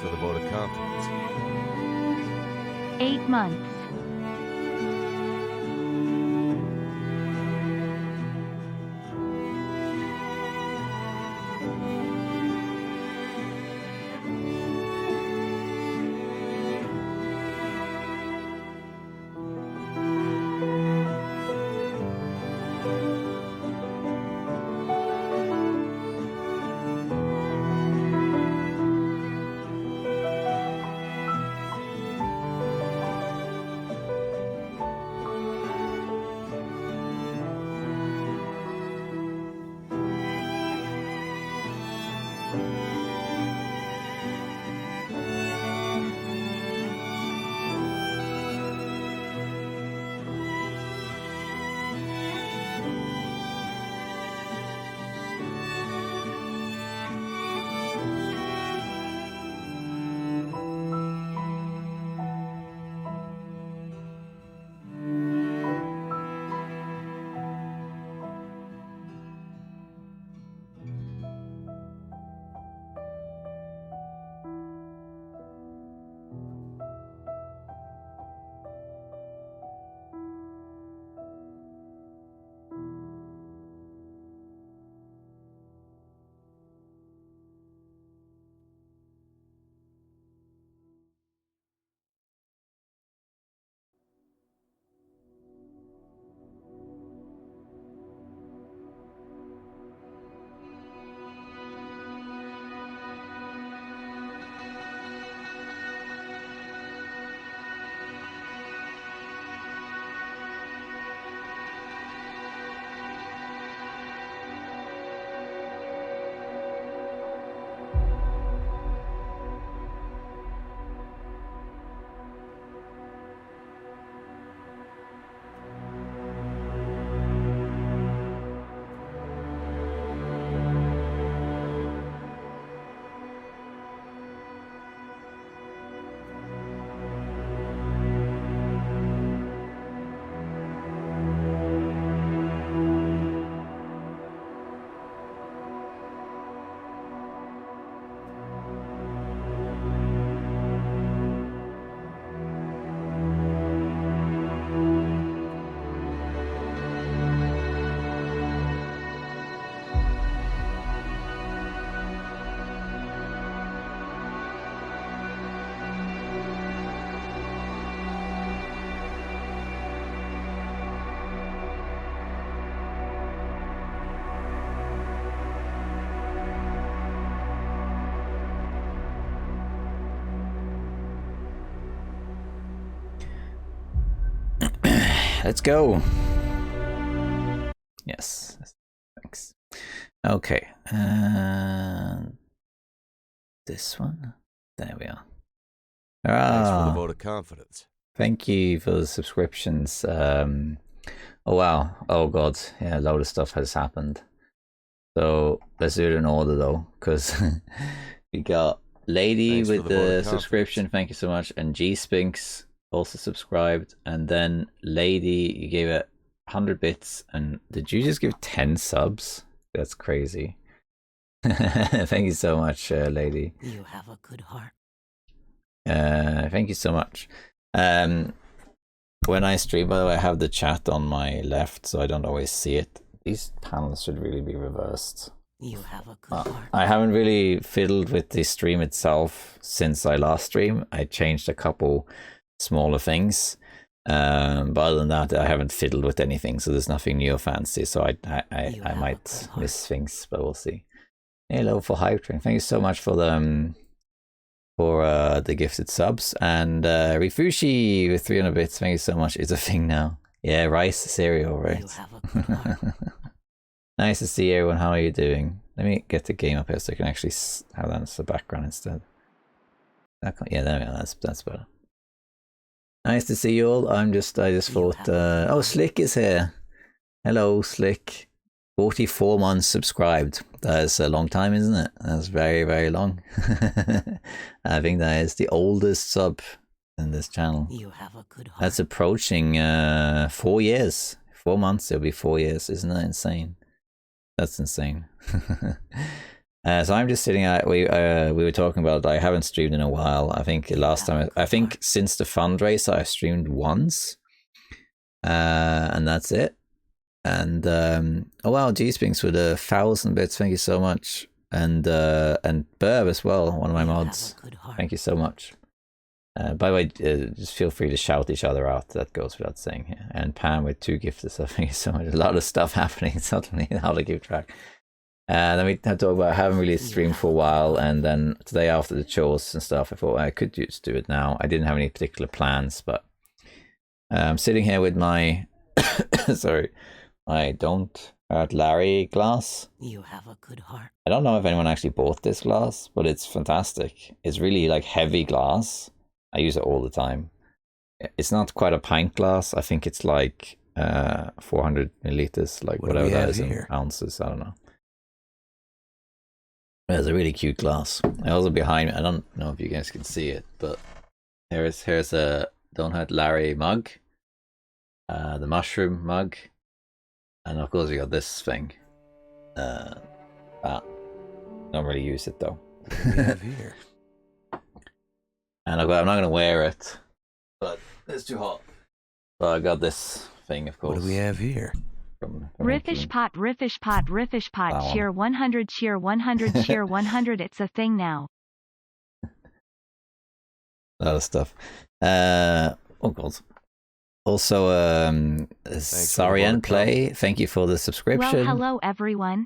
for the vote of confidence. 8 months. Let's go. Yes. Thanks. Okay. And this one. There we are. Thanks for the vote of confidence. Thank you for the subscriptions. Oh wow. Oh god. Yeah, a load of stuff has happened. So let's do it in order though, because we got Lady with the subscription. Thank you so much. And G Spinks also subscribed, and then Lady, you gave it 100 bits, and did you just give 10 subs? That's crazy. Thank you so much, Lady. You have a good heart. Thank you so much. When I stream, by the way, I have the chat on my left, so I don't always see it. These panels should really be reversed. You have a good heart. I haven't really fiddled with the stream itself since I last streamed. I changed a couple smaller things, but other than that I haven't fiddled with anything, so there's nothing new or fancy, so I might miss things, but we'll see. Hello for Hype Train, thank you so much for the gifted subs, and Rifushi with 300 bits, thank you so much. It's a thing now. Yeah, rice cereal, right? Nice to see everyone. How are you doing? Let me get the game up here so I can actually have that as the background instead. Yeah, there we go. That's better. Nice to see you all. I just thought, oh, Slick is here. Hello, Slick. 44 months subscribed. That's a long time, isn't it? That's very, very long. I think that is the oldest sub in this channel. You have a good heart. That's approaching 4 years. 4 months, it'll be 4 years. Isn't that insane? That's insane. So I'm just sitting at, we were talking about, I haven't streamed in a while. I think last time, I think since the fundraiser I streamed once. And that's it. And oh wow, G-Spinks with 1,000 bits, thank you so much. And Burb as well, one of my mods. Thank you so much. By the way, just feel free to shout each other out. That goes without saying. Yeah. And Pam with 2 gifts. So thank you so much. A lot of stuff happening suddenly. How to keep track. Then we had to talk about I haven't really streamed for a while, and then today after the chores and stuff, I thought I could just do it now. I didn't have any particular plans, but I'm sitting here with my sorry, my Don't Hurt Larry glass. You have a good heart. I don't know if anyone actually bought this glass, but it's fantastic. It's really like heavy glass. I use it all the time. It's not quite a pint glass. I think it's like 400 milliliters, like What do whatever we that have is in here? ounces. I don't know. It's a really cute glass. And also behind me, I don't know if you guys can see it, but here's a Don't Hurt Larry mug, the mushroom mug, and of course we got this thing. That don't really use it though. What do we have here? And I'm not gonna wear it, but it's too hot. So I got this thing, of course. What do we have here? From Riffish pot, Riffish pot, Riffish pot, Wow. cheer 100, cheer 100, cheer 100. It's a thing now. A lot of stuff. Oh god. Also, Sarian Play, thank you for the subscription. Well, hello everyone.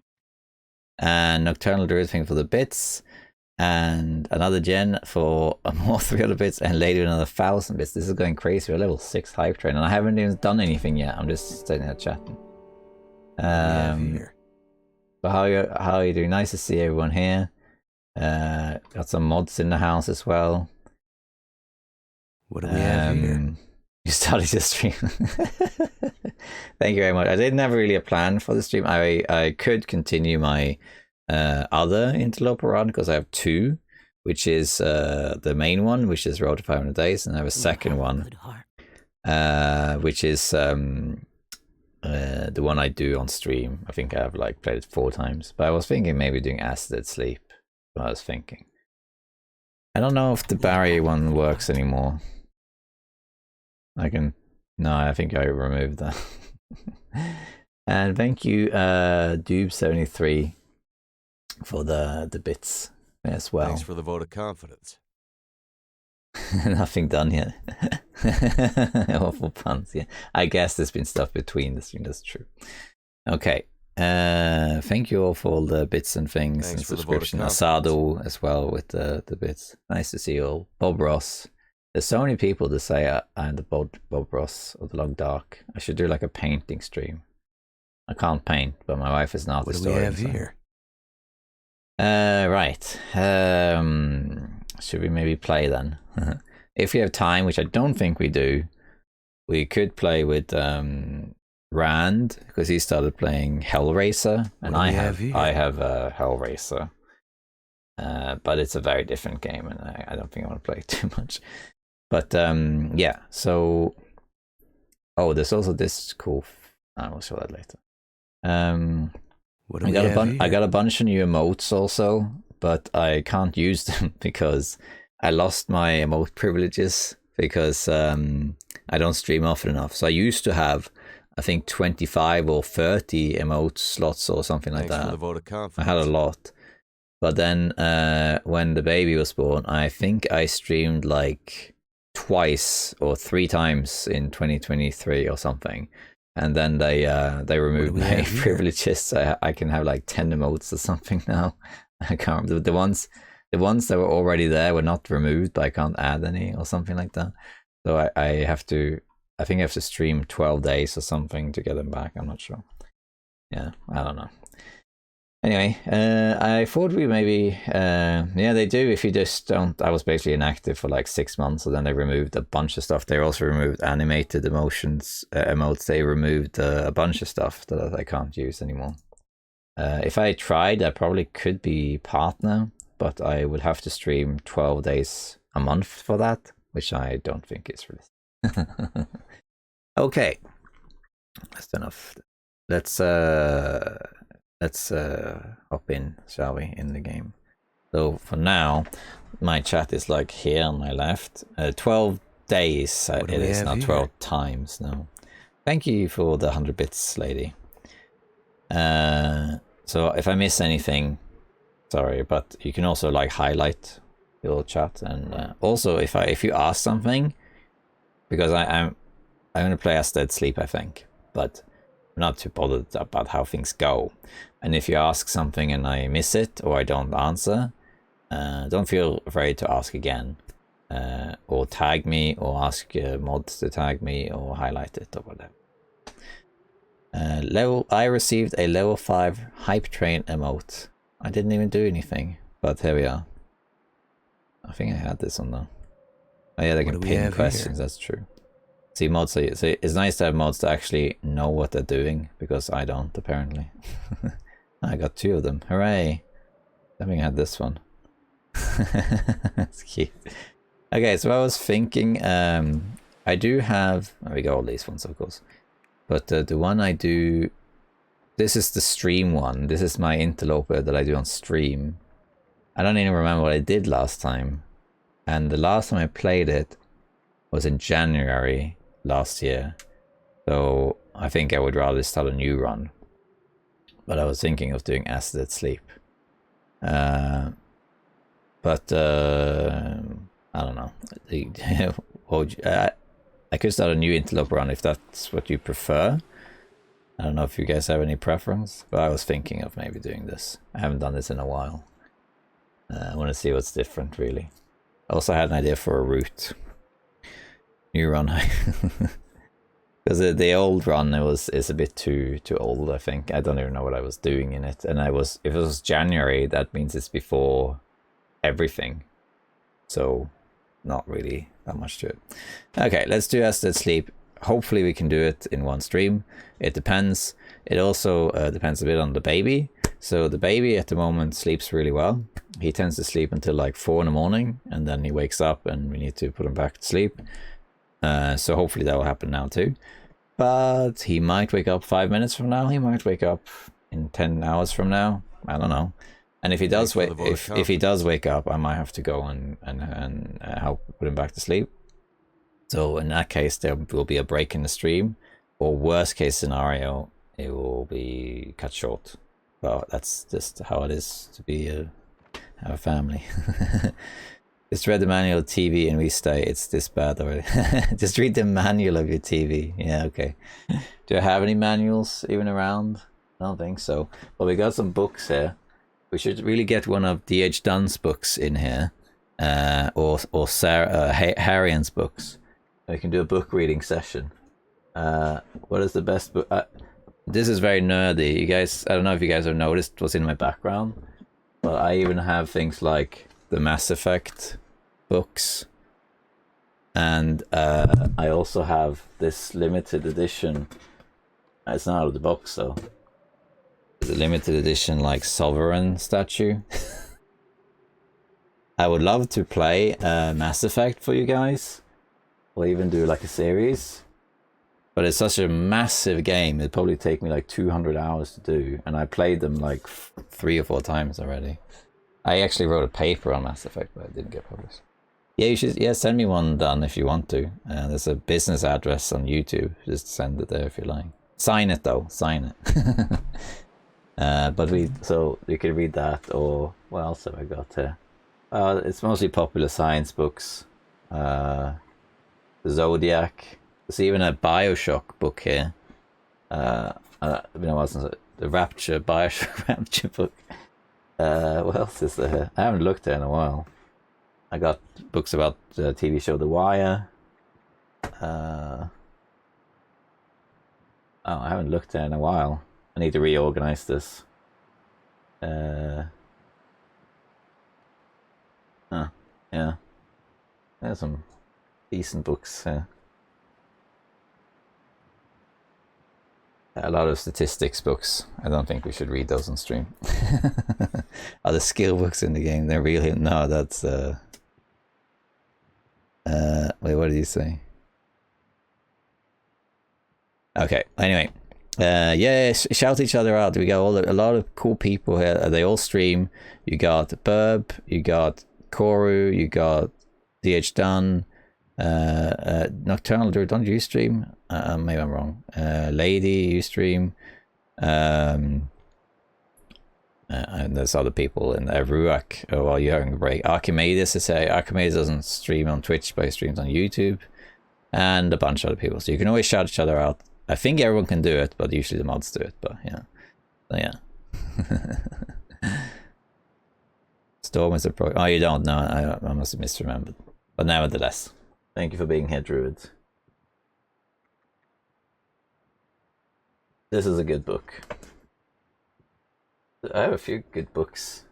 And Nocturnal Druid, thank you for the bits. And another Jen for more 300 bits, and later another 1,000 bits. This is going crazy. We're level 6 hype train, and I haven't even done anything yet. I'm just sitting there chatting. What do we have here? So how are you doing? Nice to see everyone here. Got some mods in the house as well. What do we have here? You started your stream. Thank you very much. I didn't have really a plan for the stream. I could continue my other interloper run because I have 2, which is the main one, which is Road to 500 Days, and I have a second one, which is the one I do on stream. I think I've like played it 4 times, but I was thinking maybe doing Acid Sleep. What I was thinking. I don't know if the barrier one works anymore. No, I think I removed that. And thank you, Doob73, for the bits as well. Thanks for the vote of confidence. Nothing done yet. Awful puns, yeah. I guess there's been stuff between the stream, that's true. Okay. Thank you all for all the bits and things. Thanks and for the vote of subscription. confidence. Asado as well with the bits. Nice to see you all. Bob Ross. There's so many people to say I'm the Bob Ross of the Long Dark. I should do like a painting stream. I can't paint, but my wife is not. What do we have here? Right. Should we maybe play then? If we have time, which I don't think we do, we could play with Rand, because he started playing Hellraiser, and I have Hellraiser. But it's a very different game, and I don't think I want to play it too much. But yeah, so there's also this cool. I will show that later. What do we have here? I got a bunch of new emotes also, but I can't use them because I lost my emote privileges because I don't stream often enough. So I used to have, I think, 25 or 30 emote slots or something like Thanks that. for the vote of confidence. I had a lot. But then when the baby was born, I think I streamed like twice or 3 times in 2023 or something. And then they removed my privileges. So I can have like 10 emotes or something now. I can't remember. The ones that were already there were not removed, but I can't add any or something like that. So I think I have to stream 12 days or something to get them back. I'm not sure. Yeah, I don't know. Anyway, I thought we maybe, yeah, they do if you just don't. I was basically inactive for like 6 months, so then they removed a bunch of stuff. They also removed animated emotes. They removed a bunch of stuff that I can't use anymore. If I tried, I probably could be partner, but I would have to stream 12 days a month for that, which I don't think is realistic. Okay, that's enough. Let's let's hop in, shall we, in the game. So for now, my chat is like here on my left. 12 days it is, not 12 times, no. Thank you for the 100 bits, lady. So if I miss anything, sorry, but you can also like highlight your chat, and also if you ask something, because I'm gonna play as Dead Sleep, I think, but I'm not too bothered about how things go. And if you ask something and I miss it or I don't answer, don't feel afraid to ask again, or tag me, or ask mods to tag me, or highlight it, or whatever. I received a level 5 hype train emote. I didn't even do anything, but here we are. I think I had this on the... Oh yeah, they can pin questions, that's true. See, mods, so it's nice to have mods that actually know what they're doing, because I don't, apparently. I got 2 of them, hooray! I think I had this one. That's cute. Okay, so I was thinking, I do have... There we go, all these ones, of course. But the one I do... This is the stream one. This is my interloper that I do on stream. I don't even remember what I did last time. And the last time I played it was in January last year. So I think I would rather start a new run. But I was thinking of doing As Dead Sleep. But I don't know. I could start a new interloper run if that's what you prefer. I don't know if you guys have any preference, but I was thinking of maybe doing this. I haven't done this in a while. I want to see what's different, really. I also had an idea for a route. New run. Because the old run is a bit too old, I think. I don't even know what I was doing in it. And if it was January, that means it's before everything. So not really that much to it. Okay, let's do As Dead Sleep. Hopefully we can do it in one stream. It depends. It also depends a bit on the baby. So the baby at the moment sleeps really well. He tends to sleep until like 4 in the morning, and then he wakes up and we need to put him back to sleep. So hopefully that will happen now too. But he might wake up 5 minutes from now. He might wake up in 10 hours from now. I don't know. And if he does if he does wake up, I might have to go and help put him back to sleep. So in that case, there will be a break in the stream, or worst case scenario, it will be cut short. But that's just how it is to be have a family. Just read the manual of TV and we stay. It's this bad already. Just read the manual of your TV. Yeah, okay. Do I have any manuals even around? I don't think so. But we got some books here. We should really get one of D.H. Dunn's books in here, or Sarah Harrian's books. We can do a book reading session. What is the best book? This is very nerdy. You guys, I don't know if you guys have noticed what's in my background, but I even have things like the Mass Effect books, and I also have this limited edition. It's not out of the box though. The limited edition like Sovereign statue. I would love to play Mass Effect for you guys, or even do like a series, but it's such a massive game. It'd probably take me like 200 hours to do, and I played them like 3 or 4 times already. I actually wrote a paper on Mass Effect, but it didn't get published. Yeah, you should. Yeah, send me one, Dan, if you want to. There's a business address on YouTube. Just send it there if you like. Sign it though. Sign it. So you can read that, or what else have I got here? It's mostly popular science books. Zodiac. There's even a Bioshock book here. Wasn't the Rapture Bioshock Rapture book. What else is there? I haven't looked there in a while. I got books about the TV show The Wire. I haven't looked there in a while. I need to reorganize this. Yeah. There's some decent books here. A lot of statistics books. I don't think we should read those on stream. Are the skill books in the game? They're really... No, that's... Wait, what did you say? Okay, anyway. Yeah, shout each other out. We got a lot of cool people here. They all stream. You got Burb, you got Koru, you got DH Dunn, Nocturnal Druid. Don't you stream? Maybe I'm wrong. Lady, you stream. And there's other people in there. Ruak, while you're having a break. Archimedes, Archimedes doesn't stream on Twitch, but he streams on YouTube. And a bunch of other people. So you can always shout each other out. I think everyone can do it, but usually the mods do it. But yeah, so yeah. Storm is a pro. Oh, you don't know. I must have misremembered. But nevertheless, thank you for being here, Druid. This is a good book. I have a few good books.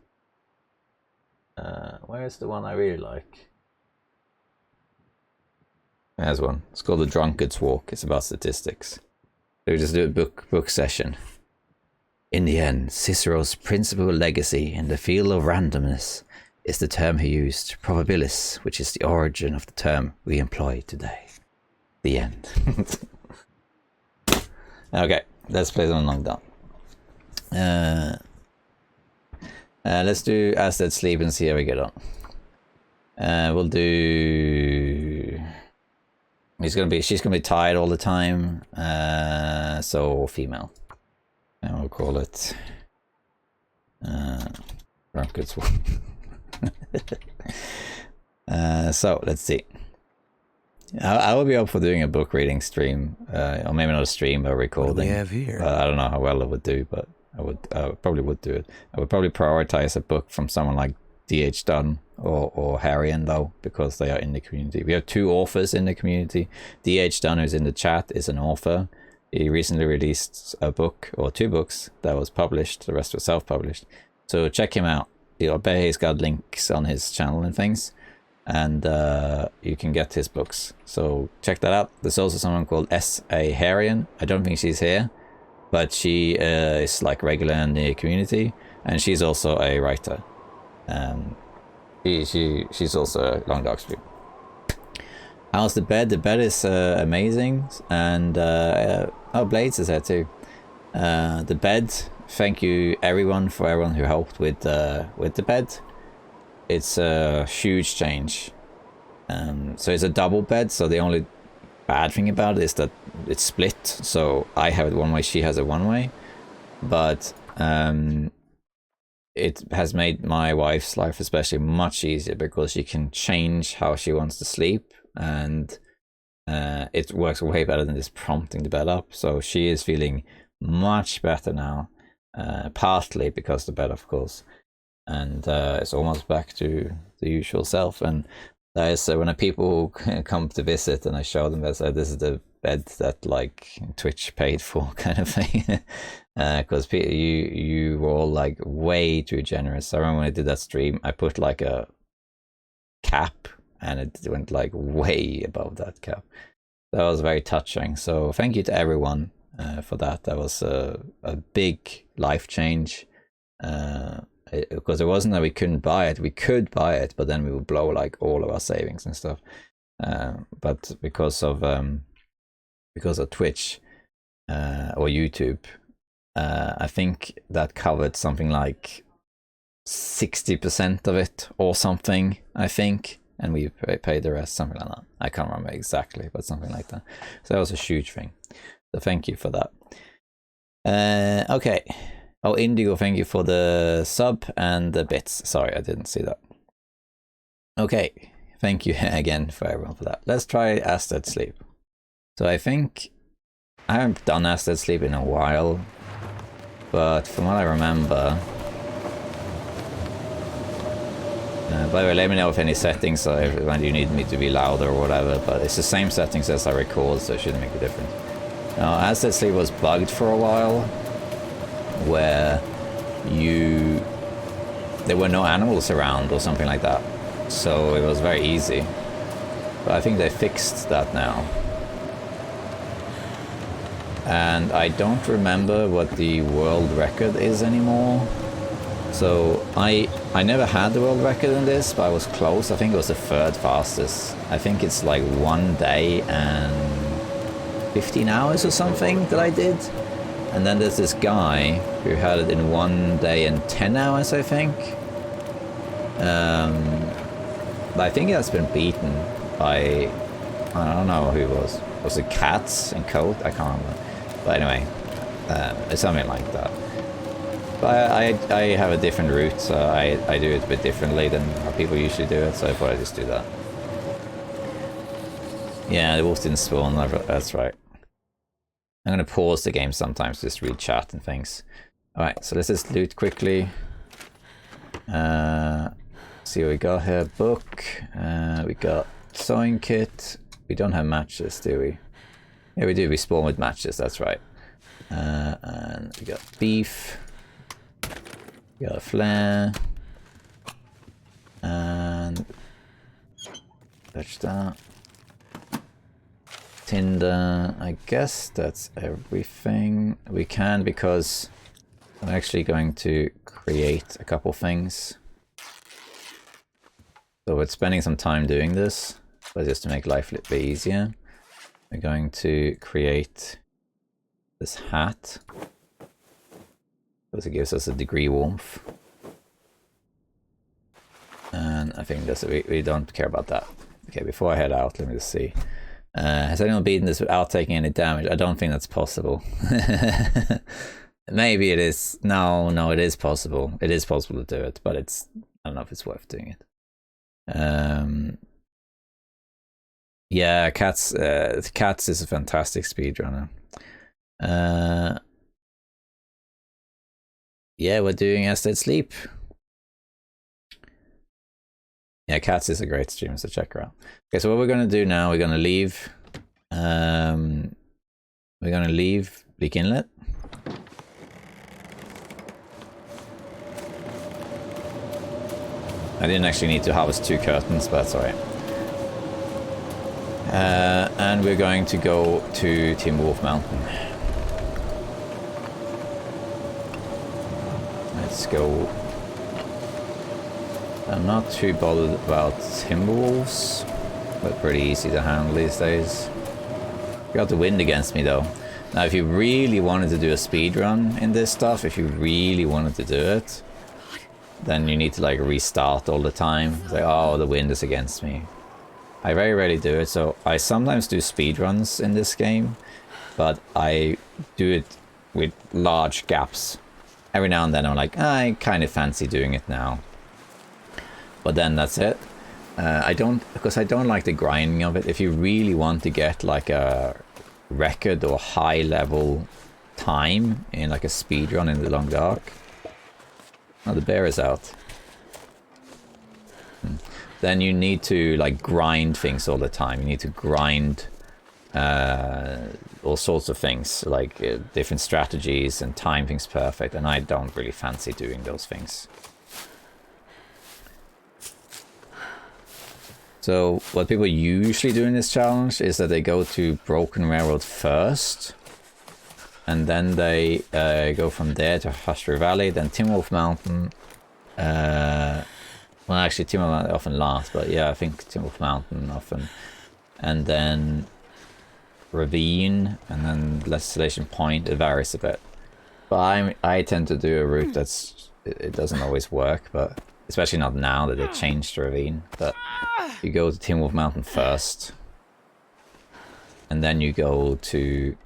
Where's the one I really like? There's one. It's called The Drunkard's Walk. It's about statistics. So we just do a book session. In the end, Cicero's principal legacy in the field of randomness is the term he used, probabilis, which is the origin of the term we employ today. The end. Okay, let's play some long down. Let's do As Dead Sleep and see how we get on. We'll do... she's gonna be tired all the time, so female. And we'll call it Drunkard's Walk. So let's see. I will be up for doing a book reading stream, or maybe not a stream, but a recording. What do we have here? I don't know how well it would do, but I probably would do it. I would probably prioritize a book from someone like DH Dunn or Harrian, though, because they are in the community. We have 2 authors in the community. DH Dunn, who's in the chat, is an author. He recently released a book, or 2 books, that was published. The rest was self-published. So check him out. I bet he's got links on his channel and things. And you can get his books. So check that out. There's also someone called S.A. Harrian. I don't think she's here, but she is like regular in the community. And she's also a writer. She's also a Long Dark stream. How's the bed? The bed is amazing, and oh, Blades is there too. The bed. Thank you everyone who helped with the bed. It's a huge change. So it's a double bed. So the only bad thing about it is that it's split. So I have it one way, she has it one way, but it has made my wife's life especially much easier because she can change how she wants to sleep, and it works way better than just prompting the bed up. So she is feeling much better now, partly because of the bed, of course, and it's almost back to the usual self. And that is when people come to visit and I show them this is the bed that like Twitch paid for, kind of thing. Because you were all like way too generous. I remember when I did that stream, I put like a cap and it went like way above that cap. That was very touching. So thank you to everyone for that. That was a big life change. Because it wasn't that we couldn't buy it. We could buy it, but then we would blow like all of our savings and stuff. But because of Twitch or YouTube, I think that covered something like 60% of it or something, I think. And we paid the rest, something like that. I can't remember exactly, but something like that. So that was a huge thing. So thank you for that. Okay. Oh, Indigo, thank you for the sub and the bits. Sorry, I didn't see that. Okay, thank you again for everyone for that. Let's try As Dead Sleep. So I think I haven't done As Dead Sleep in a while, but from what I remember... by the way, let me know if any settings, when you need me to be louder or whatever, but it's the same settings as I record, so it shouldn't make a difference. Now, As Dead Sleep was bugged for a while, where there were no animals around or something like that, so it was very easy. But I think they fixed that now, and I don't remember what the world record is anymore. So I never had the world record in this, but I was close. I think it was the 3rd fastest. I think it's like 1 day and 15 hours or something that I did. And then there's this guy who had it in 1 day and 10 hours, I think. But I think he has been beaten by, I don't know who it was. Was it Cats in Code? I can't remember. But anyway, it's something like that. But I have a different route, so I do it a bit differently than how people usually do it, so I thought I'd just do that. Yeah, the wolf didn't spawn, that's right. I'm gonna pause the game sometimes to just read chat and things. Alright, so let's just loot quickly. See what we got here. Book. We got sewing kit. We don't have matches, do we? Yeah, we do. We spawn with matches, that's right. And we got beef. We got a flare. And touch that. Tinder. I guess that's everything we can, because I'm actually going to create a couple things. So we're spending some time doing this, but just to make life a little bit easier, we're going to create this hat, because it gives us a degree warmth. And I think that's we don't care about that. Okay, before I head out, let me just see. Has anyone beaten this without taking any damage? I don't think that's possible. Maybe it is. No, it is possible. It is possible to do it, but it's, I don't know if it's worth doing it. Yeah, Cats is a fantastic speedrunner. Yeah, we're doing As Dead Sleep. Yeah, Cats is a great streamer, so check her out. Okay, so what we're gonna do now, we're gonna leave Bleak Inlet. I didn't actually need to harvest 2 curtains, but that's alright. And we're going to go to Timberwolf Mountain. Let's go. I'm not too bothered about Timberwolves. They're pretty easy to handle these days. Got the wind against me though. Now if you really wanted to do a speedrun in this stuff, if you really wanted to do it, then you need to like restart all the time. It's like, oh, the wind is against me. I very rarely do it, so I sometimes do speedruns in this game, but I do it with large gaps. Every now and then I'm like, I kind of fancy doing it now. But then that's it. Because I don't like the grinding of it. If you really want to get like a record or high level time in like a speedrun in the Long Dark. Oh, the bear is out. Then you need to like grind things all the time. You need to grind all sorts of things, like different strategies and time things perfect. And I don't really fancy doing those things. So what people usually do in this challenge is that they go to Broken Railroad first, and then they go from there to Hushtree Valley, then Timberwolf Mountain. Well, actually, Timberwolf Mountain often last, but yeah, I think Timberwolf Mountain often, and then Ravine, and then Desolation Point. It varies a bit, but I tend to do a route it doesn't always work, but especially not now that they changed the Ravine. But you go to Timberwolf Mountain first, and then you go to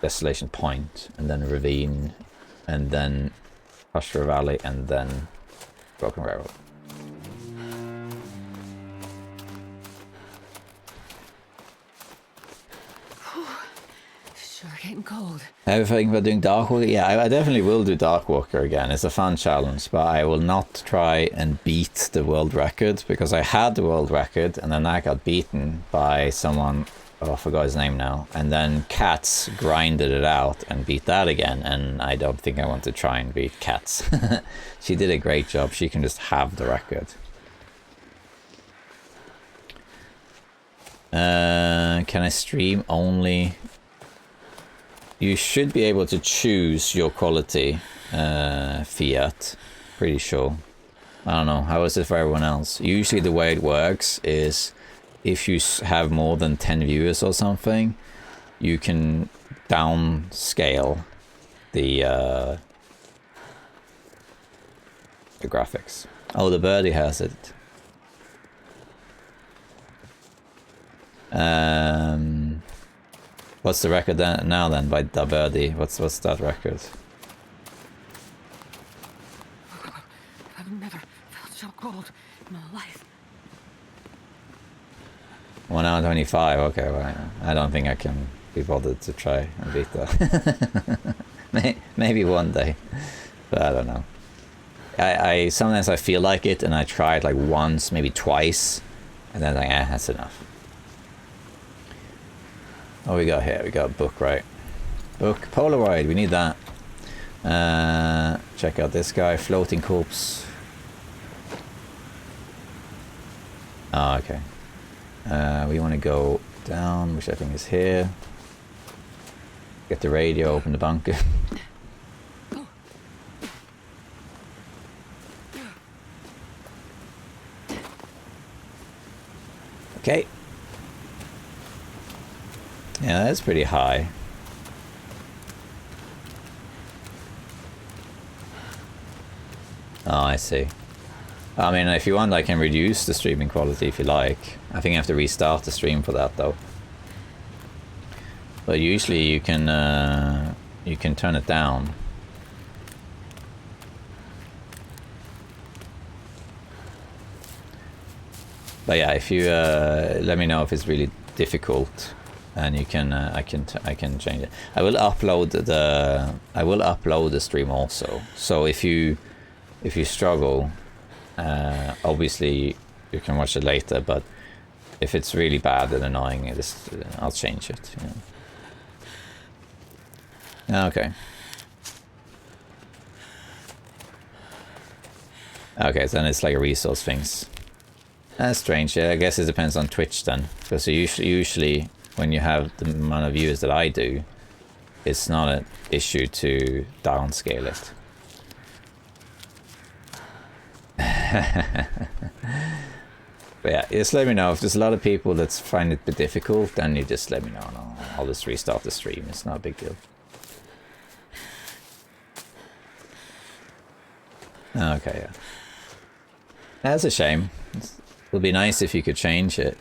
Desolation Point, and then Ravine, and then Hushtree Valley, and then Broken Railroad. Sure getting cold. How think about doing Darkwalker? Yeah, I definitely will do Darkwalker again. It's a fun challenge, but I will not try and beat the world record, because I had the world record and then I got beaten by someone, oh I forgot his name now, and then Cats grinded it out and beat that again, and I don't think I want to try and beat Cats. She did a great job. She can just have the record. Can I stream only? You should be able to choose your quality fiat, pretty sure. I don't know, how is it for everyone else? Usually the way it works is if you have more than 10 viewers or something, you can downscale the graphics. Oh, the birdie has it. What's the record now then by the birdie? What's that record? I've never felt so cold in my life. 1 hour 25. Okay, well, I don't think I can be bothered to try and beat that. Maybe one day, but I don't know. I sometimes I feel like it, and I try it like once, maybe twice, and then like, that's enough. Oh, we got here. We got a book, right? Book, Polaroid. We need that. Check out this guy, floating corpse. Oh, okay. We want to go down, which I think is here. Get the radio, open the bunker. Okay. Yeah, that's pretty high. Oh, I see. I mean, if you want, I can reduce the streaming quality if you like. I think I have to restart the stream for that, though. But usually you can turn it down. But yeah, if you let me know if it's really difficult, and you can I can change it. I will upload the stream also. So if you struggle, obviously you can watch it later. But if it's really bad and annoying, I'll change it. Yeah. Okay. Okay, so then it's like a resource things. That's strange. Yeah, I guess it depends on Twitch then, because usually when you have the amount of viewers that I do, it's not an issue to downscale it. But yeah, just let me know if there's a lot of people that find it a bit difficult. Then you just let me know. No, I'll just restart the stream. It's not a big deal. Okay, yeah. That's a shame. It would be nice if you could change it.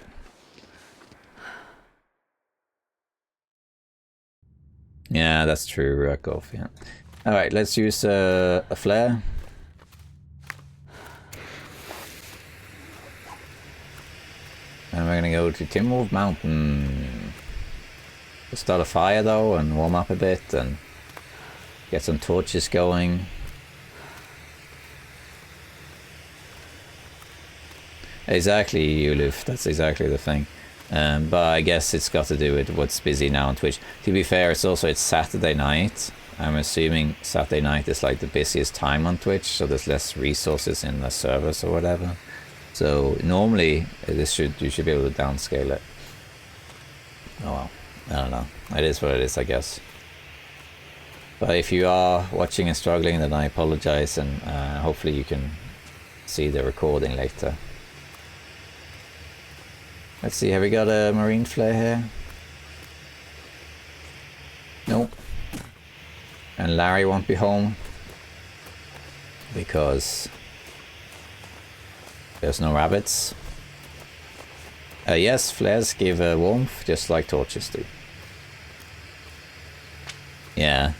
Yeah, that's true, Rurkov, yeah. Alright, let's use a flare. And we're gonna go to Timwolf Mountain. We'll start a fire though and warm up a bit and get some torches going. Exactly, Uluf, that's exactly the thing. But I guess it's got to do with what's busy now on Twitch. To be fair, it's Saturday night. I'm assuming Saturday night is like the busiest time on Twitch, so there's less resources in the servers or whatever. So normally you should be able to downscale it. Oh well, I don't know. It is what it is, I guess. But if you are watching and struggling, then I apologize, and hopefully you can see the recording later. Let's see, have we got a marine flare here? Nope. And Larry won't be home because there's no rabbits. Yes, flares give warmth just like torches do. Yeah.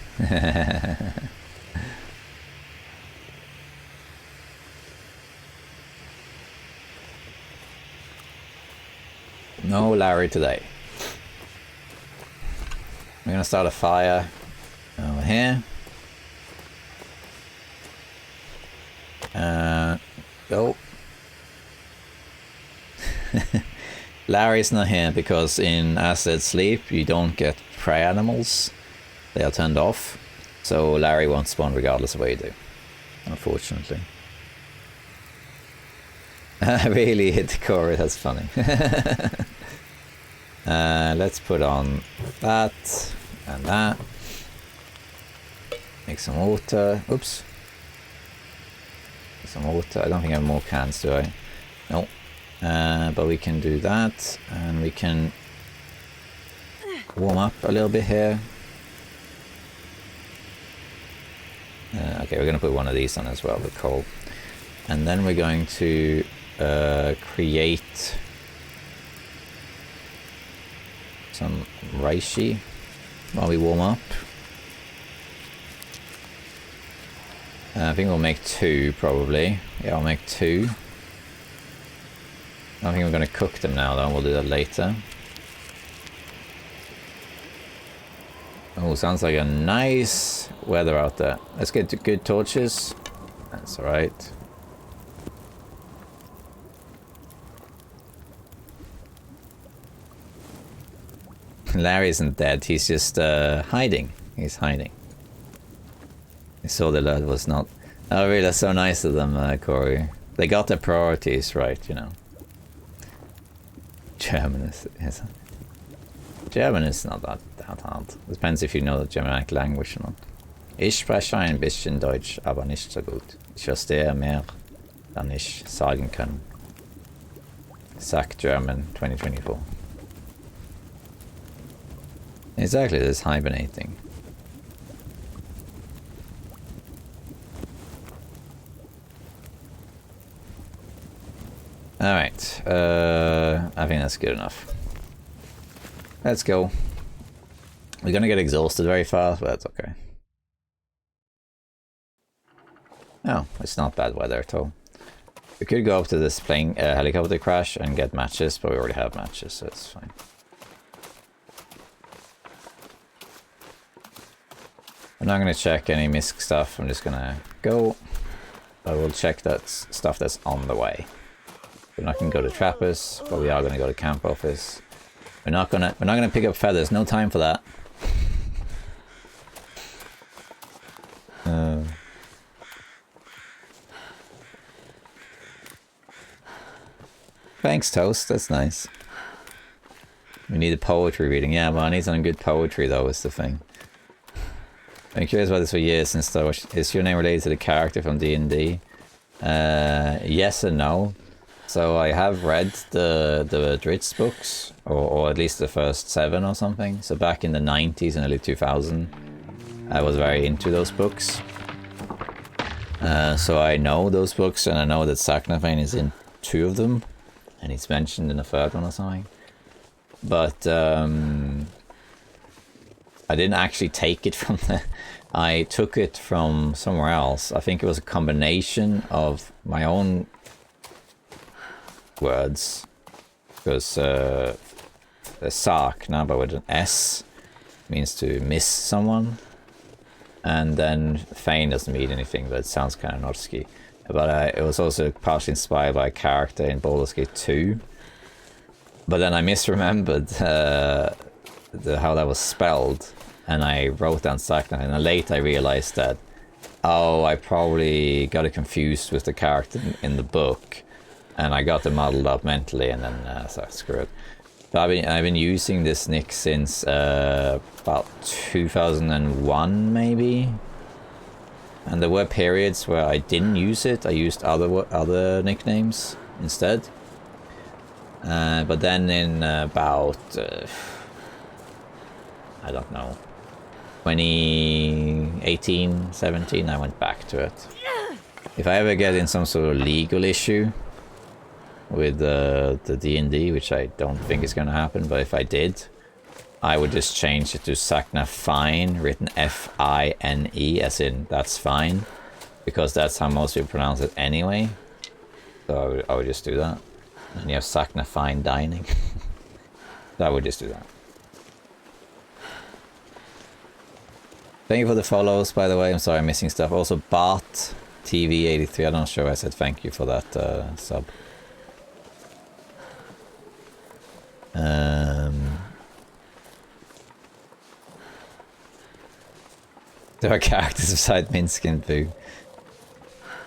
No Larry today. We're gonna start a fire over here. Go. Larry's not here because in Acid Sleep you don't get prey animals. They are turned off. So Larry won't spawn regardless of what you do. Unfortunately. Really hit the core, that's funny. Let's put on that and that. Make some water. Oops. Some water. I don't think I have more cans, do I? No. But we can do that, and we can warm up a little bit here. Okay, we're going to put one of these on as well with coal. And then we're going to create some reishi while we warm up. I think we'll make 2 probably. Yeah, I'll make 2. I don't think we're going to cook them now though, we'll do that later. Oh, sounds like a nice weather out there. Let's get good torches. That's alright. Larry isn't dead, he's just hiding. He's hiding. I saw that that was not... Oh really, that's so nice of them, Corey. They got their priorities right, you know. German is not that hard. Depends if you know the Germanic language or not. Ich spreche ein bisschen Deutsch, aber nicht so gut. Ich verstehe mehr, dann ich sagen kann. Sack German 2024. Exactly, this hibernating. Alright, I think that's good enough. Let's go. We're gonna get exhausted very fast, but that's okay. Oh, it's not bad weather at all. We could go up to this plane helicopter crash and get matches, but we already have matches, so it's fine. I'm not gonna check any misc stuff, I'm just gonna go. I will check that stuff that's on the way. We're not gonna go to Trappers, but we are gonna go to Camp Office. We're not gonna pick up feathers, no time for that. Thanks, Toast, that's nice. We need a poetry reading. Yeah, well, I need some good poetry though, is the thing. I've been curious about this for years since though. Is your name related to the character from D&D? Yes and no. So I have read the Dritz books, or at least the first 7 or something. So back in the 90s and early 2000, I was very into those books. So I know those books, and I know that Saknafane is in 2 of them, and it's mentioned in the 3rd one or something. But I didn't actually take it from the... I took it from somewhere else. I think it was a combination of my own words, because the Sark, now but with an S, means to miss someone, and then Fane doesn't mean anything, but it sounds kind of Norski. But it was also partially inspired by a character in Baldur's Gate 2. But then I misremembered how that was spelled, and I wrote down Sakna, and later I realized that, oh, I probably got it confused with the character in the book, and I got it muddled up mentally, and then so screw it. But I've been using this nick since about 2001 maybe, and there were periods where I didn't use it. I used other nicknames instead. But then in about I don't know, 2018, 17, I went back to it. If I ever get in some sort of legal issue with the D&D, which I don't think is going to happen, but if I did, I would just change it to Sakna Fine, written F-I-N-E, as in that's fine, because that's how most people pronounce it anyway. So I would just do that. And you have Sakna Fine Dining. So I would just do that. Thank you for the follows, by the way. I'm sorry I'm missing stuff. Also, Bart TV83. I'm not sure I said thank you for that sub. There are characters beside Minsky and Boo.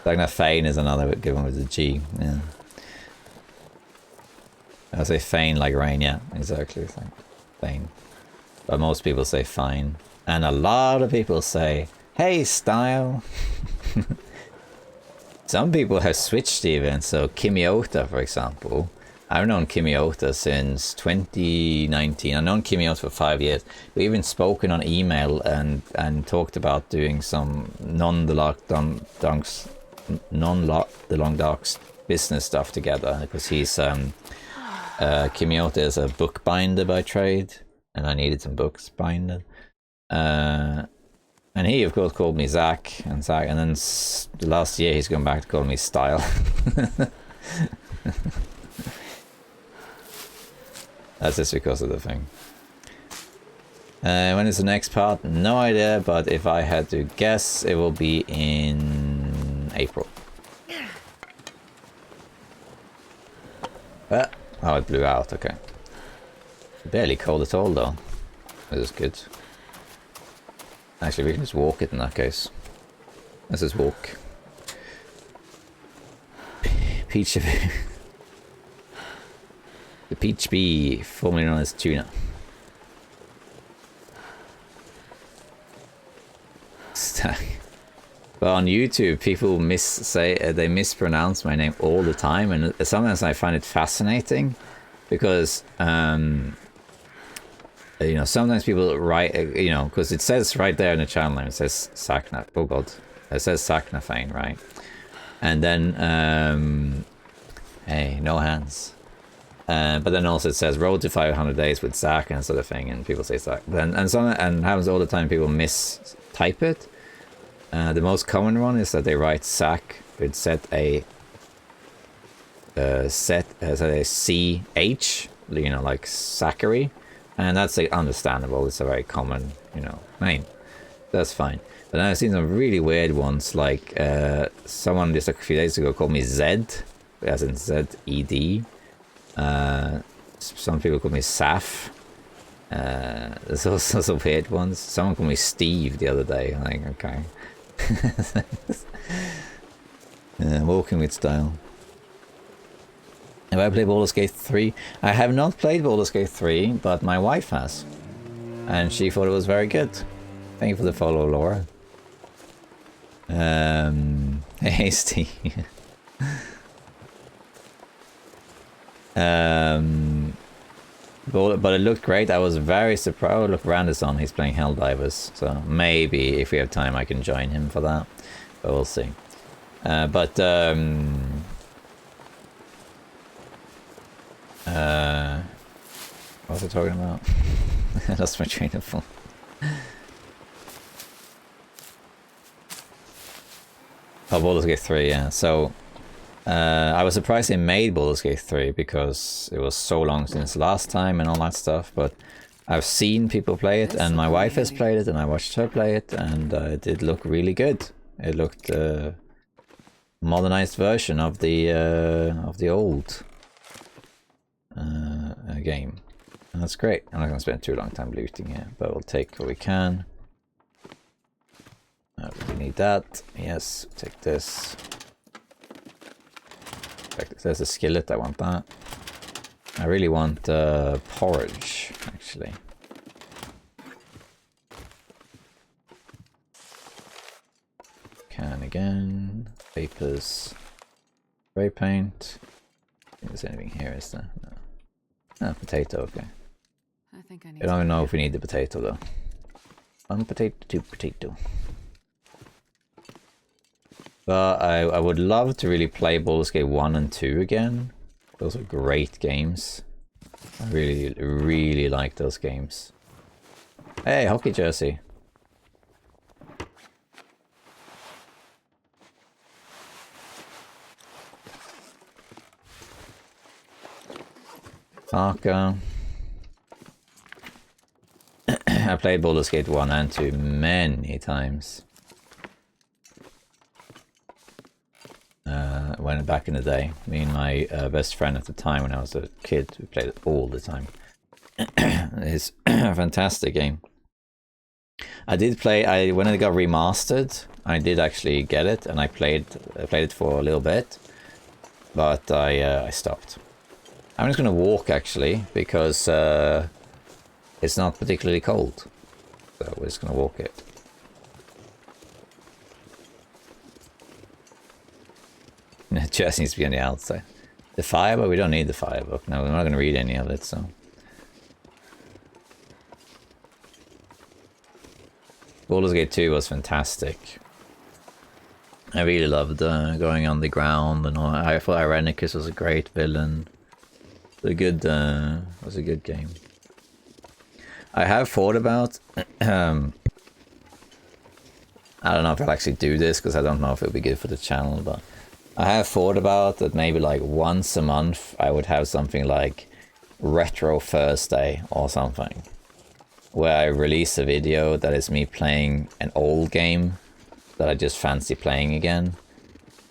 Sakna Fane is another good one with a G. Yeah. I say Fane like rain, yeah, exactly. It's like Fane. But most people say fine. And a lot of people say, hey, style. Some people have switched even. So Kimiota, for example, I've known Kimiota since 2019. I've known Kimiota for 5 years. We've even spoken on email and talked about doing some non-the long darks business stuff together, because he's Kimiota is a bookbinder by trade, and I needed some books binded. And he, of course, called me Zach, and then last year he's gone back to call me Style. That's just because of the thing. When is the next part? No idea, but if I had to guess, it will be in April. Oh, it blew out, okay. Barely cold at all, though. This is good. Actually, we can just walk it in that case. Let's just walk. Peach... The Peach Bee, formerly known as Tuna. But on YouTube, people they mispronounce my name all the time, and sometimes I find it fascinating because you know, sometimes people write, you know, because it says right there in the channel name, it says Sakna. Oh god, it says Saknafane, right? And then hey, no hands. But then also it says road to 500 days with Zach and sort of thing, and people say Zach. And happens all the time. People mistype it. The most common one is that they write Zach with a CH, you know, like Zachary, and that's like understandable. It's a very common, you know, name. That's fine. But then I've seen some really weird ones, like someone just a few days ago called me Zed, as in Z-E-D. Some people call me Saf. There's also some weird ones. Someone called me Steve the other day. I'm like, okay. Walking with style. Have I played Baldur's Gate 3? I have not played Baldur's Gate 3, but my wife has. And she thought it was very good. Thank you for the follow, Laura. Hey, Steve. But it looked great. I was very surprised. Oh, look, Randis on. He's playing Helldivers, so maybe if we have time, I can join him for that. But we'll see. What was I talking about? I lost my train of thought. Oh, Baldur's Gate 3, yeah. So I was surprised they made Baldur's Gate 3 because it was so long since last time and all that stuff, but I've seen people play it, and my wife has played it, and I watched her play it, and it did look really good. It looked a modernized version of the old game, and that's great. I'm not going to spend too long time looting here, but we'll take what we can. We need that. Yes, take this. There's a skillet, I want that. I really want porridge, actually. Can again. Papers. Spray paint. I think there's anything here, is there? No. Ah, potato, okay. I think I I don't even know if we need the potato, though. One potato, two potato. But I would love to really play Baldur's Gate 1 and 2 again. Those are great games. I really, really like those games. Hey, hockey jersey. Parker. I played Baldur's Gate 1 and 2 many times. When back in the day, me and my best friend at the time when I was a kid, we played it all the time. It's a fantastic game. I did play. When it got remastered, I did actually get it, and I played it for a little bit, but I stopped. I'm just gonna walk actually because it's not particularly cold, so we're just gonna walk it. Just needs to be on the outside. The Firebook? We don't need the Firebook. No, we're not going to read any of it, so. Baldur's Gate 2 was fantastic. I really loved going on the ground and all. I thought Irenicus was a great villain. It was a good game. I have thought about I don't know if I'll actually do this because I don't know if it'll be good for the channel, but I have thought about that maybe like once a month I would have something like Retro Thursday or something, where I release a video that is me playing an old game that I just fancy playing again.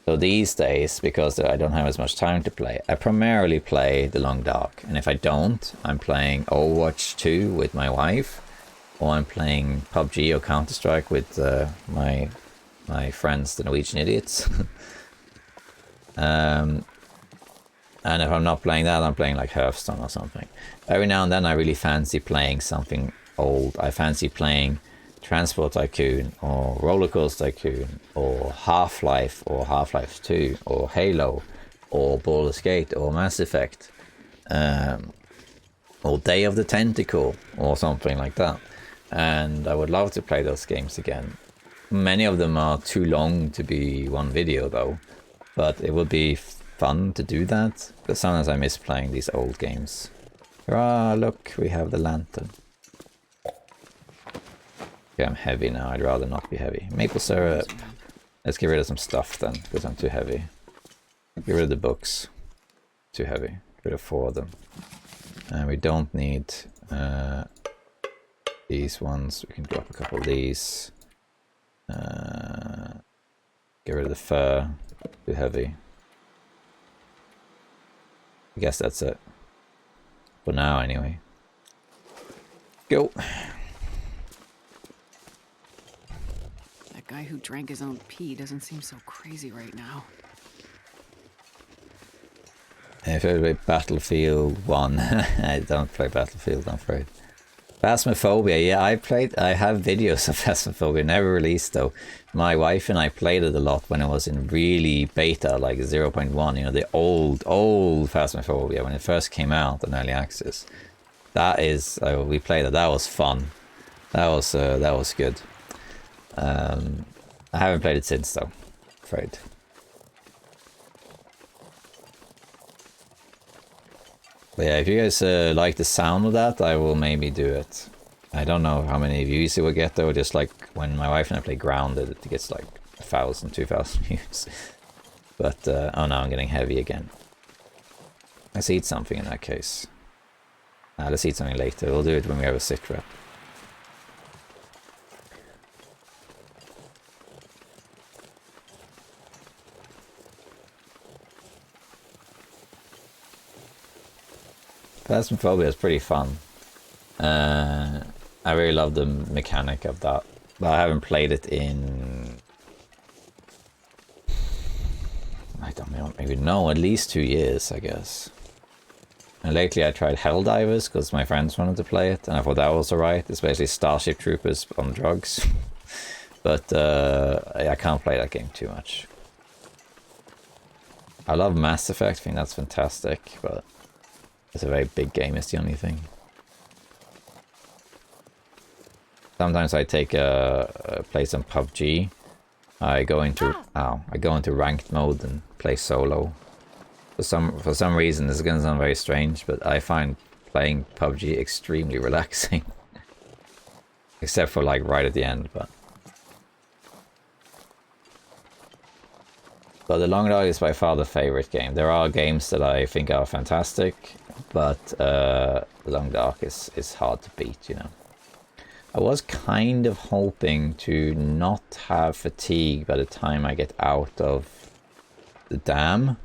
So these days, because I don't have as much time to play, I primarily play The Long Dark, and if I don't, I'm playing Overwatch 2 with my wife, or I'm playing PUBG or Counter-Strike with my friends, the Norwegian idiots. And if I'm not playing that, I'm playing like Hearthstone or something. Every now and then I really fancy playing something old. I fancy playing Transport Tycoon or Roller Coaster Tycoon or Half-Life or Half-Life 2 or Halo or Baldur's Gate or Mass Effect or Day of the Tentacle or something like that. And I would love to play those games again. Many of them are too long to be one video though, but it would be fun to do that because sometimes I miss playing these old games. Ah, look, we have the lantern. Okay, I'm heavy now. I'd rather not be heavy. Maple syrup. Let's get rid of some stuff then, because I'm too heavy. Get rid of the books. Too heavy. Get rid of 4 of them. And we don't need these ones. We can drop a couple of these. Get rid of the fur. Too heavy. I guess that's it. For now, anyway. Go. That guy who drank his own pee doesn't seem so crazy right now. If I play Battlefield 1, I don't play Battlefield, I'm afraid. Phasmophobia, yeah, I have videos of Phasmophobia, never released though. My wife and I played it a lot when it was in really beta, like 0.1, you know, the old Phasmophobia, when it first came out on early access. That is, we played it, that was fun. That was good. I haven't played it since though, afraid. But yeah, if you guys like the sound of that, I will maybe do it. I don't know how many views it will get though, just like when my wife and I play Grounded, it gets like 1,000, 2,000 views. But, oh no, I'm getting heavy again. Let's eat something in that case. Let's eat something later, we'll do it when we have a sit rep. Phasmophobia is pretty fun. I really love the mechanic of that, but I haven't played it in... I don't even know, at least 2 years, I guess. And lately I tried Helldivers because my friends wanted to play it, and I thought that was alright. It's basically Starship Troopers on drugs. But I can't play that game too much. I love Mass Effect, I think that's fantastic, but it's a very big game, is the only thing. Sometimes I take play some PUBG. I go into ranked mode and play solo. For some reason, this is gonna sound very strange, but I find playing PUBG extremely relaxing. Except for like right at the end, but The Long Dark is by far the favorite game. There are games that I think are fantastic, but The Long Dark is hard to beat, you know. I was kind of hoping to not have fatigue by the time I get out of the dam.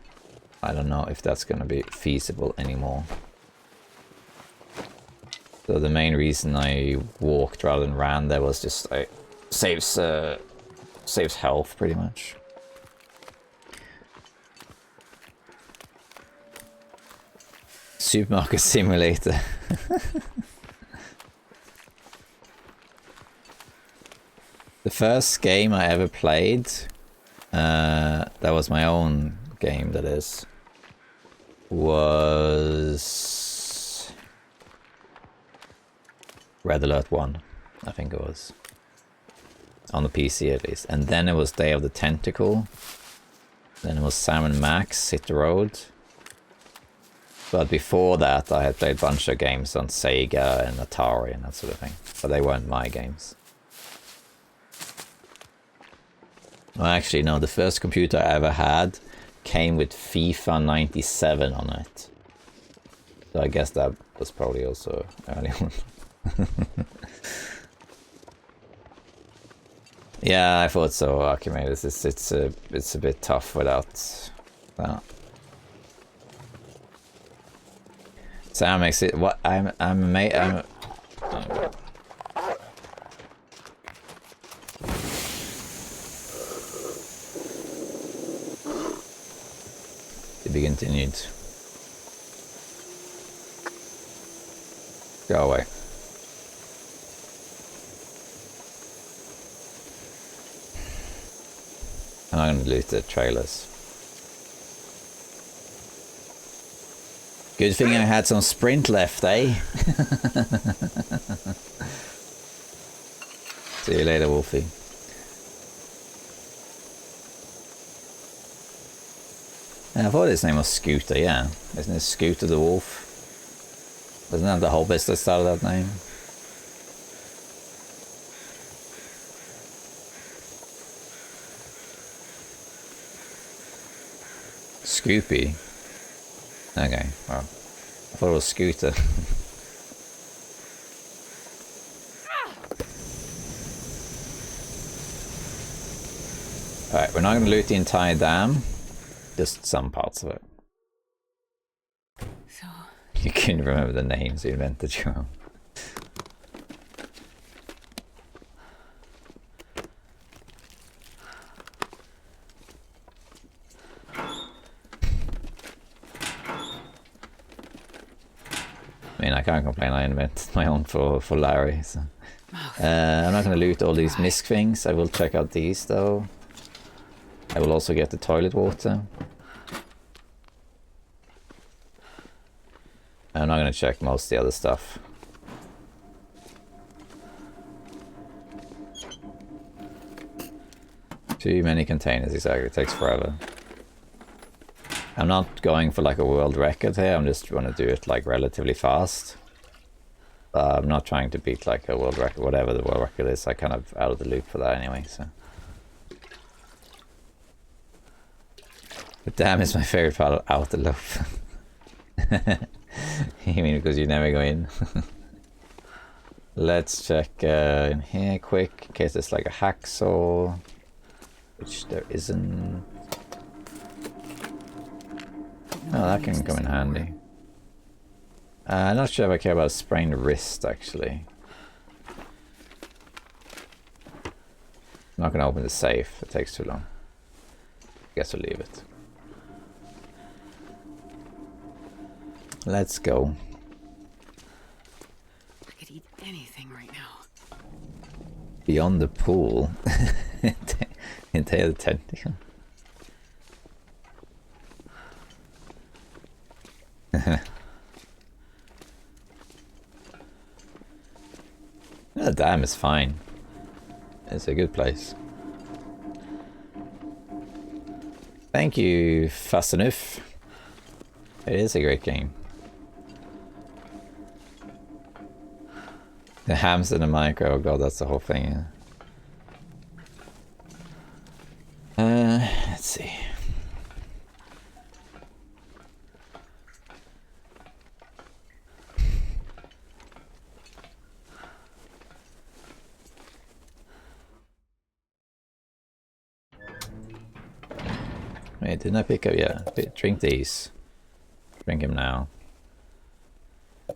I don't know if that's going to be feasible anymore. So the main reason I walked rather than ran there was just saves health pretty much. Supermarket Simulator. The first game I ever played, that was my own game, that is. was Red Alert 1, I think it was. On the PC at least. And then it was Day of the Tentacle. Then it was Sam & Max, Hit the Road. But before that I had played a bunch of games on Sega and Atari and that sort of thing. But they weren't my games. Well, actually no, the first computer I ever had came with FIFA 97 on it. So I guess that was probably also early on. Yeah, I thought so, Archimedes. It's a bit tough without that. Sam makes it. What I'm to be continued. Go away. I'm not going to loot the trailers. Good thing I had some sprint left, eh? See you later, Wolfie. I thought his name was Scooter, yeah. Isn't it Scooter the Wolf? Wasn't that the Hobbits that started that name? Scoopy? Okay, well, I thought it was Scooter. Alright, we're not going to loot the entire dam, just some parts of it. So... You can remember the names, you invented your own. I mean, I can't complain, I invented my own for Larry, so... I'm not going to loot all these misc things, I will check out these though. I will also get the toilet water. I'm not going to check most of the other stuff. Too many containers, exactly, it takes forever. I'm not going for like a world record here, I'm just going to do it like relatively fast. I'm not trying to beat like a world record, whatever the world record is, I kind of out of the loop for that anyway, so. But damn is my favorite part of out the loop. You mean because you never go in? Let's check in here quick, in case there's like a hacksaw. Which there isn't. Oh, that can come in handy. I'm not sure if I care about a sprained wrist, actually. I'm not going to open the safe, it takes too long. Guess we'll leave it. Let's go. I could eat anything right now. Beyond the pool. Into the tentacle. The dam is fine. It's a good place. Thank you, Fastenuf. It is a great game. The hams in the micro, oh god, that's the whole thing. Yeah. Let's see. Wait, didn't I pick up? Yeah, drink these. Drink him now.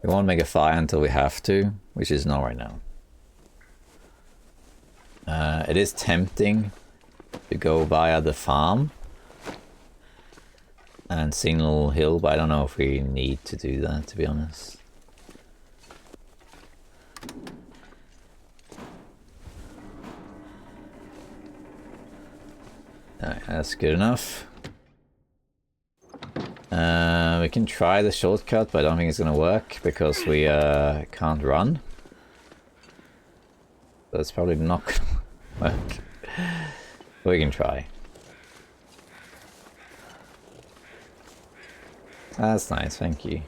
We won't make a fire until we have to, which is not right now. It is tempting to go via the farm and Signal Hill, but I don't know if we need to do that, to be honest. Alright, that's good enough. We can try the shortcut, but I don't think it's gonna work because we can't run. So it's probably not gonna work. But we can try. That's nice, thank you.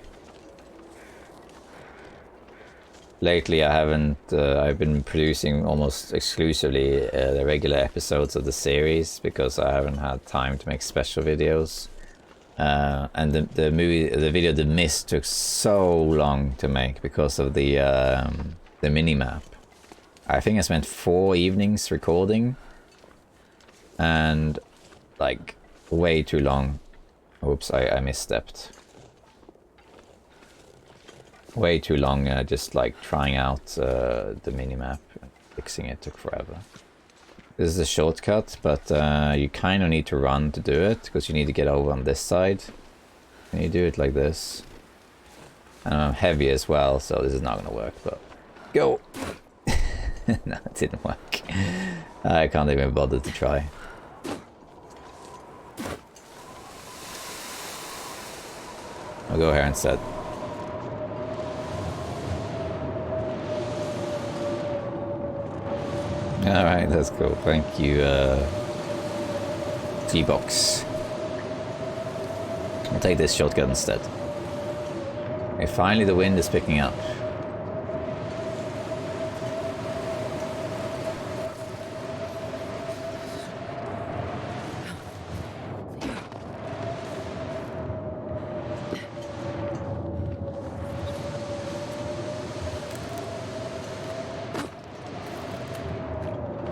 Lately I haven't, I've been producing almost exclusively the regular episodes of the series because I haven't had time to make special videos. And the video The Mist took so long to make because of the mini-map. I think I spent 4 evenings recording and like way too long. Oops, I misstepped. Way too long, just like trying out the minimap. Fixing it took forever. This is a shortcut, but you kind of need to run to do it, because you need to get over on this side. And you do it like this. And I'm heavy as well, so this is not gonna work, but... Go! No, it didn't work. I can't even bother to try. I'll go here instead. Alright, that's cool. Thank you, T-Box. I'll take this shotgun instead. Okay, finally the wind is picking up.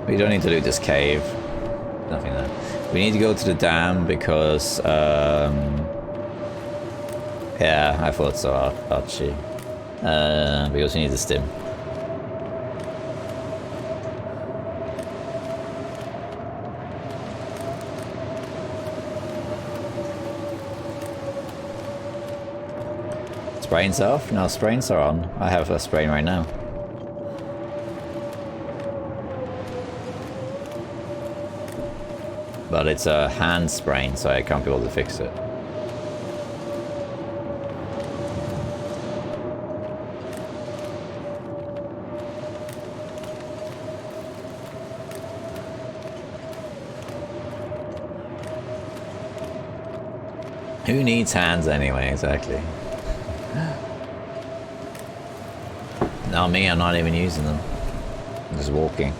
We don't need to loot this cave. Nothing there. We need to go to the dam because, yeah, I thought so, Archie. Because we need the stim. Sprains off? No, sprains are on. I have a sprain right now. But it's a hand sprain, so I can't be able to fix it. Who needs hands anyway, exactly? Not me, I'm not even using them. I'm just walking.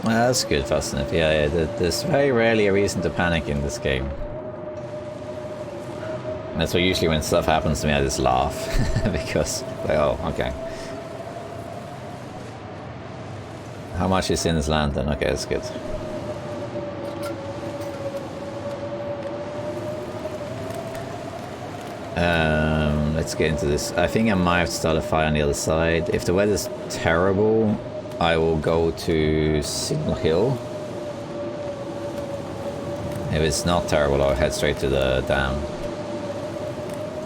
Well, that's good, Fascinative. Yeah, there's very rarely a reason to panic in this game. That's why usually when stuff happens to me, I just laugh. Because, like, oh, okay. How much is in this lantern? Okay, that's good. Let's get into this. I think I might have to start a fire on the other side. If the weather's terrible, I will go to Signal Hill. If it's not terrible, I'll head straight to the dam.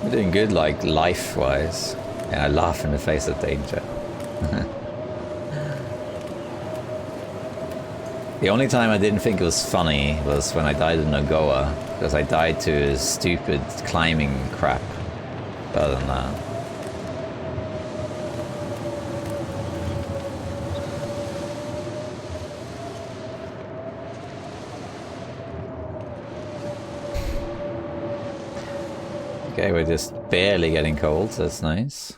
We're doing good, like, life-wise. And I laugh in the face of danger. The only time I didn't think it was funny was when I died in Nagoa, because I died to stupid climbing crap. But other than that. Okay, we're just barely getting cold, so that's nice.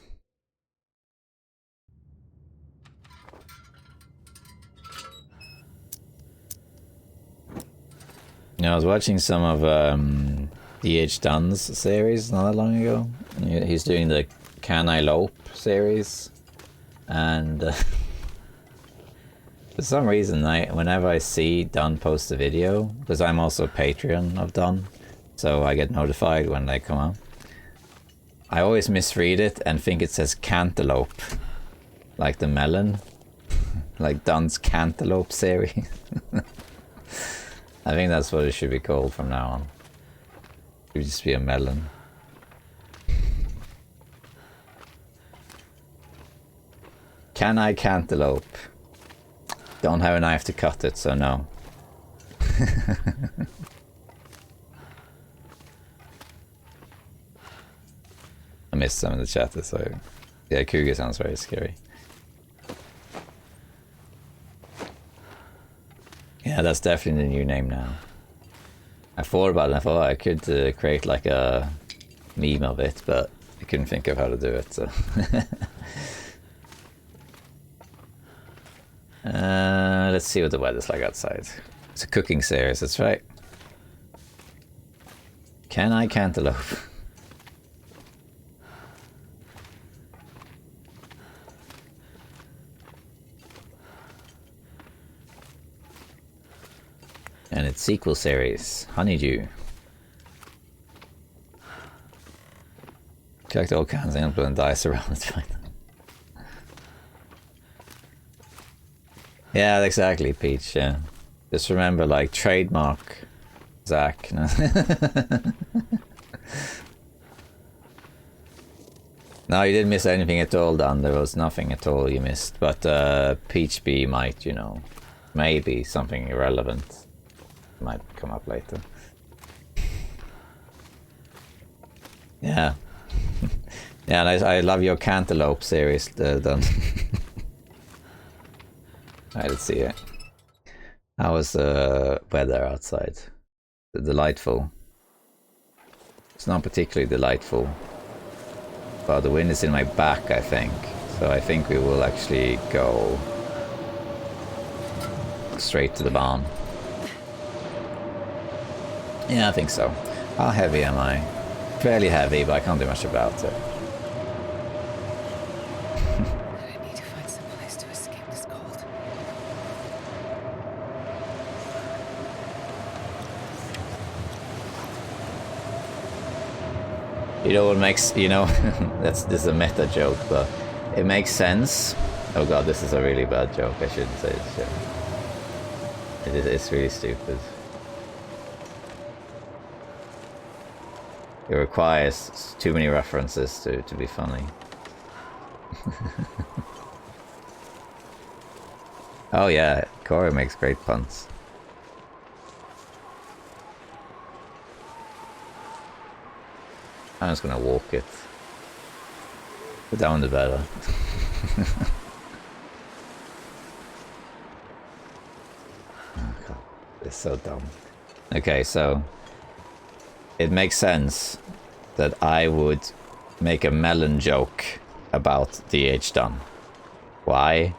I was watching some of D.H. Dunn's series not that long ago. He's doing the Can I Lope series. And for some reason, whenever I see Dunn post a video, because I'm also a Patreon of Dunn, so I get notified when they come out, I always misread it and think it says cantaloupe, like the melon, like Dunn's Cantaloupe series. I think that's what it should be called from now on. It would just be a melon. Can I cantaloupe? Don't have a knife to cut it, so no. I missed some in the chat, so yeah, cougar sounds very scary. Yeah, that's definitely the new name now. I thought about it and I thought I could create like a meme of it, but I couldn't think of how to do it, so. Let's see what the weather's like outside. It's a cooking series, that's right. Can I cantaloupe? And its sequel series, Honeydew. Collect all kinds of input and dice around the fight. Yeah, exactly, Peach, yeah. Just remember, like, trademark Zach. No, no, you didn't miss anything at all, Dan. There was nothing at all you missed. But Peach B might, you know, maybe something irrelevant might come up later. Yeah. Yeah, and I love your cantaloupe series, Dan. Alright, let's see it. How was the weather outside? Delightful. It's not particularly delightful. But the wind is in my back, I think. So I think we will actually go straight to the barn. Yeah, I think so. How heavy am I? Fairly heavy, but I can't do much about it. I need to find some place to escape this cold. You know what makes, you know, this is a meta joke, but it makes sense. Oh god, this is a really bad joke. I shouldn't say this shit. It's really stupid. It requires too many references to be funny. Oh yeah, Corey makes great puns. I'm just gonna walk it. The down the better. Oh god, it's so dumb. Okay, so it makes sense that I would make a melon joke about D.H. Dunn. Why?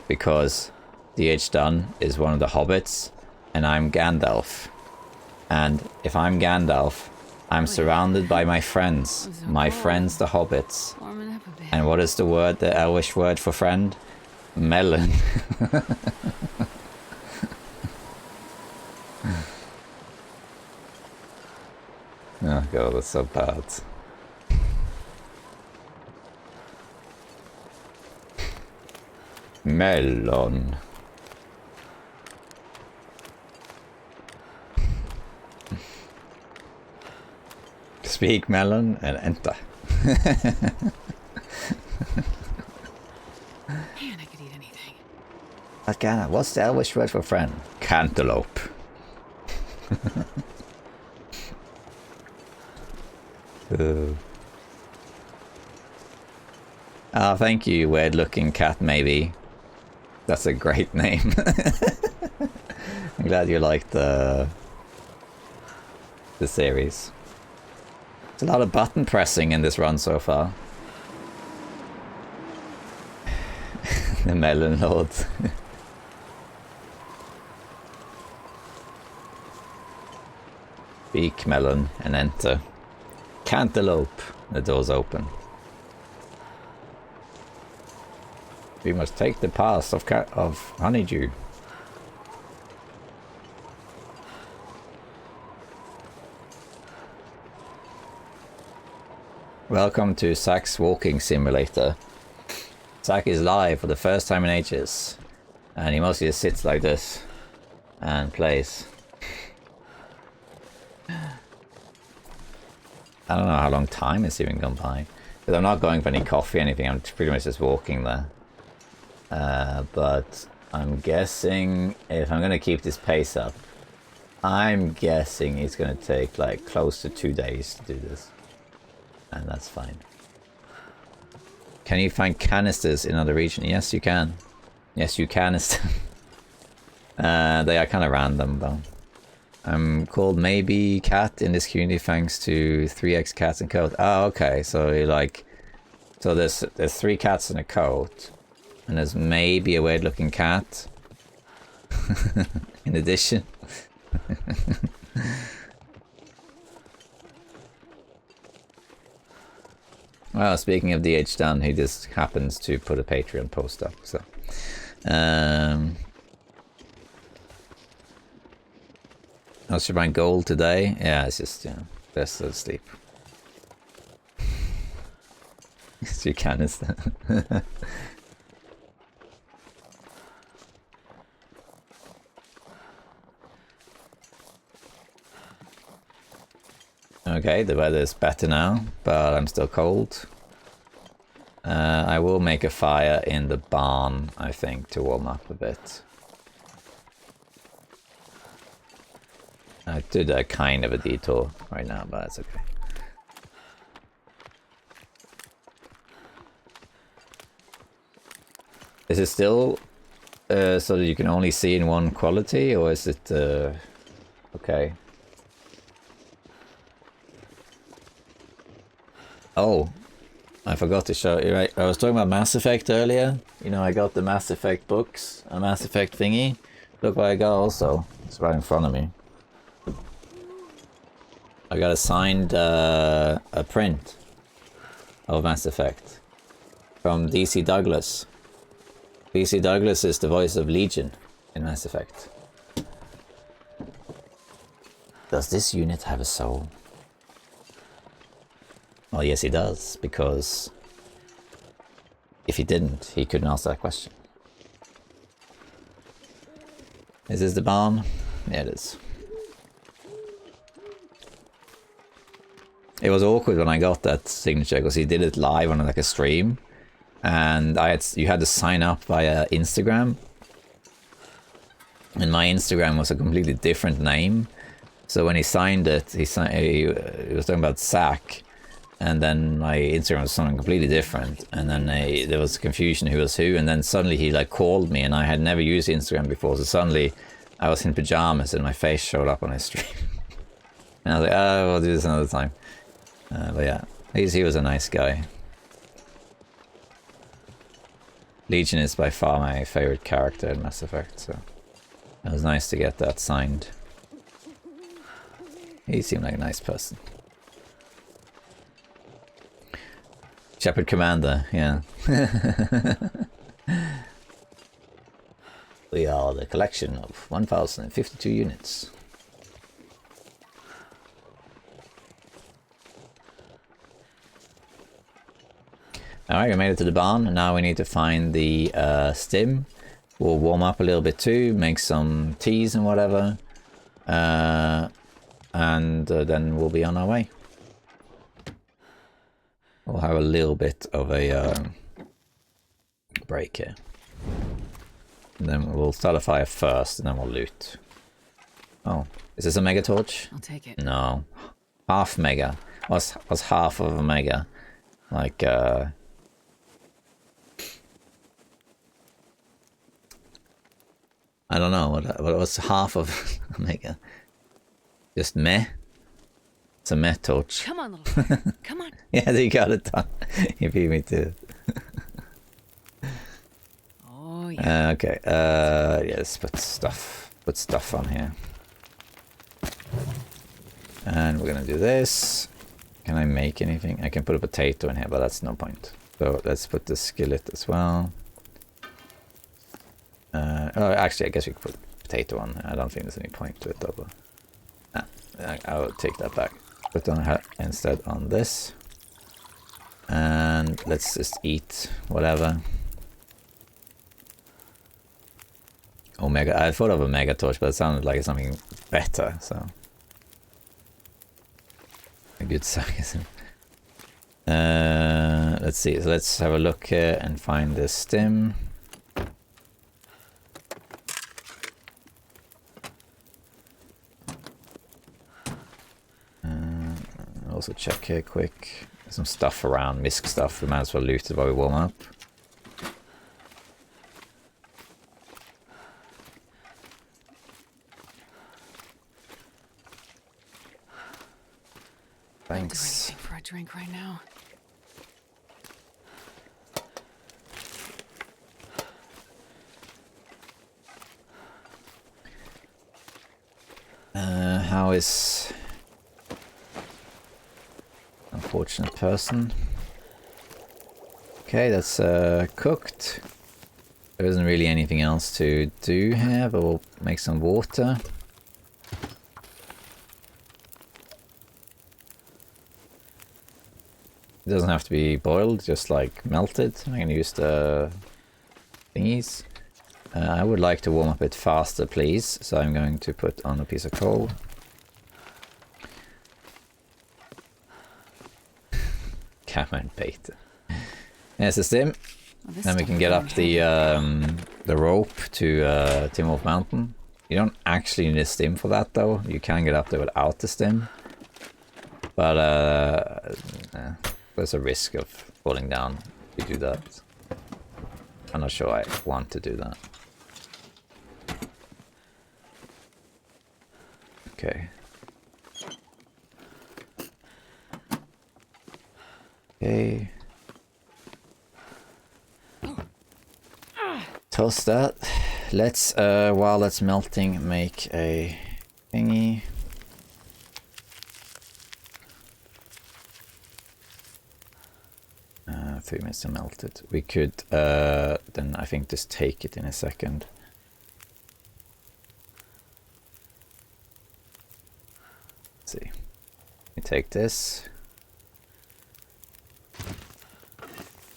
Because D.H. Dunn is one of the hobbits, and I'm Gandalf. And if I'm Gandalf, I'm surrounded by my friends. My friends, the hobbits. Warming up a bit. And what is the word, the Elvish word for friend? Melon. Oh god, that's so bad. Melon. Speak melon and enter. Man, I could eat anything. Again, what's the Elvish word for friend? Cantaloupe. Thank you, weird looking cat, maybe. That's a great name. I'm glad you liked the series. There's a lot of button pressing in this run so far. The Melon Lord. Speak melon and enter. Cantaloupe. The door's open. We must take the path of Honeydew. Welcome to Zach's walking simulator. Zach is live for the first time in ages. And he mostly just sits like this and plays. I don't know how long time has even gone by. Because I'm not going for any coffee or anything, I'm pretty much just walking there. but I'm guessing if I'm gonna keep this pace up, I'm guessing it's gonna take like close to 2 days to do this, and that's fine. Can you find canisters in other regions? Yes, you can. Yes, you canister. They are kind of random though. I'm called Maybe Cat in this community thanks to 3x cats and coat. Oh, okay. So you like, so there's 3 cats in a coat, and there's maybe a weird looking cat. In addition. Well, speaking of DH Dan, he just happens to put a Patreon post up. So, I should find gold today. Yeah, it's just, you know, best to sleep. It's your canister. Okay, the weather is better now, but I'm still cold. I will make a fire in the barn, I think, to warm up a bit. I did a kind of a detour right now, but that's okay. Is it still so that you can only see in one quality, or is it okay? Oh, I forgot to show you, right? I was talking about Mass Effect earlier. You know, I got the Mass Effect books, a Mass Effect thingy. Look what I got also. It's right in front of me. I got a signed a print of Mass Effect from DC Douglas. DC Douglas is the voice of Legion in Mass Effect. Does this unit have a soul? Well, yes, he does, because if he didn't, he couldn't ask that question. Is this the barn? Yeah, it is. It was awkward when I got that signature because he did it live on like a stream, and you had to sign up via Instagram, and my Instagram was a completely different name. So when he signed it, he was talking about Sack, and then my Instagram was something completely different, and then there was confusion who was who, and then suddenly he like called me, and I had never used Instagram before, so suddenly I was in pajamas and my face showed up on his stream. And I was like, oh, we'll do this another time. But yeah, he was a nice guy. Legion is by far my favorite character in Mass Effect, so it was nice to get that signed. He seemed like a nice person. Shepherd Commander, yeah. We are the collection of 1,052 units. Alright, we made it to the barn, and now we need to find the stim. We'll warm up a little bit too, make some teas and whatever, and then we'll be on our way. We'll have a little bit of a break here. And then we'll start a fire first, and then we'll loot. Oh, is this a mega torch? I'll take it. No. Half mega. What's half of a mega? Like, I don't know, what's half of a mega? Just meh? It's a meh torch. Come on, little fire. Come on. Yeah, you got it done. You beat me too. Oh, yeah. Okay, yes, put stuff on here. And we're gonna do this. Can I make anything? I can put a potato in here, but that's no point. So let's put the skillet as well. Oh, actually, I guess we could put potato on. I don't think there's any point to it, though. But, I'll take that back. Put on instead on this. And let's just eat whatever. Omega. I thought of a mega torch, but it sounded like something better, so. A good sarcasm. Let's see. So let's have a look here and find the stim. also check here quick. There's some stuff around, misc stuff. We might as well loot it while we warm up. Thanks. I'll do anything for a drink right now. How is unfortunate person? Okay, that's cooked. There isn't really anything else to do here, but we'll make some water. It doesn't have to be boiled, just like melted. I can use the thingies. I would like to warm up it faster, please. So I'm going to put on a piece of coal. Camera bait. There's the stim. Well, this Then we stuff can is get up heavy. the rope to Tim Wolf Mountain. You don't actually need a stim for that though. You can get up there without the stim. But there's a risk of falling down if you do that. I'm not sure I want to do that. Okay. Okay. Toast that. Let's, while that's melting, make a thingy. 3 minutes to melt it. We could then I think just take it in a second. Let's see. We take this.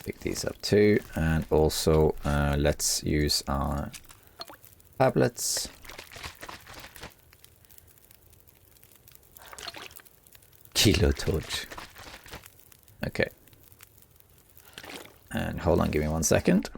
Pick these up too, and also let's use our tablets. Kilo torch. Okay. And hold on, give me 1 second.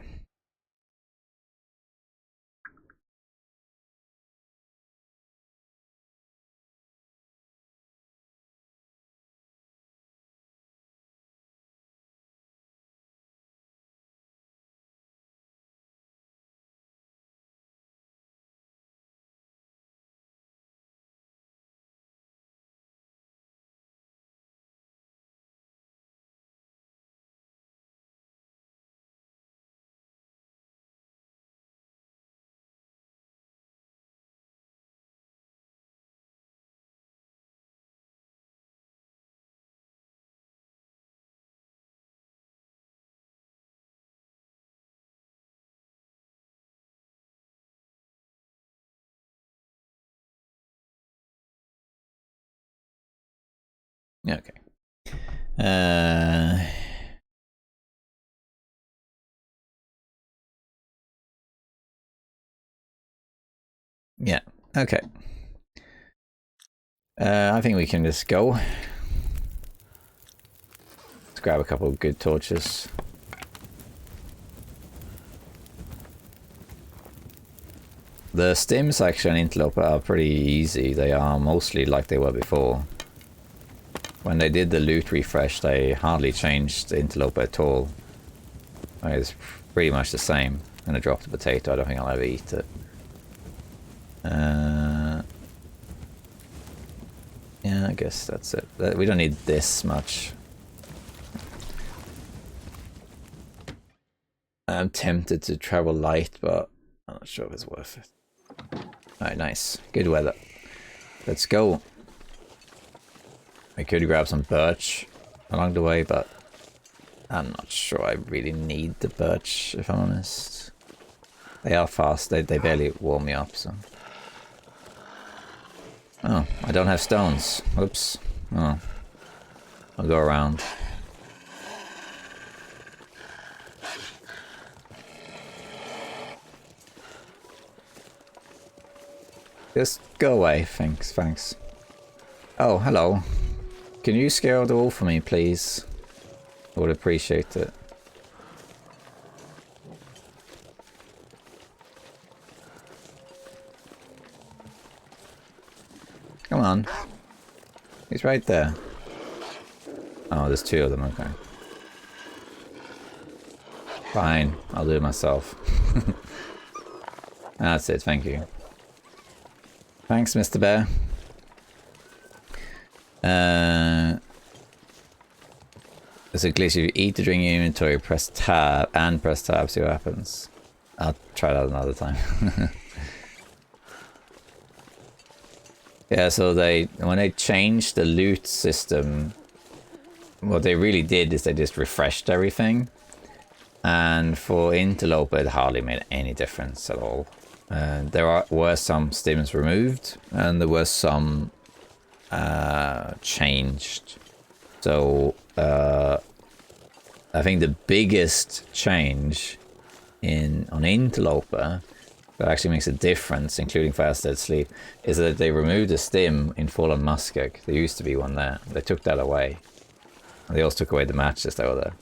Okay. Yeah, okay. I think we can just go. Let's grab a couple of good torches. The stims actually on Interloper are pretty easy. They are mostly like they were before. When they did the loot refresh, they hardly changed the Interloper at all. It's pretty much the same. I'm gonna drop the potato. I don't think I'll ever eat it. Yeah, I guess that's it. We don't need this much. I'm tempted to travel light, but I'm not sure if it's worth it. Alright, nice. Good weather. Let's go. I could grab some birch along the way, but I'm not sure I really need the birch, if I'm honest. They are fast. They barely warm me up, so... Oh, I don't have stones. Oops. Oh. I'll go around. Just go away. Thanks. Oh, hello. Can you scare the wolf for me, please? I would appreciate it. Come on. He's right there. Oh, there's 2 of them, okay. Fine, I'll do it myself. That's it, thank you. Thanks, Mr. Bear. There's a glitch. If you eat the drink in your inventory, press tab, see what happens. I'll try that another time. Yeah, so when they changed the loot system, what they really did is they just refreshed everything. And for Interloper, it hardly made any difference at all. There were some stims removed, and there were some changed. So I think the biggest change on Interloper that actually makes a difference, including for ATDS Sleep, is that they removed the stim in Fallen Muskeg. There used to be one there. They took that away. And they also took away the matches that were there.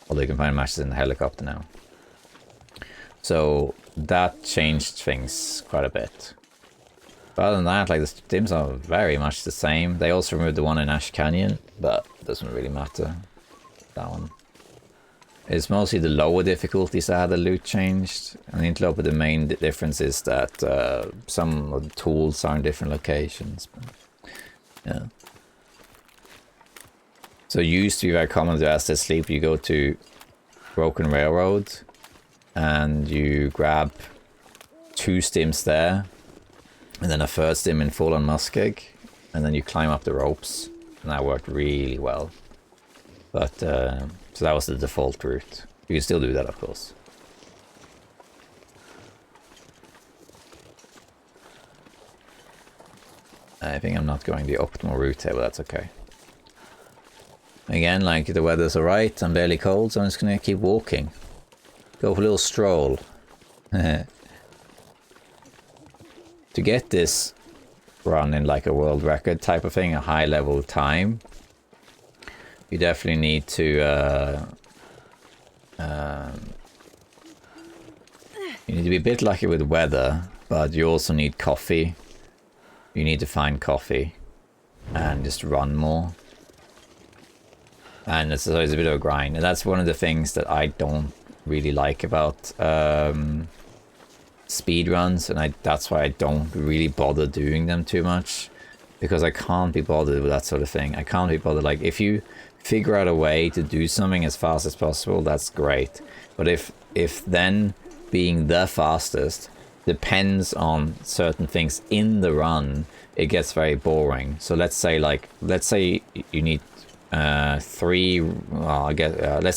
Although you can find matches in the helicopter now. So that changed things quite a bit. But other than that, like, the stims are very much the same. They also removed the one in Ash Canyon, but it doesn't really matter. That one. It's mostly the lower difficulties that had the loot changed. And in Interloper, the main difference is that some of the tools are in different locations. But, yeah. So it used to be very common to ATDS Sleep. You go to Broken Railroad and you grab 2 stims there, and then a 3rd stim in Fallen Muskeg, and then you climb up the ropes, and that worked really well. But so that was the default route. You can still do that, of course. I think I'm not going the optimal route here, but that's okay. Again, like, the weather's alright, I'm barely cold, so I'm just gonna keep walking. Go for a little stroll. To get this run in like a world record type of thing, a high level time, you definitely need to you need to be a bit lucky with weather, but you also need coffee. You need to find coffee and just run more. And it's always a bit of a grind, and that's one of the things that I don't really like about speed runs, and that's why I don't really bother doing them too much, because I can't be bothered with that sort of thing. I can't be bothered. Like, if you figure out a way to do something as fast as possible, that's great. But if then being the fastest depends on certain things in the run, it gets very boring. So let's say you need let's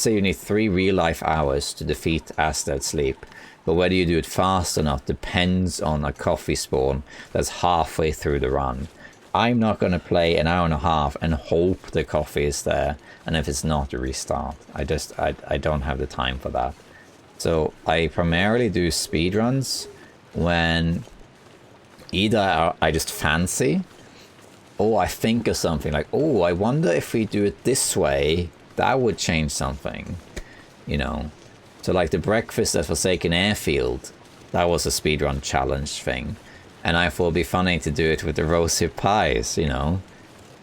say you need 3 real life hours to defeat ATDS Sleep, but whether you do it fast or not depends on a coffee spawn that's halfway through the run. I'm not going to play an hour and a half and hope the coffee is there, and if it's not, to restart. I don't have the time for that. So I primarily do speedruns when either I just fancy, or I think of something like, oh, I wonder if we do it this way, that would change something, you know. So like the breakfast at Forsaken Airfield, that was a speedrun challenge thing. And I thought it'd be funny to do it with the rosehip pies, you know.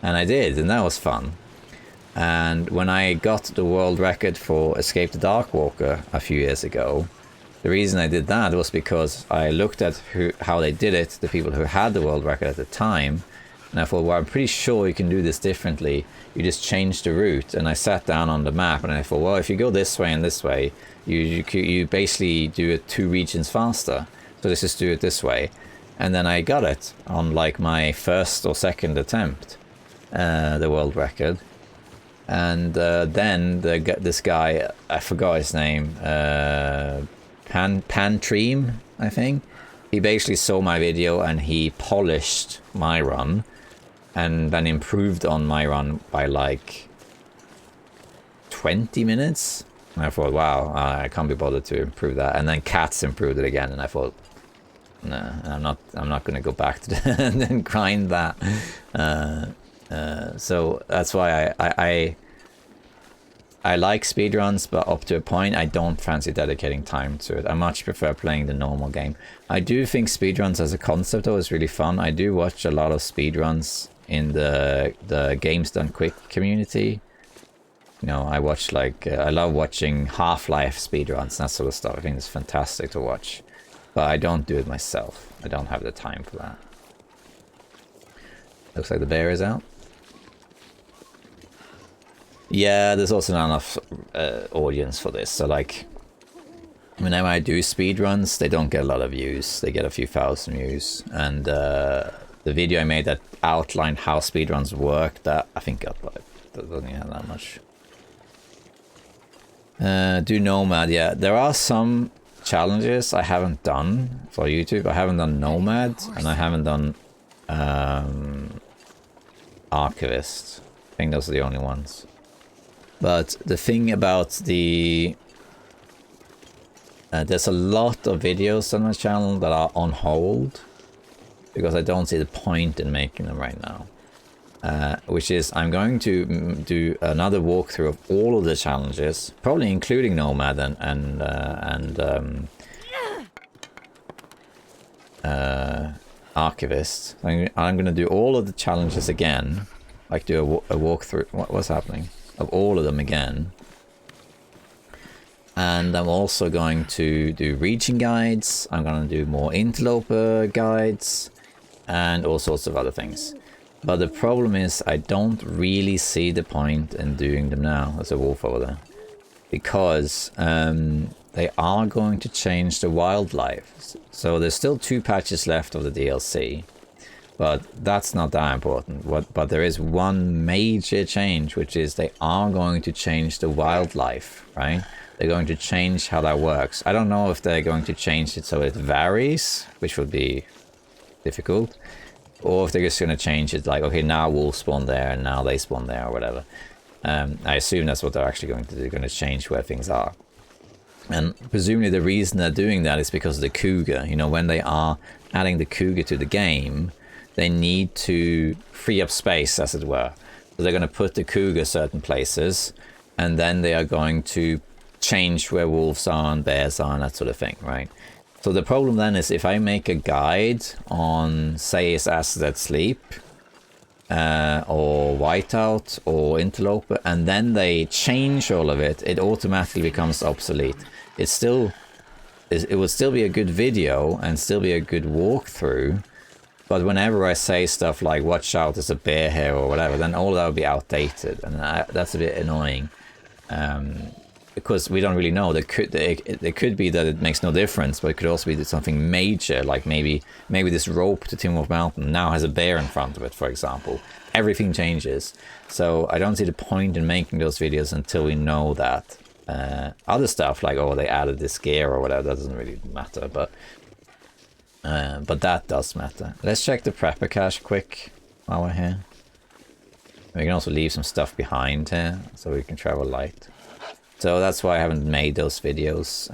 And I did, and that was fun. And when I got the world record for Escape the Darkwalker a few years ago, the reason I did that was because I looked at how they did it, the people who had the world record at the time, and I thought, well, I'm pretty sure you can do this differently. You just change the route. And I sat down on the map and I thought, well, if you go this way and this way, you basically do it 2 regions faster. So let's just do it this way. And then I got it on like my 1st or 2nd attempt, the world record. And then this guy, I forgot his name, Pantream, I think. He basically saw my video and he polished my run and then improved on my run by like 20 minutes. And I thought, wow, I can't be bothered to improve that. And then Cats improved it again, and I thought, no, I'm not going to go back to that and then grind that. So that's why I like speedruns, but up to a point. I don't fancy dedicating time to it. I much prefer playing the normal game. I do think speedruns as a concept though is really fun. I do watch a lot of speedruns in the Games Done Quick community. You know, I watch like I love watching Half-Life speedruns and that sort of stuff. I think it's fantastic to watch, but I don't do it myself. I don't have the time for that. Looks like the bear is out. Yeah, there's also not enough audience for this. So like, whenever I do speedruns, they don't get a lot of views. They get a few thousand views. And the video I made that outlined how speedruns work, that I think got like, that doesn't have that much. Do Nomad, yeah. There are some challenges I haven't done for YouTube. I haven't done Nomad, and I haven't done Archivist. I think those are the only ones. But the thing about the... there's a lot of videos on my channel that are on hold, because I don't see the point in making them right now. Which is, I'm going to do another walkthrough of all of the challenges, probably including Nomad and Archivist. I'm going to do all of the challenges again, like do a walkthrough. What's happening? Of all of them again. And I'm also going to do region guides. I'm going to do more interloper guides and all sorts of other things. But the problem is I don't really see the point in doing them now. There's a wolf over there. Because they are going to change the wildlife. So there's still 2 patches left of the DLC. But that's not that important. But there is one major change, which is they are going to change the wildlife, right? They're going to change how that works. I don't know if they're going to change it so it varies, which would be difficult. Or if they're just going to change it like, okay, now wolves spawn there and now they spawn there or whatever. I assume that's what they're actually going to do. They're going to change where things are. And presumably the reason they're doing that is because of the cougar. You know, when they are adding the cougar to the game, they need to free up space, as it were. So they're going to put the cougar certain places, and then they are going to change where wolves are and bears are and that sort of thing, right? So the problem then is if I make a guide on, say, is Acid at Sleep, or Whiteout, or Interloper, and then they change all of it, it automatically becomes obsolete. It would still be a good video and still be a good walkthrough, but whenever I say stuff like, watch out, there's a bear here or whatever, then all that would be outdated, and that's a bit annoying. Because we don't really know. There could be that it makes no difference, but it could also be something major, like maybe this rope to Timberwolf Mountain now has a bear in front of it, for example. Everything changes. So I don't see the point in making those videos until we know that. Other stuff like, oh, they added this gear or whatever, that doesn't really matter, but that does matter. Let's check the prepper cache quick while we're here. We can also leave some stuff behind here so we can travel light. So that's why I haven't made those videos,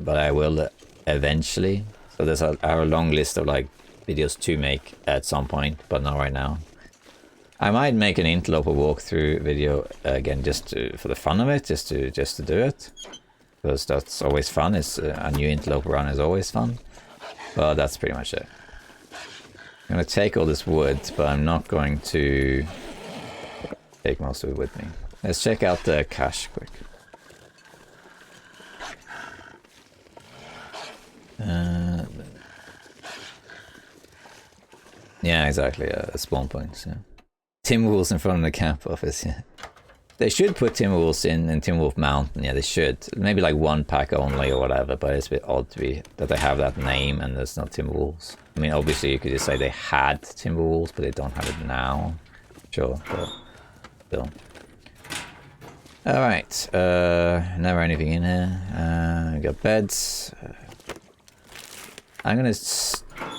but I will eventually. So there's a long list of like videos to make at some point, but not right now. I might make an interloper walkthrough video again, just for the fun of it, just to do it, because that's always fun. It's a new interloper run is always fun. But that's pretty much it. I'm going to take all this wood, but I'm not going to take most of it with me. Let's check out the cache quick. Yeah, exactly. Spawn points. Yeah. Timberwolves in front of the camp office. Yeah. They should put Timberwolves in Timberwolf Mountain. Yeah, they should. Maybe like 1 pack only or whatever. But it's a bit odd that they have that name and there's not Timberwolves. I mean, obviously you could just say they had Timberwolves, but they don't have it now. Sure, but still. All right. Never anything in here. We got beds. I'm gonna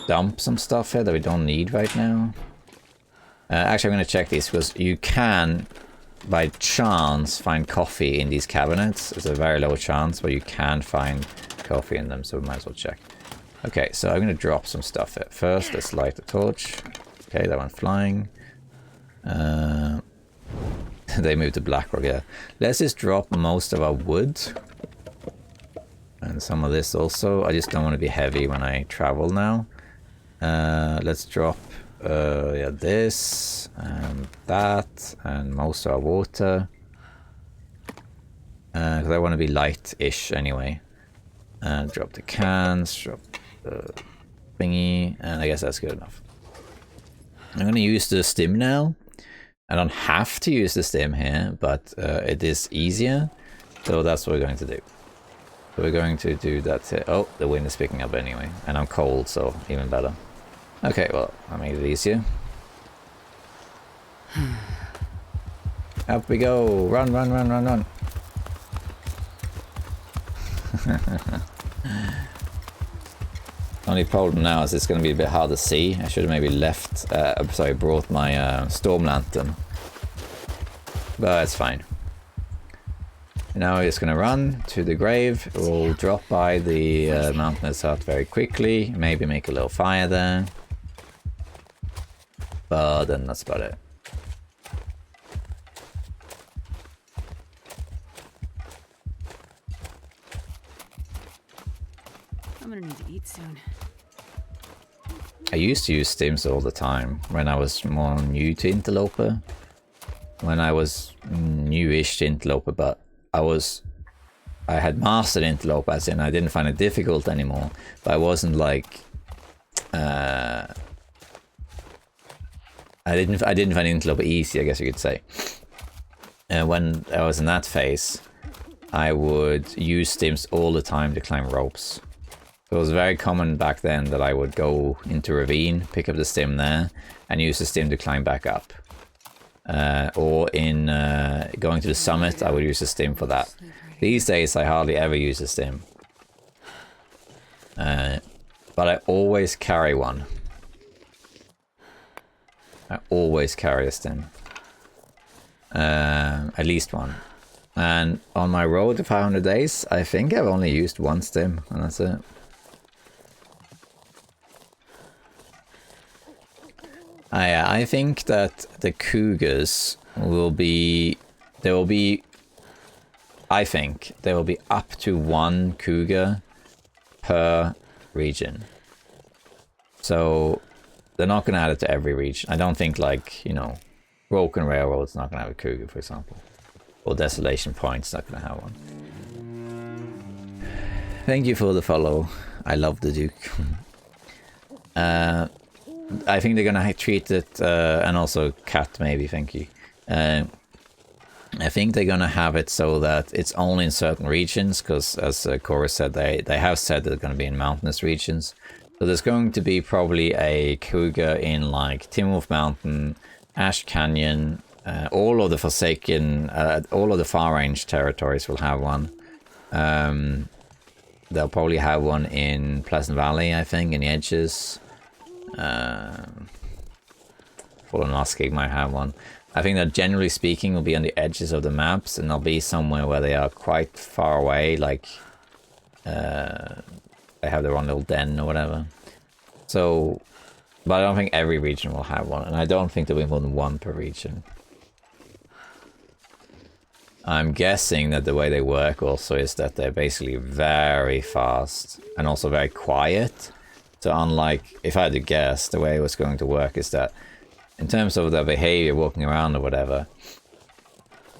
dump some stuff here that we don't need right now. Actually, I'm gonna check these because you can, by chance, find coffee in these cabinets. It's a very low chance, but you can find coffee in them, so we might as well check. Okay, so I'm gonna drop some stuff here. First, let's light the torch. Okay, that went flying. They moved to Blackrock, yeah. Let's just drop most of our wood. And some of this also. I just don't want to be heavy when I travel now. Let's drop yeah, this and that and most of our water. Because I want to be light-ish anyway. Drop the cans, drop the thingy, and I guess that's good enough. I'm going to use the stim now. I don't have to use the stim here, but it is easier. So that's what we're going to do. So we're going to do that here. Oh, the wind is picking up anyway. And I'm cold, so even better. Okay, well, I made it easier. Up we go! Run, run, run, run, run! Only problem now is it's going to be a bit hard to see. I should have maybe brought my storm lantern. But it's fine. Now we're just going to run to the grave. We'll drop by the mountainous hut very quickly. Maybe make a little fire there. But then that's about it. I'm gonna need to eat soon. I used to use stims all the time when I was more new to Interloper. When I was newish to Interloper, but I had mastered Interloper, as in I didn't find it difficult anymore, but I wasn't like I didn't find Interloper easy, I guess you could say. And when I was in that phase, I would use stims all the time to climb ropes. It was very common back then that I would go into a ravine, pick up the stim there, and use the stim to climb back up. Or in going to the summit, I would use the stim for that. These days, I hardly ever use a stim. But I always carry one. I always carry a stim. At least one. And on my road to 500 days, I think I've only used one stim, and that's it. I think that the cougars will be... I think there will be up to one cougar per region. So they're not going to add it to every region. I don't think, like, you know, Broken Railroad's not going to have a cougar, for example. Or Desolation Point's not going to have one. Thank you for the follow. I love the Duke. I think they're gonna treat it, and also Cat maybe, thank you. I think they're gonna have it so that it's only in certain regions, because as Cora said, they have said they're gonna be in mountainous regions. So there's going to be probably a cougar in like Timwolf Mountain, Ash Canyon, all of the Forsaken, all of the Far Range territories will have one. They'll probably have one in Pleasant Valley, I think, in the edges. Fallen Muskeg might have one. I think that generally speaking will be on the edges of the maps, and they'll be somewhere where they are quite far away, like they have their own little den or whatever. So, but I don't think every region will have one, and I don't think there'll be more than one per region. I'm guessing that the way they work also is that they're basically very fast and also very quiet. So unlike, if I had to guess, the way it was going to work is that in terms of their behavior walking around or whatever,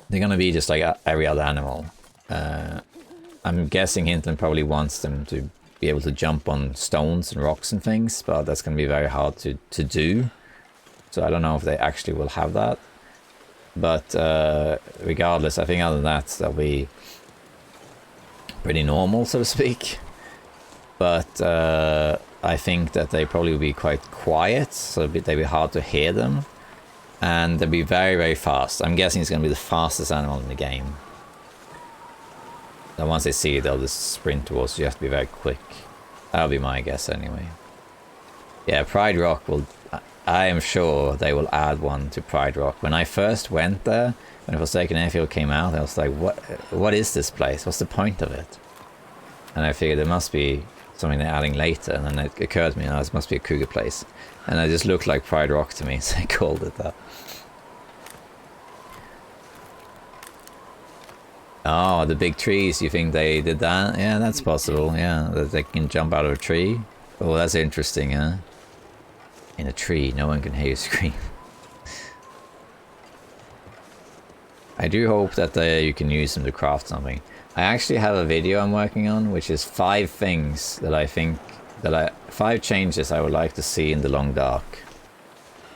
they're going to be just like every other animal. I'm guessing Hinton probably wants them to be able to jump on stones and rocks and things, but that's going to be very hard to do. So I don't know if they actually will have that. But regardless, I think other than that, they'll be pretty normal, so to speak. But I think that they probably will be quite quiet, so they'll be hard to hear them. And they'll be very, very fast. I'm guessing it's going to be the fastest animal in the game. And once they see it, they'll just sprint towards you. You have to be very quick. That'll be my guess anyway. Yeah, Pride Rock will... I am sure they will add one to Pride Rock. When I first went there, when Forsaken Airfield came out, I was like, what is this place? What's the point of it? And I figured there must be something they're adding later, and then it occurred to me, oh, this must be a cougar place. And it just looked like Pride Rock to me, so I called it that. Oh, the big trees, you think they did that? Yeah, that's possible, yeah, that they can jump out of a tree. Oh, that's interesting, huh? in a tree. No one can hear you scream. I do hope that you can use them to craft something. I actually have a video I'm working on, which is 5 things that I think 5 changes I would like to see in the Long Dark.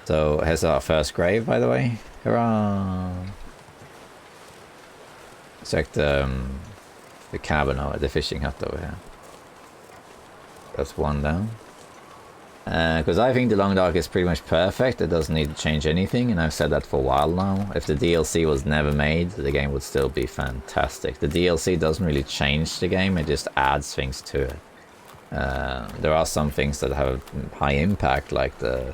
So here's our first grave, by the way. Hurrah! It's like the cabin over the fishing hut over here. That's 1 down. Because I think the Long Dark is pretty much perfect. It doesn't need to change anything, and I've said that for a while now. If the DLC was never made, the game would still be fantastic. The DLC doesn't really change the game, it just adds things to it. There are some things that have high impact, like the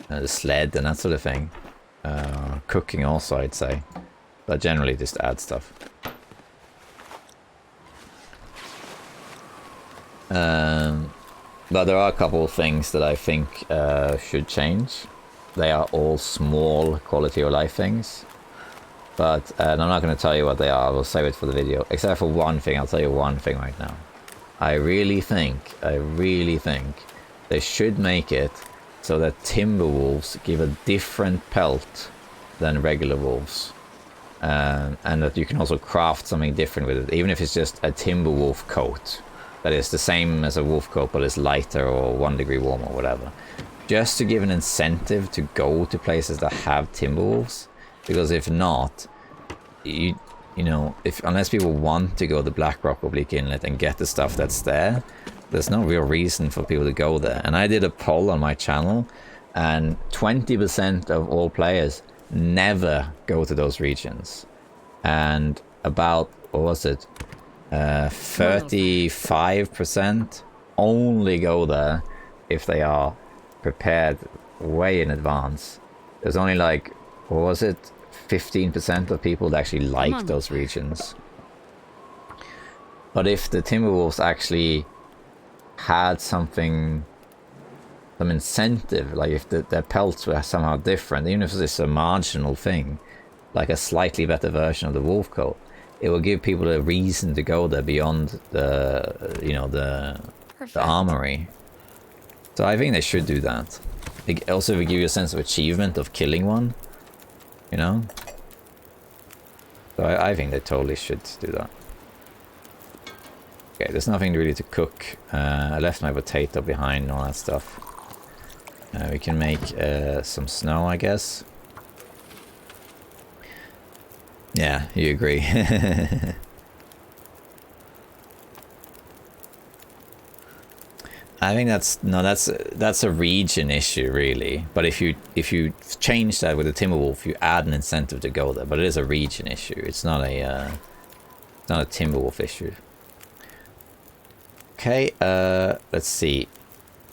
the sled and that sort of thing. Cooking also, I'd say. But generally just add stuff. But there are a couple of things that I think should change. They are all small quality of life things. But and I'm not going to tell you what they are, I will save it for the video. Except for one thing, I'll tell you one thing right now. I really think they should make it so that timber wolves give a different pelt than regular wolves. And that you can also craft something different with it, even if it's just a timber wolf coat. That is the same as a wolf coat, but it's lighter or 1 degree warmer or whatever. Just to give an incentive to go to places that have timber wolves. Because if not, you know, unless people want to go to Black Rock or Bleak Inlet and get the stuff that's there, there's no real reason for people to go there. And I did a poll on my channel, and 20% of all players never go to those regions. And about, what was it? 35% only go there if they are prepared way in advance. There's only like, what was it? 15% of people that actually like those regions. But if the Timberwolves actually had some incentive, like if their pelts were somehow different, even if it's a marginal thing, like a slightly better version of the wolf coat, it will give people a reason to go there beyond the, the armory. So I think they should do that. It also will give you a sense of achievement of killing one, you know? So I think they totally should do that. Okay, there's nothing really to cook. I left my potato behind and all that stuff. We can make some snow, I guess. Yeah, you agree. I think that's a region issue, really. But if you change that with the Timberwolf, you add an incentive to go there. But it is a region issue. It's not a Timberwolf issue. Okay, let's see.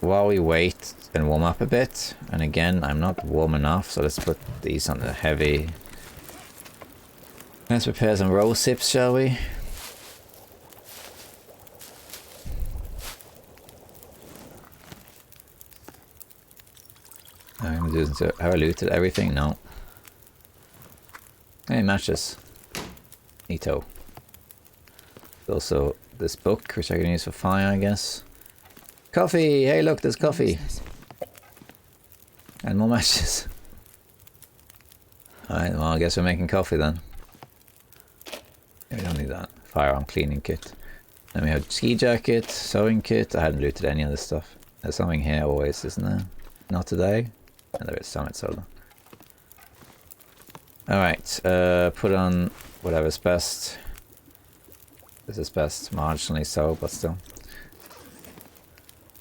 While we wait and warm up a bit, and again, I'm not warm enough, so let's put these on the heavy. Let's prepare some rose hips, shall we? Have I looted everything? No. Hey, matches. Neato. Also, this book, which I can use for fire, I guess. Coffee! Hey, look, there's coffee. And more matches. Alright, well, I guess we're making coffee then. Yeah, we don't need that. Firearm cleaning kit. Then we have ski jacket, sewing kit. I hadn't looted any of this stuff. There's something here always, isn't there? Not today. And there is Summit Solar. Alright, put on whatever's best. This is best, marginally so, but still.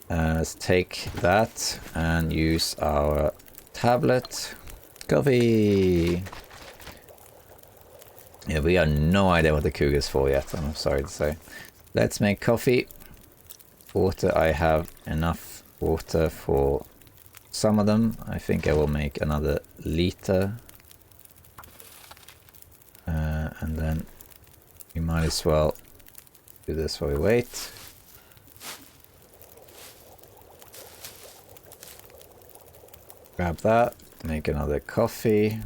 Let's take that and use our tablet. Coffee! Yeah, we have no idea what the Cougar's for yet, I'm sorry to say. Let's make coffee. Water, I have enough water for some of them. I think I will make another liter. And then we might as well do this while we wait. Grab that, make another coffee.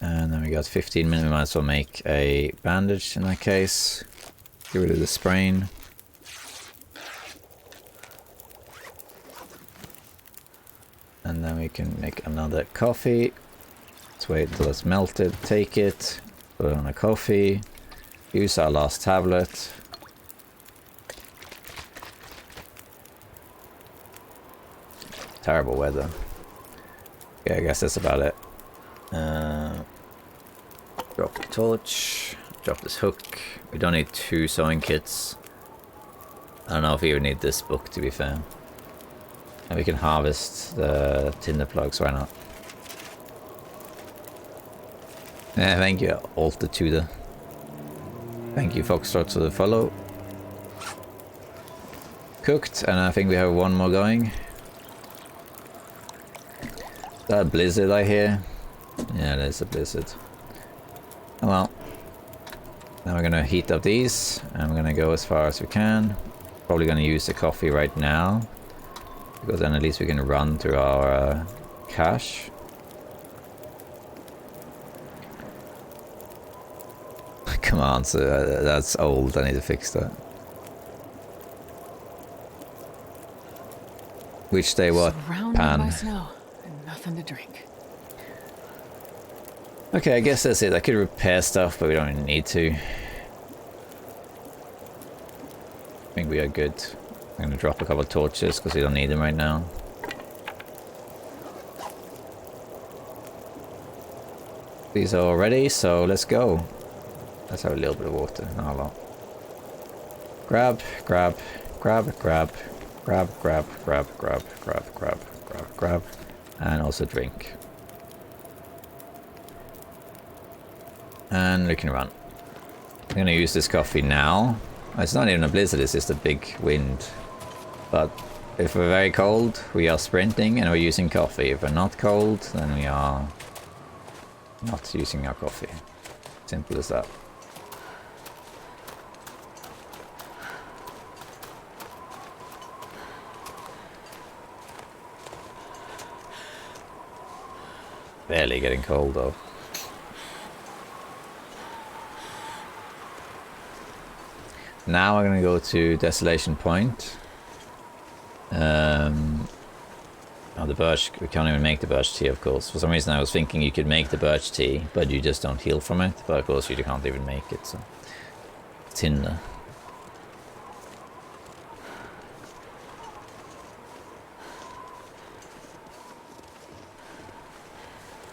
And then we got 15 minutes, we might as well make a bandage in that case. Get rid of the sprain. And then we can make another coffee. Let's wait until it's melted, take it, put it on a coffee, use our last tablet. Terrible weather. Yeah, I guess that's about it. Drop the torch, drop this hook. We don't need 2 sewing kits. I don't know if we even need this book, to be fair. And we can harvest the tinder plugs, why not? Yeah, thank you, Altitude. Thank you, Foxtrot, for the follow. Cooked, and I think we have 1 more going. Is that a blizzard I hear? Yeah, it is a blizzard. Oh well. Now we're gonna heat up these, and we're gonna go as far as we can. Probably gonna use the coffee right now, because then at least we can run through our cache. Come on, so that's old. I need to fix that. Which day what? Surrounded Pan. by snow and nothing to drink. Okay, I guess that's it. I could repair stuff, but we don't need to. I think we are good. I'm gonna drop a couple of torches because we don't need them right now. These are all ready, so let's go. Let's have a little bit of water, not a lot. Grab, grab, grab, grab, grab, grab, grab, grab, grab, grab, grab, grab, and also drink. And we can run. I'm gonna use this coffee now. It's not even a blizzard, it's just a big wind. But if we're very cold, we are sprinting and we're using coffee. If we're not cold, then we are not using our coffee. Simple as that. Barely getting cold though. Now we're gonna go to Desolation Point. Oh, the birch, we can't even make the birch tea, of course. For some reason I was thinking you could make the birch tea, but you just don't heal from it. But of course you can't even make it, so. Tinder.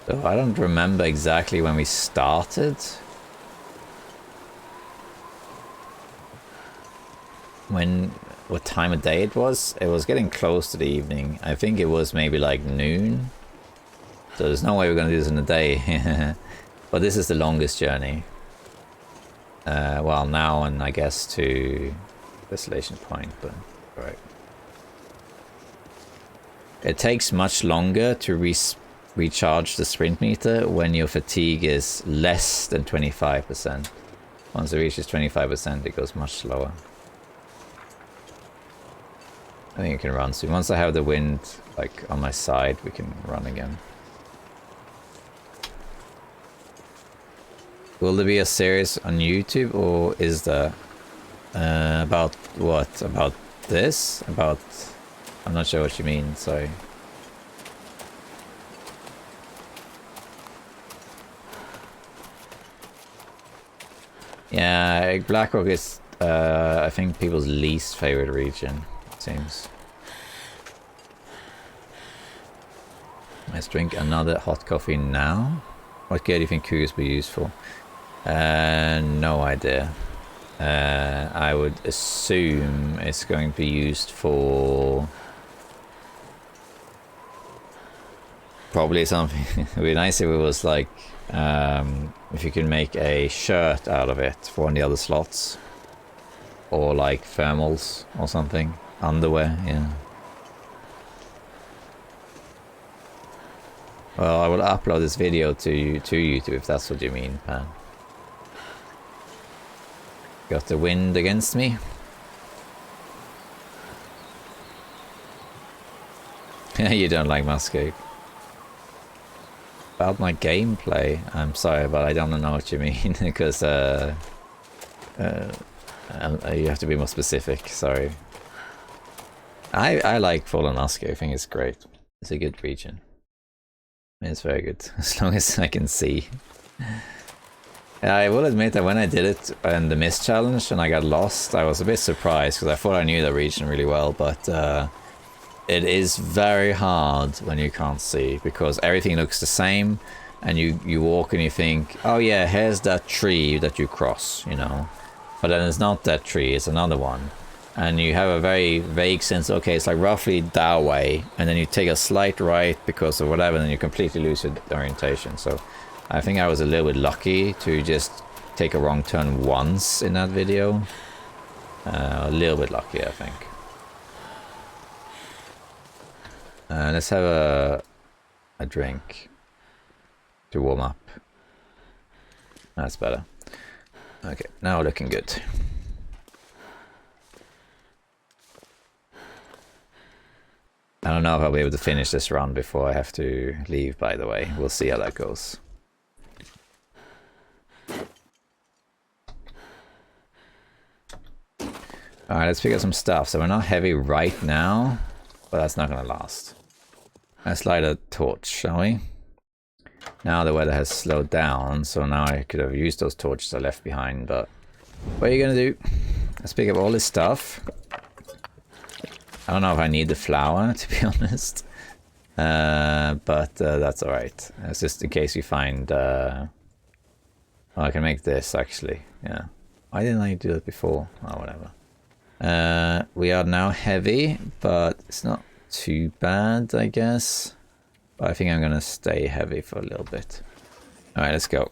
So I don't remember exactly when we started. What time of day it was? It was getting close to the evening. I think it was maybe like noon. So there's no way we're gonna do this in a day. But this is the longest journey. Well, now and I guess to Desolation Point, but alright. It takes much longer to recharge the sprint meter when your fatigue is less than 25%. Once it reaches 25%, it goes much slower. I think you can run soon. Once I have the wind like on my side, we can run again. Will there be a series on YouTube, or is there? About what? About this? About... I'm not sure what you mean, sorry. Yeah, Blackrock is, I think, people's least favorite region. Seems. Let's drink another hot coffee now. What gear do you think cougars be used for? No idea. I would assume it's going to be used for probably something. It would be nice if it was like if you can make a shirt out of it for one of the other slots, or like thermals or something. Underwear, yeah. Well, I will upload this video to YouTube if that's what you mean, Pan. Got the wind against me. You don't like Muscape. About my gameplay, I'm sorry, but I don't know what you mean because You have to be more specific, sorry. I like Volonoski, I think it's great. It's a good region. It's very good, as long as I can see. I will admit that when I did it in the Mist Challenge and I got lost, I was a bit surprised because I thought I knew the region really well, but it is very hard when you can't see because everything looks the same and you walk and you think, oh yeah, here's that tree that you cross, you know. But then it's not that tree, it's another one. And you have a very vague sense, okay, it's like roughly that way, and then you take a slight right because of whatever, and then you completely lose your orientation. So I think I was a little bit lucky to just take a wrong turn once in that video. A little bit lucky, I think. Let's have a drink to warm up. That's better. Okay, now looking good. I don't know if I'll be able to finish this run before I have to leave, by the way. We'll see how that goes. Alright, let's pick up some stuff. So we're not heavy right now, but that's not gonna last. Let's light a torch, shall we? Now the weather has slowed down, so now I could have used those torches I left behind, but what are you gonna do? Let's pick up all this stuff. I don't know if I need the flour, to be honest. But that's alright. It's just in case we find... Oh, I can make this, actually. Yeah. Why didn't I do that before? Oh, whatever. We are now heavy, but it's not too bad, I guess. But I think I'm gonna stay heavy for a little bit. Alright, let's go.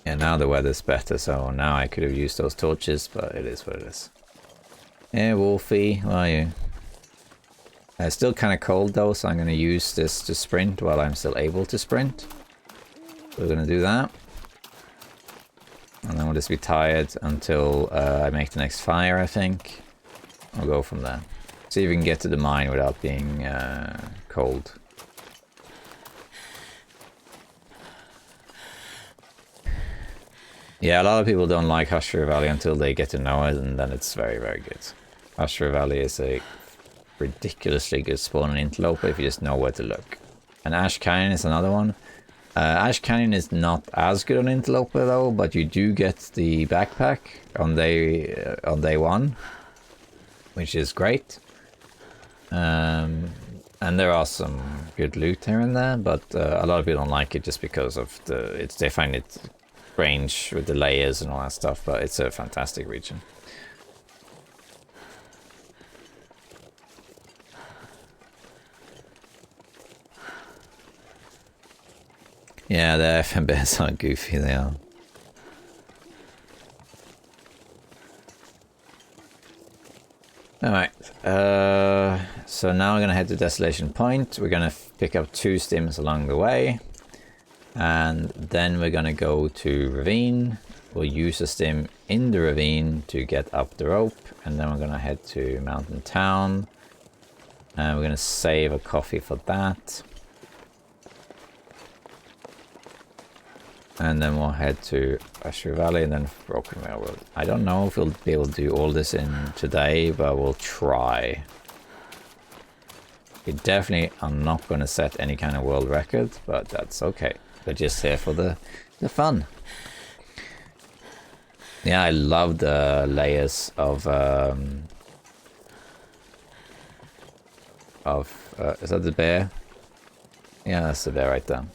Yeah, now the weather's better, so now I could have used those torches, but it is what it is. Yeah, Wolfie, where are you? It's still kind of cold though, so I'm going to use this to sprint while I'm still able to sprint. So we're going to do that. And then we'll just be tired until I make the next fire, I think. I'll go from there. See if we can get to the mine without being cold. Yeah, a lot of people don't like Husher Valley until they get to know it, and then it's very, very good. Husher Valley is a ridiculously good spawn in Interloper if you just know where to look. And Ash Canyon is another one. Ash Canyon is not as good on Interloper though, but you do get the backpack on day one, which is great. And there are some good loot here and there, but a lot of people don't like it just because of they find it range with the layers and all that stuff, but it's a fantastic region. Yeah, the FMBs are goofy, they are. Alright, so now we're gonna head to Desolation Point. We're gonna pick up 2 stims along the way. And then we're gonna go to Ravine. We'll use a stim in the ravine to get up the rope, and then we're gonna head to Mountain Town. And we're gonna save a coffee for that. And then we'll head to Husher Valley and then Broken Railroad. I don't know if we'll be able to do all this in today, but we'll try. We definitely are not gonna set any kind of world record, but that's okay. We're just here for the fun. Yeah, I love the layers of is that the bear? Yeah, that's the bear right there.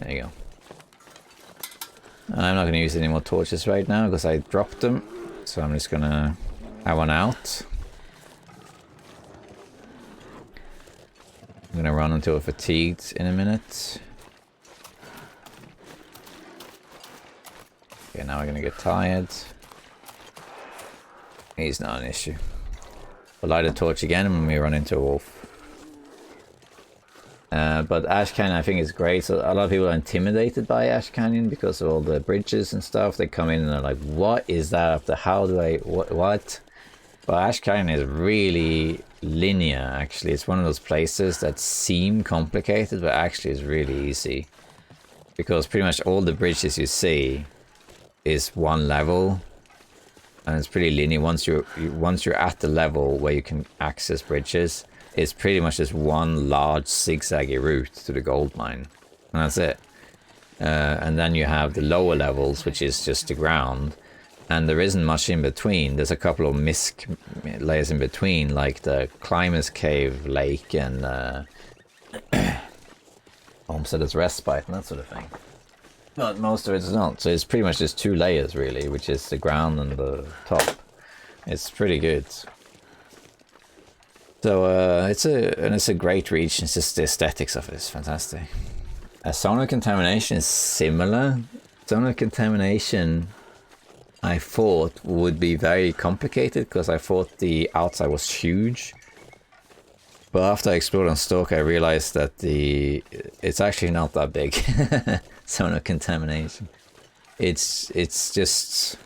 There you go. I'm not going to use any more torches right now because I dropped them, so I'm just gonna have one out. I'm gonna run until we're fatigued in a minute. Okay, now we're gonna get tired. He's not an issue. We'll light a torch again when we run into a wolf. But Ash Canyon I think is great. So a lot of people are intimidated by Ash Canyon because of all the bridges and stuff. They come in and they're like, what is that up there? How do I... What? But Ash Canyon is really linear, actually. It's one of those places that seem complicated, but actually is really easy. Because pretty much all the bridges you see is one level. And it's pretty linear. Once you're at the level where you can access bridges, it's pretty much just one large zigzaggy route to the gold mine. And that's it. And then you have the lower levels, which is just the ground. And there isn't much in between. There's a couple of misc layers in between, like the Climbers Cave Lake and Homesteader's Respite and that sort of thing. But most of it is not. So it's pretty much just 2 layers, really, which is the ground and the top. It's pretty good. So it's a great region. It's just the aesthetics of it is fantastic. Sonar contamination is similar. Sonar contamination, I thought, would be very complicated because I thought the outside was huge. But after I explored on Stalk, I realized that it's actually not that big. Sonar contamination. It's just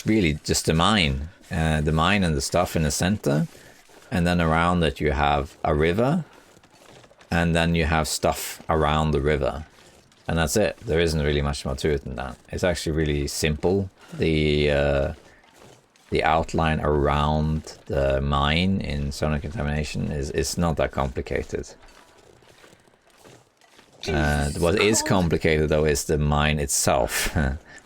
really just the mine and the stuff in the center, and then around it you have a river, and then you have stuff around the river, and that's it. There isn't really much more to it than that. It's actually really simple. The outline around the mine in sonar contamination is not that complicated. What is complicated though is the mine itself.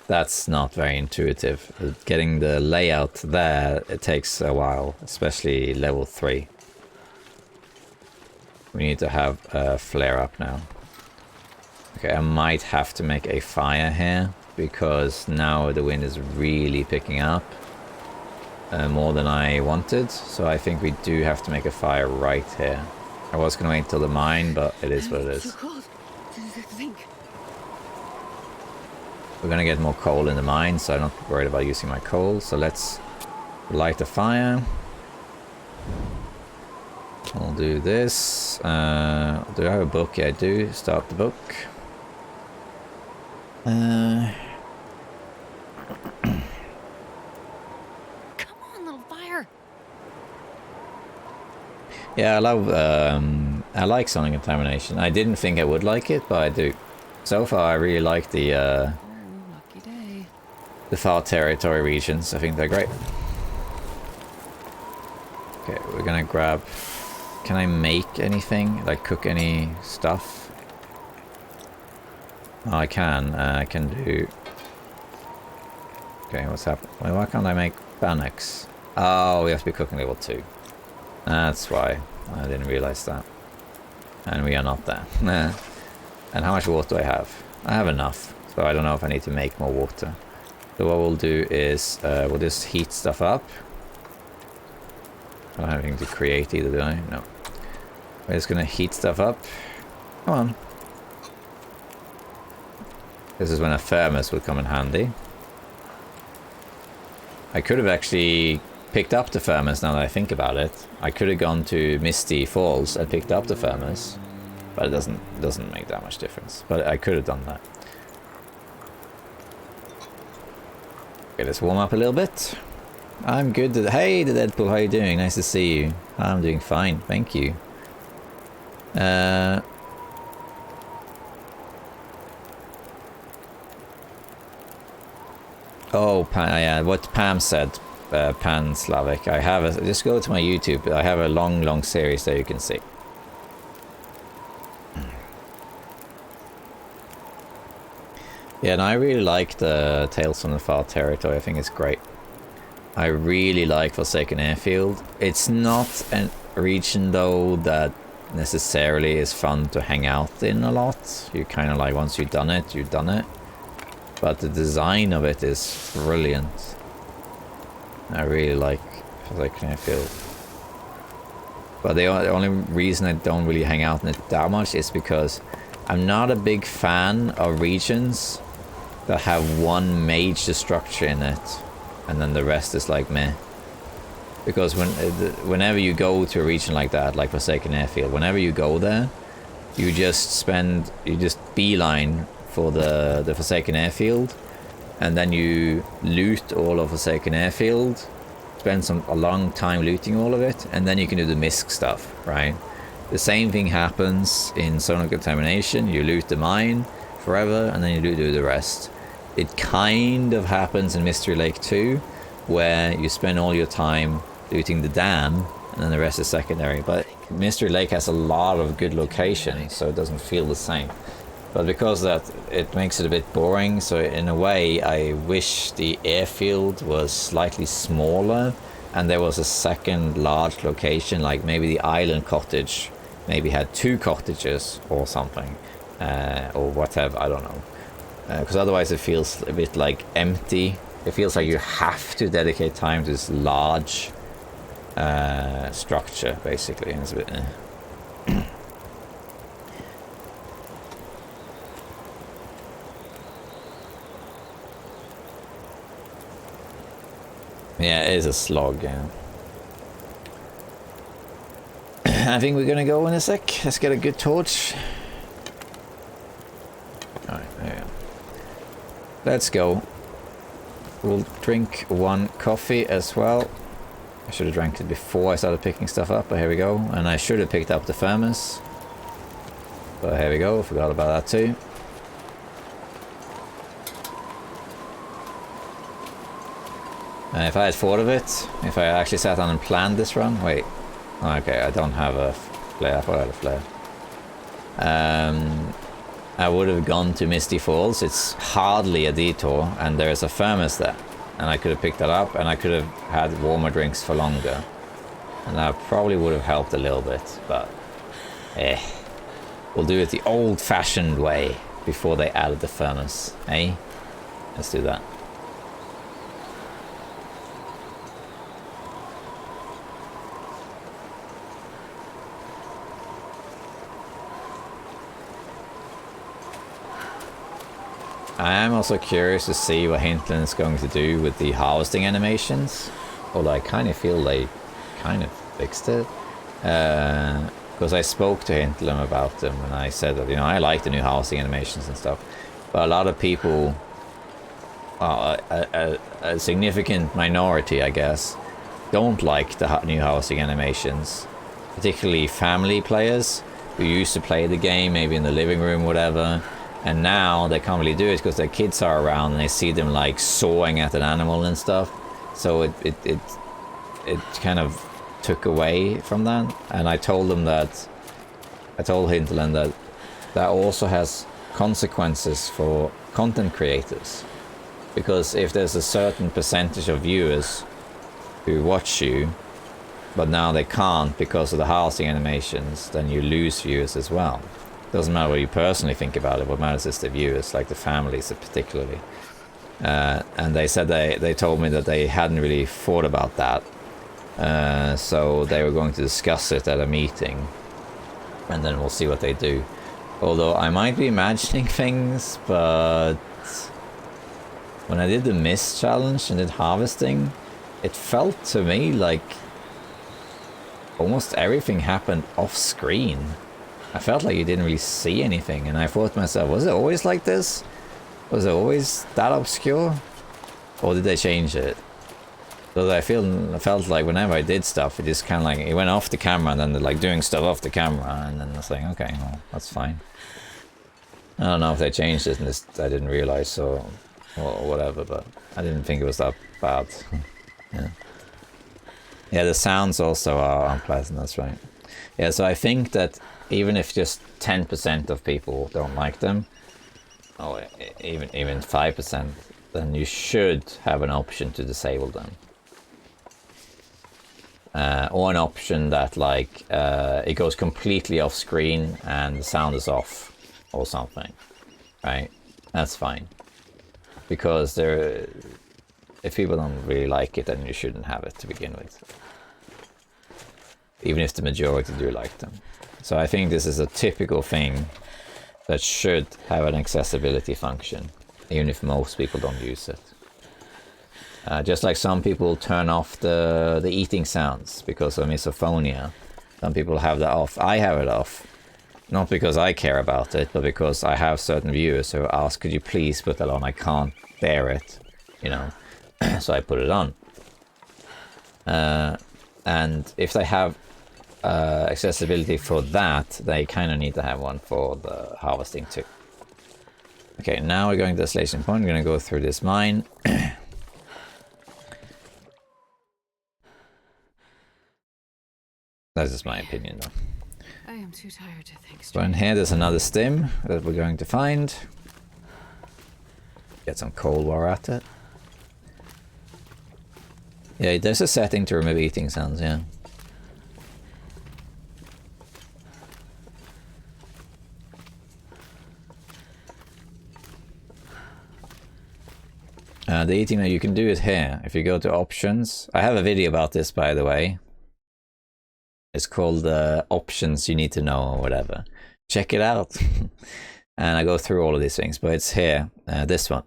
That's not very intuitive. Getting the layout there, it takes a while, especially level 3. We need to have a flare up now. Okay, I might have to make a fire here because now the wind is really picking up more than I wanted. So I think we do have to make a fire right here. I was going to wait till the mine, but it is what it is. We're going to get more coal in the mine, so I'm not worried about using my coal. So let's light the fire. I'll do this. Do I have a book? Yeah, I do. Start the book. Come on, little fire. Yeah, I like sonic contamination. I didn't think I would like it, but I do. So far, I really like the Lucky day. the far territory regions. I think they're great. Okay, we're gonna grab... Can I make anything? Like cook any stuff? Oh, I can. I can do... Okay, what's happening? Why can't I make Bannox? Oh, we have to be cooking level 2. That's why. I didn't realize that. And we are not there. And how much water do I have? I have enough. So I don't know if I need to make more water. So what we'll do is we'll just heat stuff up. I don't have anything to create either, do I? No. We're just gonna heat stuff up. Come on. This is when a thermos would come in handy. I could have actually picked up the thermos now that I think about it. I could have gone to Misty Falls and picked up the thermos. But it doesn't make that much difference. But I could have done that. Okay, let's warm up a little bit. I'm good. Hey, the Deadpool, how are you doing? Nice to see you. I'm doing fine, thank you. Oh, yeah, what Pam said, Pan Slavic. I have a... Just go to my YouTube. I have a long series that you can see. Yeah, and I really like the Tales from the Far Territory. I think it's great. I really like Forsaken Airfield. It's not a region, though, that necessarily is fun to hang out in a lot. You kind of like, once you've done it, you've done it. But the design of it is brilliant. I really like Forsaken Airfield. But the only reason I don't really hang out in it that much is because I'm not a big fan of regions that have one major structure in it, and then the rest is like meh. Because whenever you go to a region like that, like Forsaken Airfield, whenever you go there, you just beeline for the Forsaken Airfield, and then you loot all of a second airfield, spend a long time looting all of it, and then you can do the misc stuff, right? The same thing happens in Zone of Contamination. You loot the mine forever, and then you do the rest. It kind of happens in Mystery Lake 2, where you spend all your time looting the dam, and then the rest is secondary. But Mystery Lake has a lot of good locations, so it doesn't feel the same. But because that, it makes it a bit boring. So in a way, I wish the airfield was slightly smaller, and there was a second large location, like maybe the island cottage maybe had 2 cottages or something, or whatever, I don't know. Because otherwise it feels a bit like empty. It feels like you have to dedicate time to this large structure, basically. And it's a bit, yeah, it is a slog, yeah. I think we're gonna go in a sec. Let's get a good torch. Alright, there we go. Let's go. We'll drink 1 coffee as well. I should have drank it before I started picking stuff up, but here we go. And I should have picked up the thermos. But here we go, forgot about that too. If I had thought of it, if I actually sat down and planned this run, wait. Okay, I don't have a flare, I thought I had a flare. I would have gone to Misty Falls. It's hardly a detour, and there's a thermos there. And I could have picked that up, and I could have had warmer drinks for longer. And that probably would have helped a little bit, but we'll do it the old-fashioned way before they added the thermos, eh? Let's do that. I am also curious to see what Hintlen is going to do with the harvesting animations. Although I kind of feel they kind of fixed it. Because I spoke to Hintlen about them and I said that, you know, I like the new harvesting animations and stuff. But a lot of people, a significant minority, I guess, don't like the new harvesting animations. Particularly family players who used to play the game, maybe in the living room, whatever. And now they can't really do it because their kids are around and they see them like sawing at an animal and stuff. So it kind of took away from that. And I told them that, I told Hinterland that also has consequences for content creators. Because if there's a certain percentage of viewers who watch you, but now they can't because of the harvesting animations, then you lose viewers as well. Doesn't matter what you personally think about it, what matters is the viewers, like the families particularly. And they said they told me that they hadn't really thought about that. So they were going to discuss it at a meeting, and then we'll see what they do. Although I might be imagining things, but when I did the mist challenge and did harvesting, it felt to me like almost everything happened off screen. I felt like you didn't really see anything, and I thought to myself, was it always like this? Was it always that obscure? Or did they change it? Because I felt like whenever I did stuff, it just kind of like, it went off the camera, and then they're like doing stuff off the camera, and then it's like, okay, well, that's fine. I don't know if they changed it, and I didn't realize, so, or whatever, but I didn't think it was that bad. Yeah. Yeah, the sounds also are unpleasant, that's right. Yeah, so I think that even if just 10% of people don't like them, or even 5%, then you should have an option to disable them. Or an option that like it goes completely off screen and the sound is off or something, right? That's fine. Because if people don't really like it, then you shouldn't have it to begin with. Even if the majority do like them. So I think this is a typical thing that should have an accessibility function, even if most people don't use it. Just like some people turn off the eating sounds because of misophonia. Some people have that off. I have it off. Not because I care about it, but because I have certain viewers who ask, could you please put that on? I can't bear it, you know. So I put it on. And if they have accessibility for that, they kind of need to have one for the harvesting too. Okay, now we're going to the destination point. We're going to go through this mine. That's just my opinion, though. I am too tired to think So in straight. here, there's another stim that we're going to find. Get some coal while we're at it. Yeah, there's a setting to remove eating sounds, yeah. The eating that you can do it here. If you go to options, I have a video about this, by the way. It's called options you need to know or whatever. Check it out. And I go through all of these things, but it's here, this one.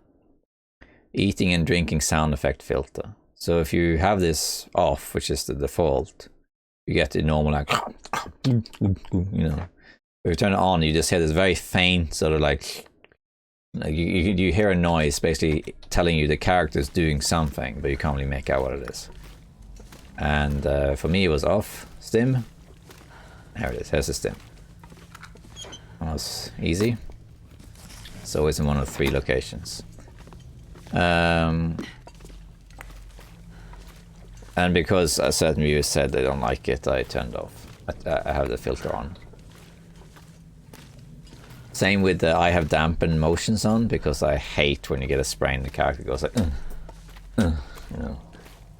Eating and drinking sound effect filter. So if you have this off, which is the default, you get the normal like, you know. If you turn it on, you just hear this very faint sort of like you hear a noise basically telling you the character's doing something, but you can't really make out what it is. And for me it was off. Stim. There it is. Here's the stim. That was easy. It's always in one of 3 locations. And because a certain viewers said they don't like it, I turned off. I have the filter on. Same with the I have dampened motions on, because I hate when you get a spray and the character goes like, you know.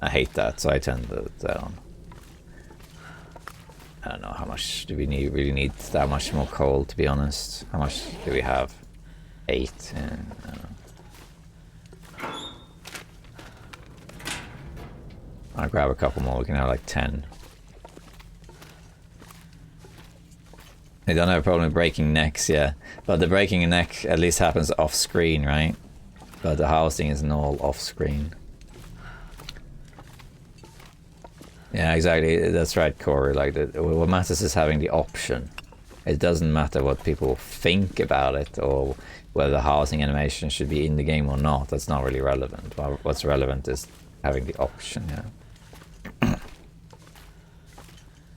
I hate that, so I turned that on. I don't know how much do we really need that much more coal, to be honest. How much do we have? 8. I don't know. I'll grab a couple more. We can have like 10. They don't have a problem with breaking necks, yeah. But the breaking a neck at least happens off screen, right? But the harvesting isn't all off screen. Yeah, exactly. That's right, Corey. Like, what matters is having the option. It doesn't matter what people think about it or whether the harvesting animation should be in the game or not. That's not really relevant. What's relevant is having the option, yeah.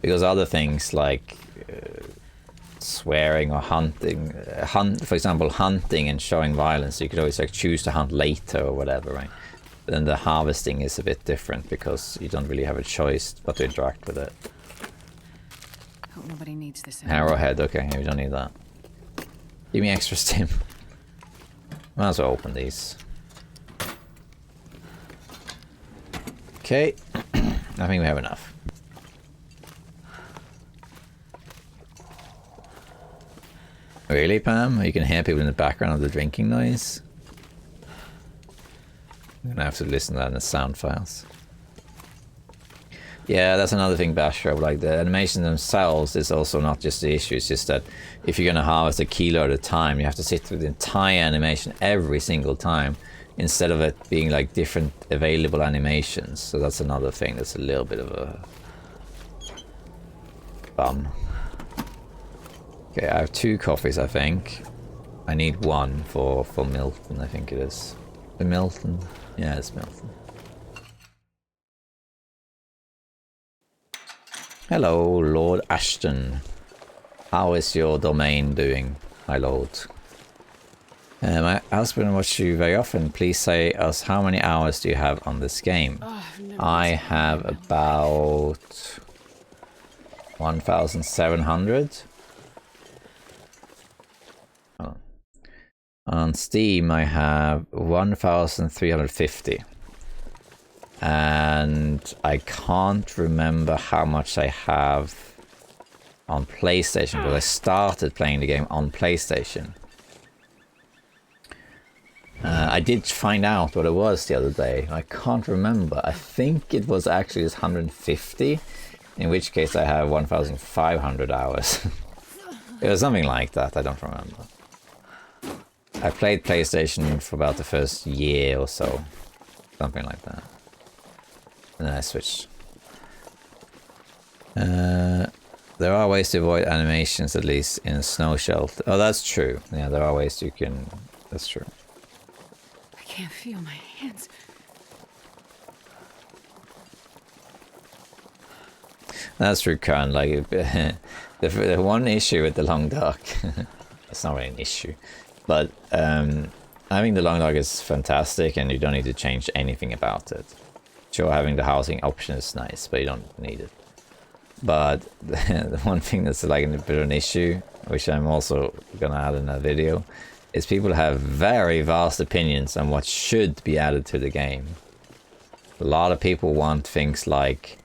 Because other things like swearing or hunting, for example, hunting and showing violence, you could always like choose to hunt later or whatever, right? Then the harvesting is a bit different because you don't really have a choice but to interact with it. Hope nobody needs this. Arrowhead, okay, we don't need that. Give me extra stim. Might as well open these. Okay, I think we have enough. Really, Pam? You can hear people in the background of the drinking noise? I'm gonna have to listen to that in the sound files. Yeah, that's another thing, Bashra. Like, the animations themselves is also not just the issue. It's just that if you're gonna harvest a kilo at a time, you have to sit through the entire animation every single time, instead of it being like different available animations. So that's another thing that's a little bit of a bum. Okay, I have 2 coffees, I think. I need 1 for Milton, I think it is. The Milton? Yeah, it's Milton. Hello, Lord Ashton. How is your domain doing, my lord? My husband watches you very often. Please say us how many hours do you have on this game? I have about 1,700. On Steam I have 1,350. And I can't remember how much I have on PlayStation, because I started playing the game on PlayStation. I did find out what it was the other day. I can't remember. I think it was actually just 150, in which case I have 1,500 hours. It was something like that, I don't remember. I played PlayStation for about the first year or so. Something like that. And then I switched. The There are ways to avoid animations, at least in a snow shelter. Oh, that's true. Yeah, there are ways you can... That's true. I can't feel my hands. That's true, Karen. Like, the one issue with the long dock... it's not really an issue. But having the long dock is fantastic and you don't need to change anything about it. Sure, having the housing option is nice, but you don't need it. But the one thing that's like a bit of an issue, which I'm also gonna add in a video, is people have very vast opinions on what should be added to the game. A lot of people want things like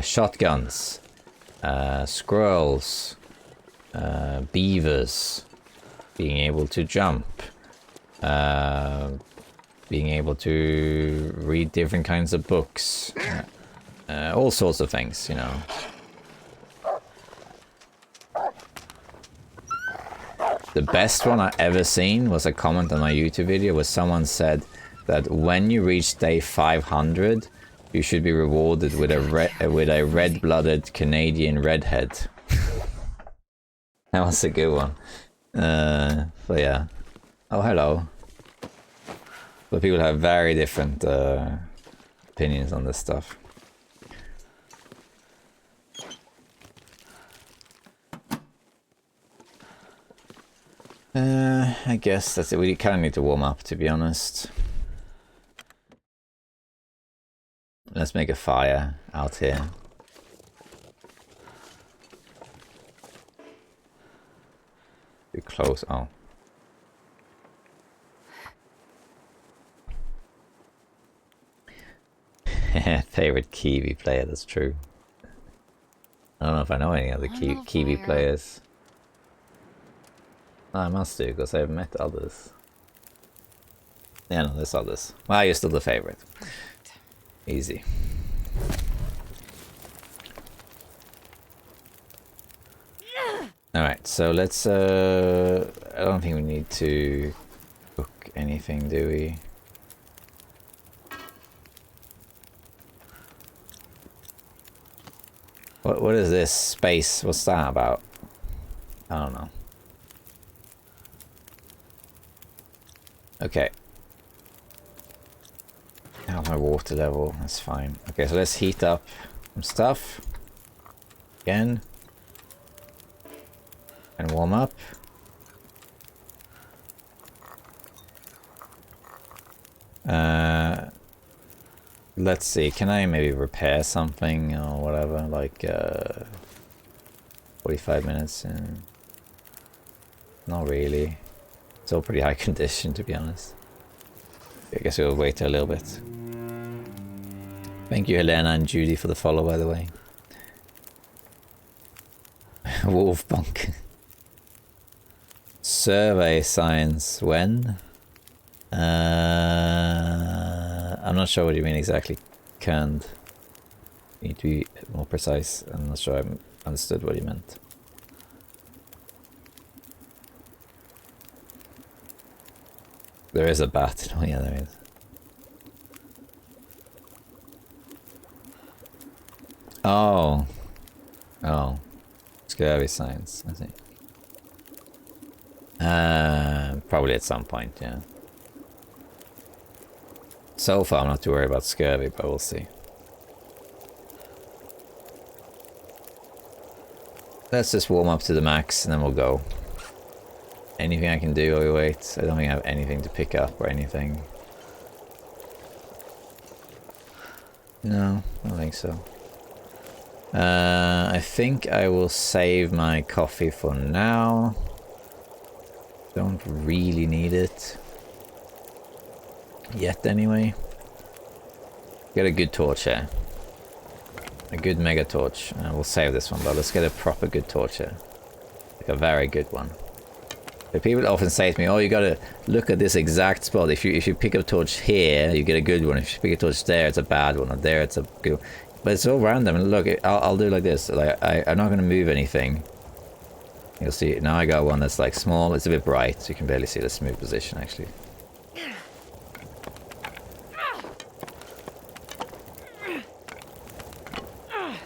shotguns, squirrels, beavers, being able to jump, being able to read different kinds of books. All sorts of things, you know. The best one I ever seen was a comment on my YouTube video where someone said that when you reach day 500, you should be rewarded with a red-blooded Canadian redhead. That was a good one. But yeah. Oh, hello. But people have very different opinions on this stuff. I guess that's it. We kind of need to warm up, to be honest. Let's make a fire out here. Too close. Oh. Favorite Kiwi player, that's true. I don't know if I know any other Kiwi players. No, I must do, because I've met others. Yeah, no, there's others. Well, you're still the favorite. Easy. Alright, so let's... I don't think we need to cook anything, do we? What is this space? What's that about? I don't know. Okay. Now my water level, that's fine. Okay, so let's heat up some stuff. Again. And warm up. Let's see, can I maybe repair something or whatever, like 45 minutes in? Not really. It's all pretty high condition, to be honest. I guess we'll wait a little bit. Thank you, Helena and Judy, for the follow, by the way. Wolf bunk. Survey science when? I'm not sure what you mean exactly, canned. You need to be more precise. I'm not sure I understood what you meant. There is a bat. Oh yeah, there is. Oh. Oh. Scurvy science, I think. Probably at some point, yeah. So far I'm not too worried about scurvy, but we'll see. Let's just warm up to the max and then we'll go. Anything I can do while we wait? I don't think I have anything to pick up or anything. No, I don't think so. I think I will save my coffee for now. Don't really need it. Yet anyway. Get a good torch here. A good mega torch. We'll save this one, but let's get a proper good torch here. Like a very good one. But people often say to me, oh, you gotta look at this exact spot. If you pick up a torch here, you get a good one. If you pick a torch there, it's a bad one. Or there, it's a good one. But it's all random. And look, I'll do it like this. Like I'm not gonna move anything. You'll see. Now I got one that's like small. It's a bit bright, so you can barely see the smooth position actually.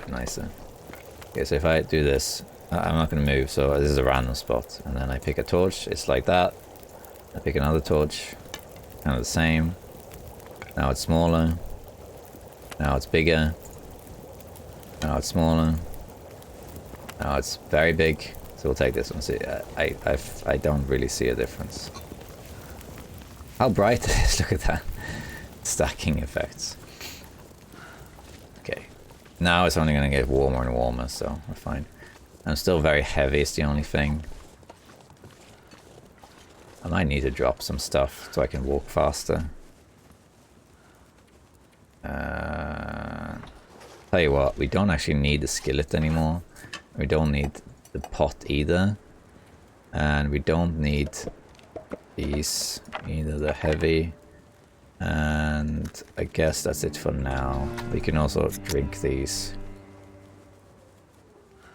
Nicer. Okay, so if I do this, I'm not going to move, so this is a random spot. And then I pick a torch, it's like that. I pick another torch, kind of the same. Now it's smaller. Now it's bigger. Now it's smaller. Now it's very big. So we'll take this one. See, I don't really see a difference. How bright it is, look at that. Stacking effects. Okay. Now it's only going to get warmer and warmer, so we're fine. I'm still very heavy, it's the only thing. I might need to drop some stuff so I can walk faster. Tell you what, we don't actually need the skillet anymore. We don't need the pot either. And we don't need these, either the heavy. And I guess that's it for now. We can also drink these.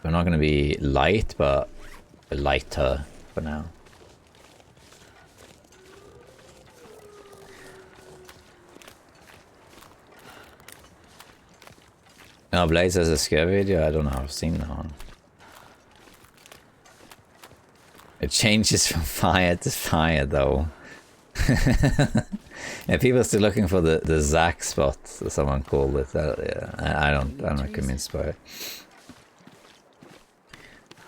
We're not going to be light, but lighter for now. Oh, Blaze has a scare video? I don't know, I've seen that one. It changes from fire to fire though. Yeah, people are still looking for the Zack spot, as someone called it. Yeah, I'm not convinced by it.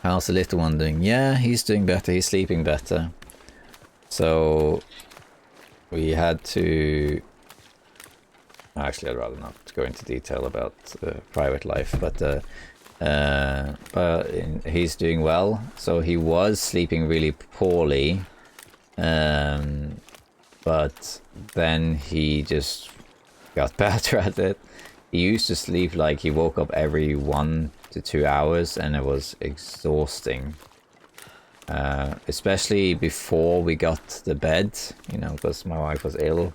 How's the little one doing? Yeah, he's doing better, he's sleeping better. So we had to... Actually, I'd rather not go into detail about private life, but he's doing well. So he was sleeping really poorly, but then he just got better at it. He used to sleep like he woke up every 1 to 2 hours, and it was exhausting. Especially before we got the bed, you know, because my wife was ill.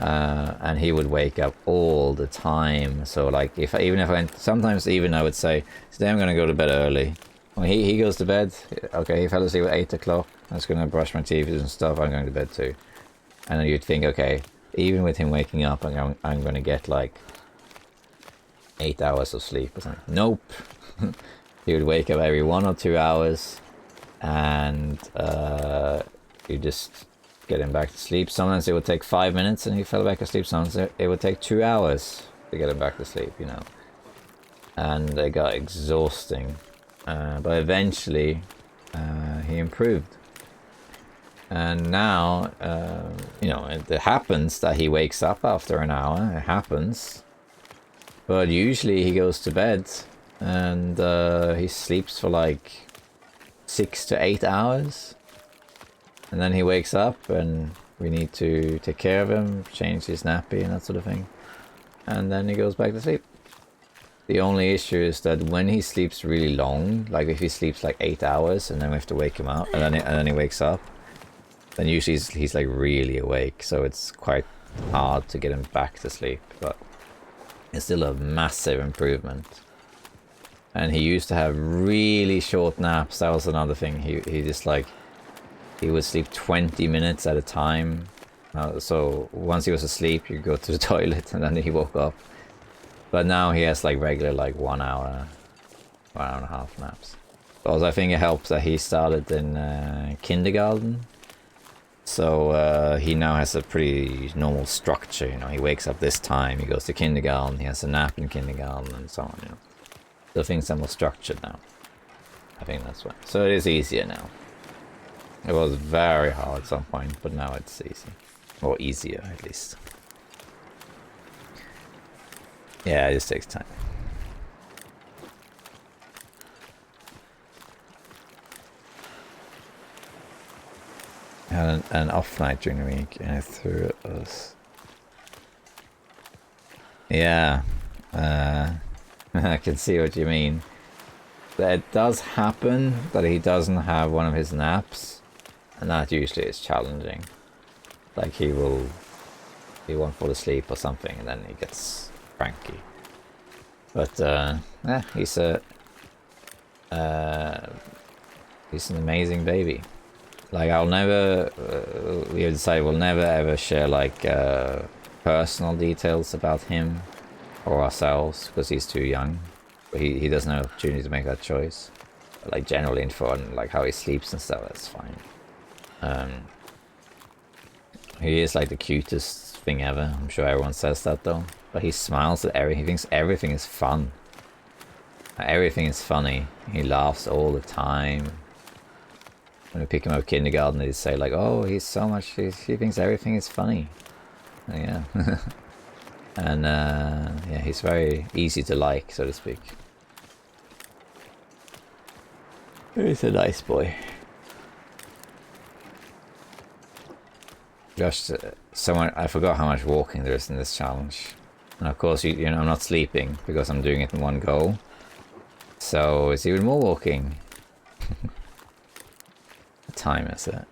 And he would wake up all the time. So like, sometimes even I would say, today I'm gonna go to bed early. When he goes to bed, okay, he fell asleep at 8 o'clock. I was gonna brush my teeth and stuff. I'm going to bed too. And then you'd think, okay, even with him waking up, I'm gonna get like 8 hours of sleep or something. Nope. He would wake up every 1 or 2 hours, and you just get him back to sleep. Sometimes it would take 5 minutes and he fell back asleep. Sometimes it would take 2 hours to get him back to sleep, you know. And it got exhausting. But eventually he improved. And now, you know, it happens that he wakes up after an hour. It happens. But usually he goes to bed and he sleeps for like 6 to 8 hours. And then he wakes up and we need to take care of him, change his nappy and that sort of thing. And then he goes back to sleep. The only issue is that when he sleeps really long, like if he sleeps like 8 hours and then we have to wake him up, and then he wakes up, then usually he's like really awake. So it's quite hard to get him back to sleep, but it's still a massive improvement. And he used to have really short naps. That was another thing. He just like... He would sleep 20 minutes at a time. So once he was asleep, you go to the toilet and then he woke up. But now he has like regular like 1 hour, 1 hour and a half naps. Also, I think it helps that he started in kindergarten. So he now has a pretty normal structure, you know. He wakes up this time, he goes to kindergarten, he has a nap in kindergarten and so on, you know. So things are more structured now. I think that's why. So it is easier now. It was very hard at some point, but now it's easy. Or easier, at least. Yeah, it just takes time. I had an off night during the week, and I threw us. Yeah, I can see what you mean. It does happen that he doesn't have one of his naps. And that usually is challenging. Like he won't fall asleep or something, and then he gets cranky. But yeah, he's an amazing baby. Like I'll never, we have decided we'll never ever share like personal details about him or ourselves because he's too young. But he doesn't have opportunity to make that choice. But like generally info on like how he sleeps and stuff, that's fine. He is like the cutest thing ever. I'm sure everyone says that though. But he smiles at everything. He thinks everything is fun. Everything is funny. He laughs all the time. When we pick him up kindergarten, they say like, "Oh, he's so much. He thinks everything is funny." Yeah. And yeah, he's very easy to like, so to speak. He's a nice boy. Just someone, I forgot how much walking there is in this challenge. And of course, you know, I'm not sleeping because I'm doing it in one go. So it's even more walking. What time is it?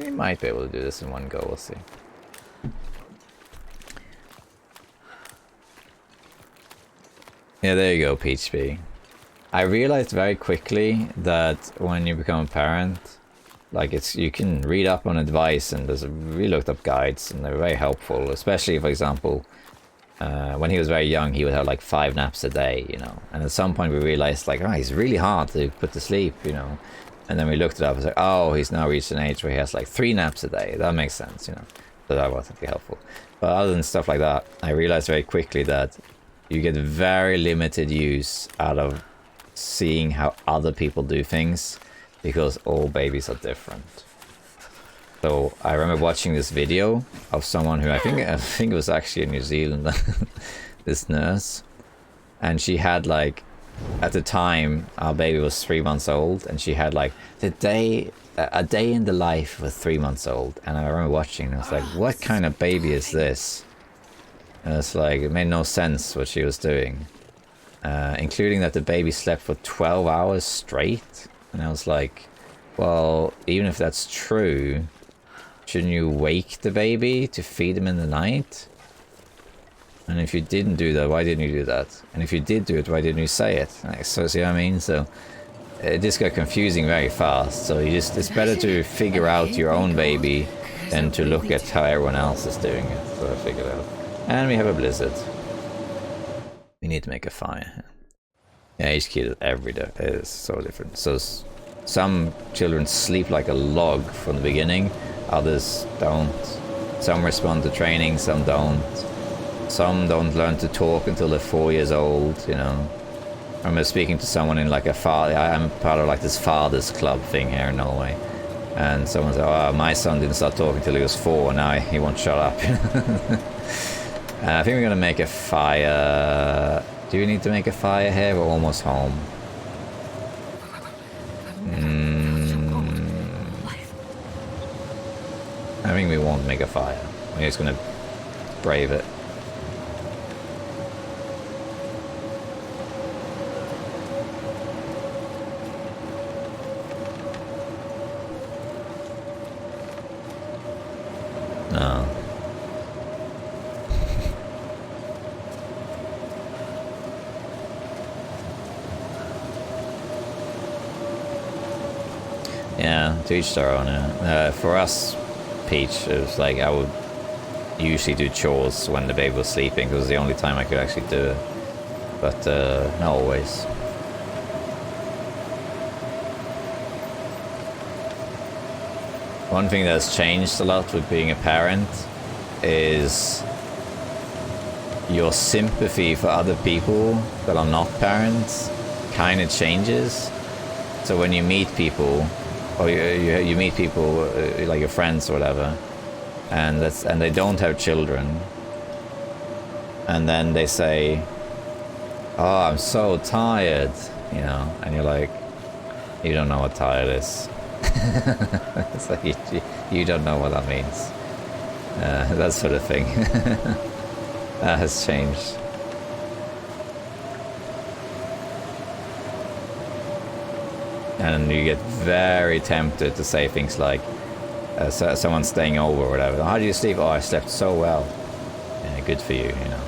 We might be able to do this in one go, we'll see. Yeah, there you go, Peach B. I realized very quickly that when you become a parent, like you can read up on advice, and we looked up guides and they're very helpful, especially for example, when he was very young, he would have like 5 naps a day, you know, and at some point we realized like, oh, he's really hard to put to sleep, you know, and then we looked it up and was like, oh, he's now reached an age where he has like 3 naps a day. That makes sense, you know, so that wasn't really helpful. But other than stuff like that, I realized very quickly that you get very limited use out of seeing how other people do things, because all babies are different. So I remember watching this video of someone who I think it was actually in New Zealand, this nurse, and she had like, at the time our baby was 3 months old, and she had like a day in the life of a 3 months old, and I remember watching and I was like, what kind of baby is this? And it's like, it made no sense what she was doing, including that the baby slept for 12 hours straight. And I was like, well, even if that's true, shouldn't you wake the baby to feed him in the night? And if you didn't do that, why didn't you do that? And if you did do it, why didn't you say it? Like, so, see what I mean? So it just got confusing very fast. So it's better to figure out your own baby than to look at how everyone else is doing it. So I figured out. And we have a blizzard. We need to make a fire. Yeah, each kid every day is so different. So some children sleep like a log from the beginning, others don't. Some respond to training, some don't. Some don't learn to talk until they're 4 years old, you know. I remember speaking to someone in like I'm part of like this father's club thing here in Norway. And someone said, oh, my son didn't start talking until he was 4, and now he won't shut up. I think we're gonna make a fire. Do we need to make a fire here? We're almost home. I think we won't make a fire. We're just gonna brave it. No. Yeah, to each their own. For us, Peach, it was like I would usually do chores when the baby was sleeping, because it was the only time I could actually do it. But not always. One thing that's changed a lot with being a parent is your sympathy for other people that are not parents kind of changes. So when you meet people, or you meet people like your friends or whatever, and they don't have children, and then they say, "Oh, I'm so tired," you know, and you're like, "You don't know what tired is." It's like you don't know what that means. That sort of thing. That has changed. And you get very tempted to say things like, someone's staying over or whatever. How do you sleep? Oh, I slept so well. Yeah, good for you, you know.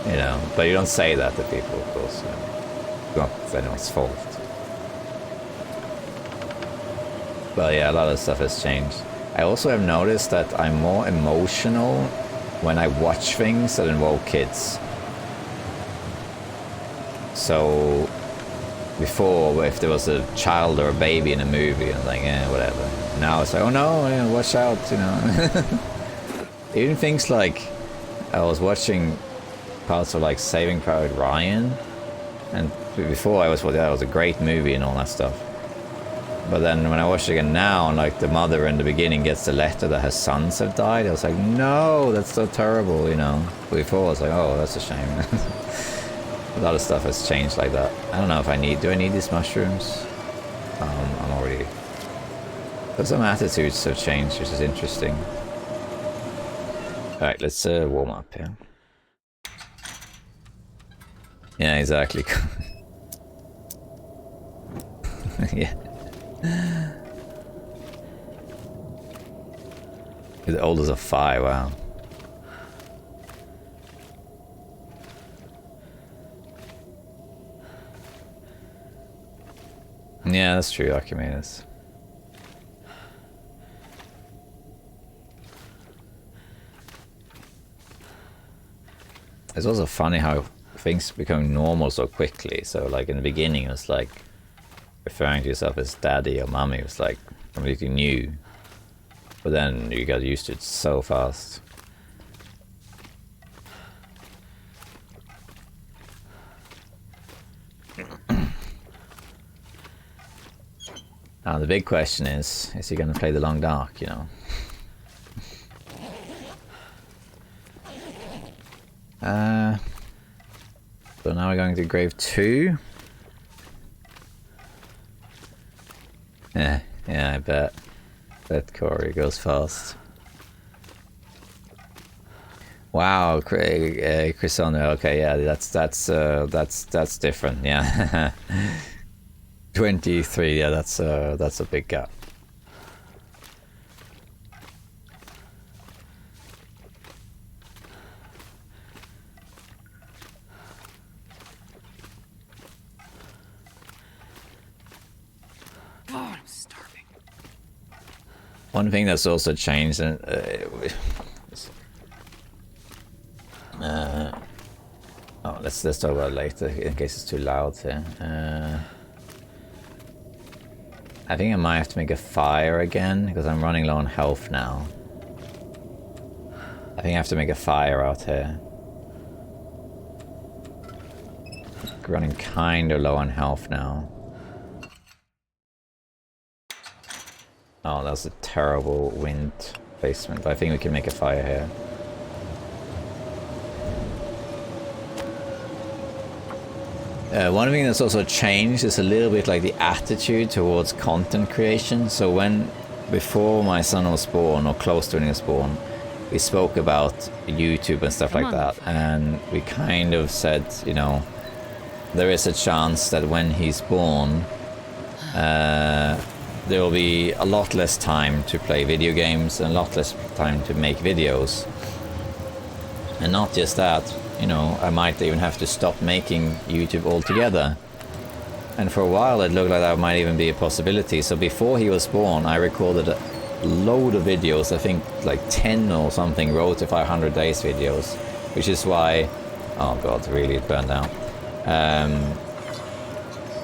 You know, but you don't say that to people, of course. You know. It's not anyone's fault. But yeah, a lot of stuff has changed. I also have noticed that I'm more emotional when I watch things that involve kids. So before, if there was a child or a baby in a movie, I was like, yeah, whatever. Now it's like, oh no, yeah, watch out, you know. Even things like, I was watching parts of like Saving Private Ryan, and before I was, well, that was a great movie and all that stuff. But then when I watch it again now, and like the mother in the beginning gets the letter that her sons have died, I was like, no, that's so terrible, you know. Before I was like, oh, that's a shame. A lot of stuff has changed like that. I don't know if do I need these mushrooms? I'm already... But some attitudes have changed, which is interesting. Alright, let's warm up here. Yeah, exactly. Yeah. He's old as a 5, wow. Yeah, that's true, Archimedes. It's also funny how things become normal so quickly. So like in the beginning it was like referring to yourself as daddy or mommy was like completely new. But then you got used to it so fast. Now the big question is he going to play the long dark, you know? So now we're going to grave 2. Yeah, I bet. Bet Corey goes fast. Wow, Crisano. Okay, yeah, that's different. Yeah. 23, yeah, that's a big gap. Oh, I'm starving. One thing that's also changed, and let's talk about it later in case it's too loud here. I think I might have to make a fire again, because I'm running low on health now. I think I have to make a fire out here. Running kinda low on health now. Oh, that's a terrible wind placement, but I think we can make a fire here. One thing that's also changed is a little bit like the attitude towards content creation. So before my son was born, or close to when he was born, we spoke about YouTube and stuff like that, and we kind of said, you know, there is a chance that when he's born, there will be a lot less time to play video games and a lot less time to make videos. And not just that, you know, I might even have to stop making YouTube altogether. And for a while it looked like that might even be a possibility. So before he was born, I recorded a load of videos, I think like 10 or something, Road to 500 Days videos, which is why, oh god, really, it burned out.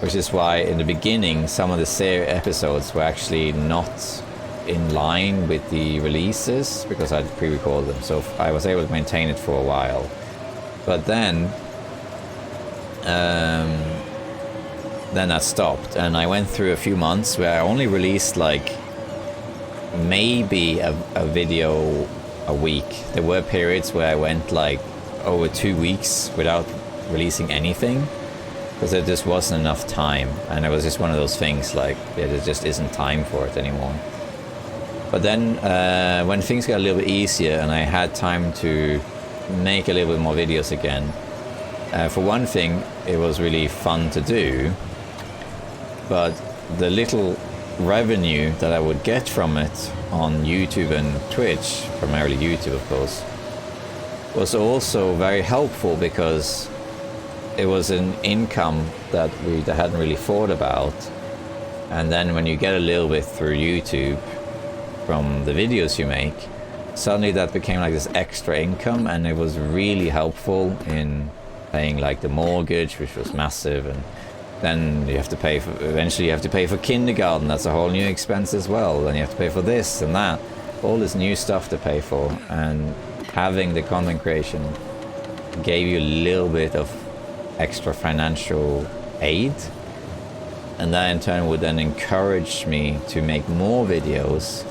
Which is why in the beginning some of the episodes were actually not in line with the releases, because I'd pre-recorded them, so I was able to maintain it for a while. But then that stopped, and I went through a few months where I only released like maybe a video a week. There were periods where I went like over 2 weeks without releasing anything, because there just wasn't enough time, and it was just one of those things like, yeah, there just isn't time for it anymore. But then when things got a little bit easier and I had time to make a little bit more videos again, for one thing it was really fun to do, but the little revenue that I would get from it on YouTube and Twitch, primarily YouTube of course, was also very helpful, because it was an income that we hadn't really thought about. And then when you get a little bit through YouTube from the videos you make, suddenly that became like this extra income, and it was really helpful in paying like the mortgage, which was massive, and then you have to pay for, eventually you have to pay for kindergarten. That's a whole new expense as well. Then you have to pay for this and that, all this new stuff to pay for, and having the content creation gave you a little bit of extra financial aid, and that in turn would then encourage me to make more videos,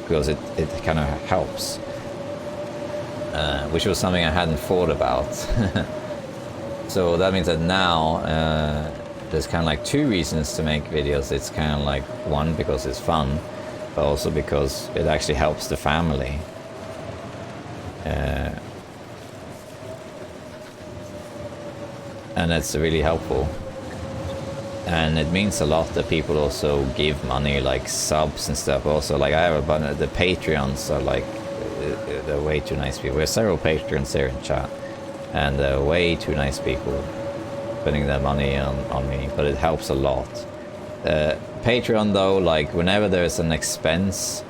because it kind of helps, which was something I hadn't thought about. So that means that now there's kind of like two reasons to make videos. It's kind of like, one, because it's fun, but also because it actually helps the family. And that's really helpful. And it means a lot that people also give money, like subs and stuff. Also, like I have a bunch of the Patreons are like, they're way too nice people. We have several Patreons here in chat, and they're way too nice people spending their money on me, but it helps a lot. Patreon though, like whenever there's an expense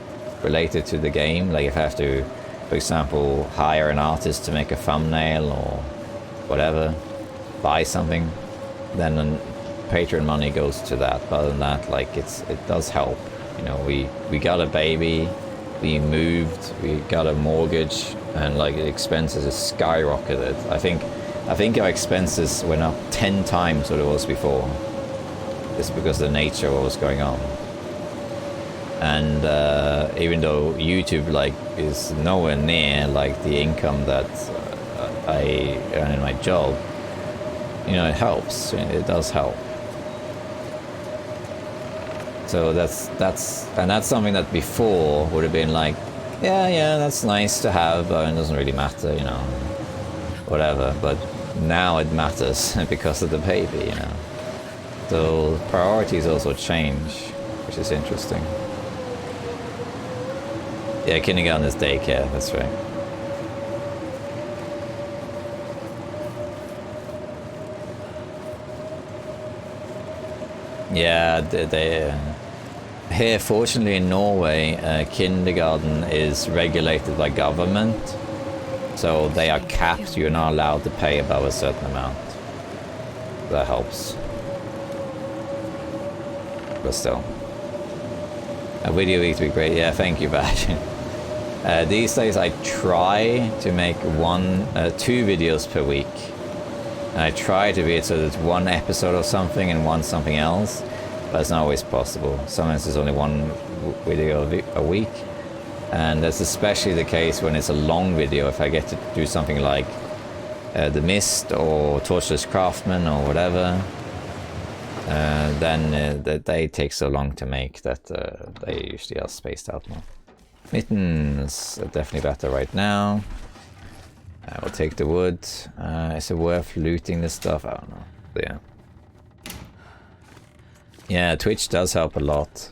related to the game, like if I have to, for example, hire an artist to make a thumbnail or whatever, buy something, then Patreon money goes to that. But other than that, like it does help. You know, we got a baby, we moved, we got a mortgage, and like the expenses have skyrocketed. I think our expenses went up 10 times what it was before. It's because of the nature of what was going on. And even though YouTube like is nowhere near like the income that I earn in my job, you know, it helps. It does help. So that's something that before would have been like, yeah, that's nice to have, but it doesn't really matter, you know, whatever. But now it matters because of the baby, you know. So priorities also change, which is interesting. Yeah, kindergarten is daycare, that's right. Yeah, here, fortunately in Norway, kindergarten is regulated by government, so they are capped. You're not allowed to pay above a certain amount. That helps. But still, a video week would be great. Yeah, thank you, Bash. These days I try to make 2 videos per week. And I try to be it so that it's 1 episode of something and 1 something else, but it's not always possible. Sometimes there's only 1 video a week, and that's especially the case when it's a long video. If I get to do something like The Mist or Torturous Craftsman or whatever, then they take so long to make that they usually are spaced out more. Mittens are definitely better right now. We'll take the wood. Is it worth looting this stuff? I don't know. But yeah. Yeah, Twitch does help a lot.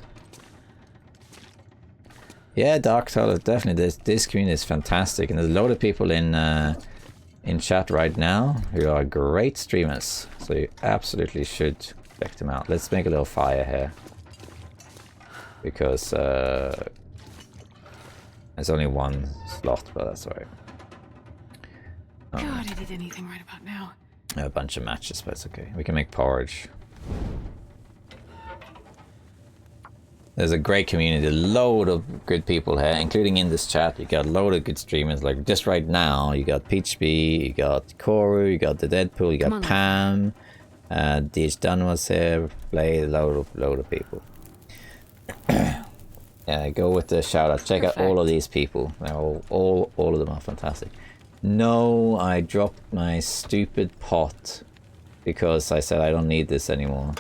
Yeah, Dark Toilet, definitely. This community is fantastic, and there's a load of people in chat right now who are great streamers. So you absolutely should check them out. Let's make a little fire here, because there's only 1 slot, but that's alright. God, I did anything right about now. A bunch of matches, but it's okay. We can make porridge. There's a great community, a load of good people here, including in this chat. You got a load of good streamers. Like just right now, you got Peachbee, you got Koru, you got the Deadpool, you got Pam, DH Dunn was here, play a load of people. Yeah, go with the shout out. Check out all of these people. They're all of them are fantastic. No, I dropped my stupid pot because I said I don't need this anymore.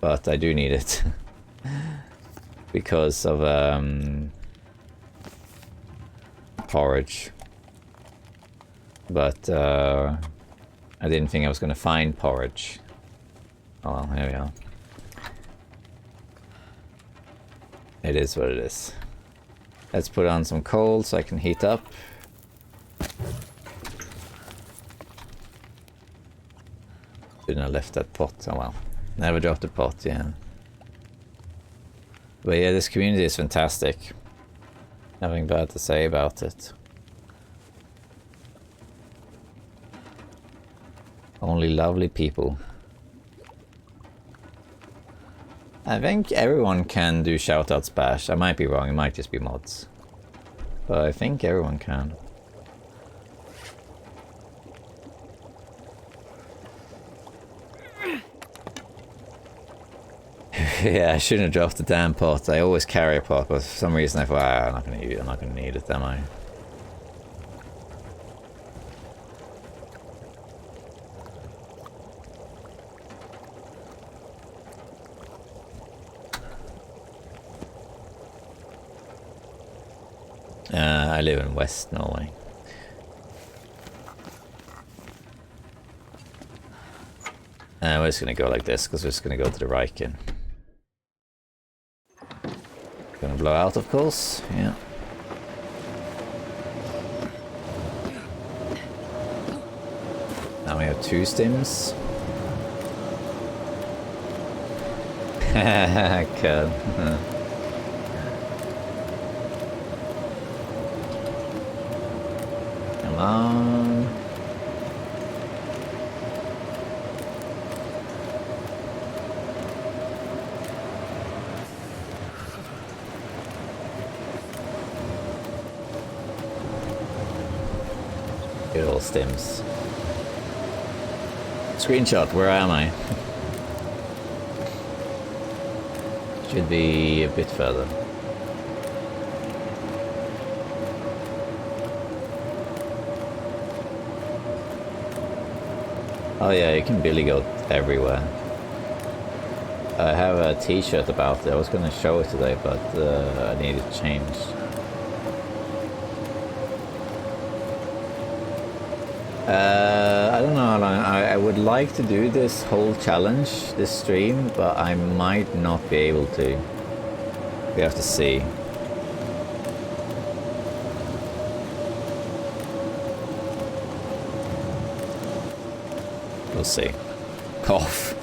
But I do need it. Because of porridge. But I didn't think I was going to find porridge. Oh well, here we are. It is what it is. Let's put on some coal so I can heat up. Shouldn't have left that pot. Oh well. Never dropped the pot, yeah. But yeah, this community is fantastic. Nothing bad to say about it. Only lovely people. I think everyone can do shoutouts bash. I might be wrong, it might just be mods. But I think everyone can. Yeah, I shouldn't have dropped the damn pot. I always carry a pot, but for some reason I thought, I'm not gonna need it, am I? I live in West Norway. We're just gonna go like this, because we're just gonna go to the Riken. Gonna blow out, of course, yeah. Now we have 2 stims. Cool. Come on. Good old stims. Screenshot, where am I? Should be a bit further. Oh yeah, you can billy goat everywhere. I have a t-shirt about it. I was gonna show it today, but I need it changed. I don't know, I would like to do this whole challenge, this stream, but I might not be able to. We have to see. We'll see. Cough.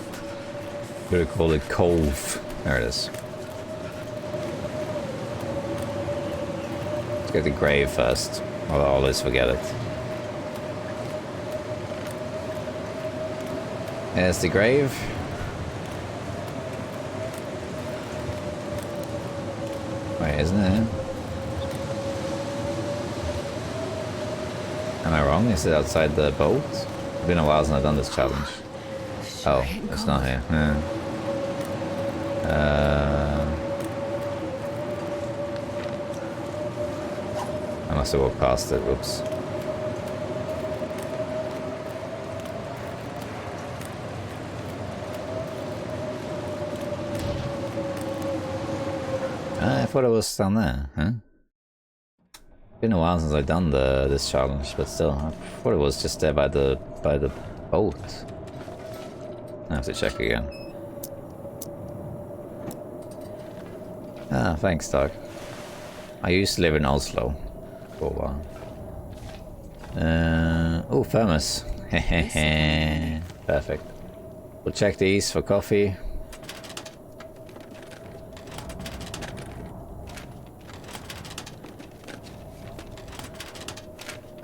Could have called it Cove. There it is. Let's get the grave first. I'll always forget it. There's the grave. Wait, isn't it? Am I wrong? Is it outside the boat? It's been a while since I've done this challenge. Oh, it's not here. Yeah. I must have walked past it. Whoops. I thought it was down there, huh? Been a while since I've done this challenge, but still, I thought it was just there by the boat. I have to check again. Ah, thanks, Doug. I used to live in Oslo for a while. Oh, thermos. Perfect. We'll check these for coffee.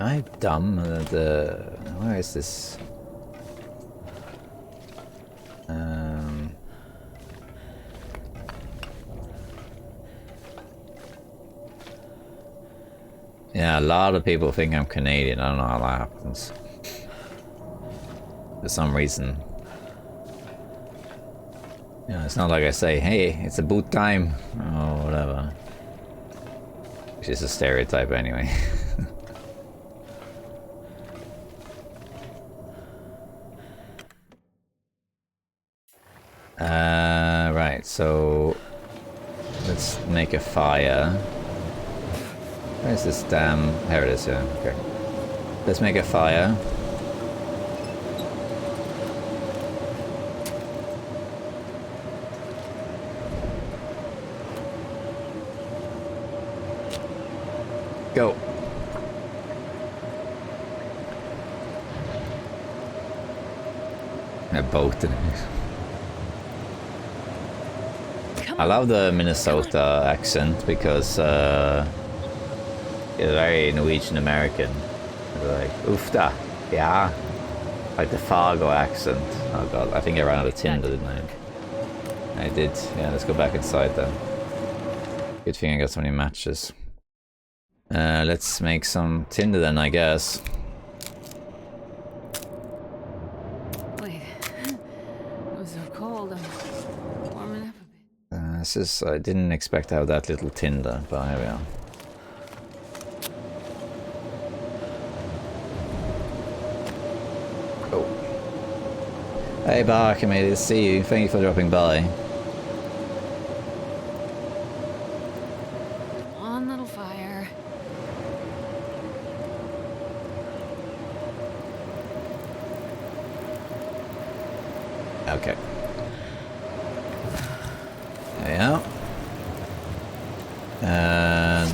Am I dumb? Where is this? Yeah, a lot of people think I'm Canadian. I don't know how that happens. For some reason. Yeah, it's not like I say, hey, it's a boot time. Or whatever. Which is a stereotype anyway. Right, so let's make a fire. Where's this damn... Here it is, yeah, okay. Let's make a fire. Go. A boat in it. I love the Minnesota accent because very Norwegian American. Like, oofda, yeah. Like the Fargo accent. Oh god, I think I ran out of tinder, didn't I? I did. Yeah, let's go back inside then. Good thing I got so many matches. Let's make some tinder then, I guess. Wait. It was so cold. I'm warming up a bit. This is, I didn't expect to have that little tinder, but here we are. Oh. Hey Bark, I made it to see you. Thank you for dropping by. One little fire. Okay. There we are.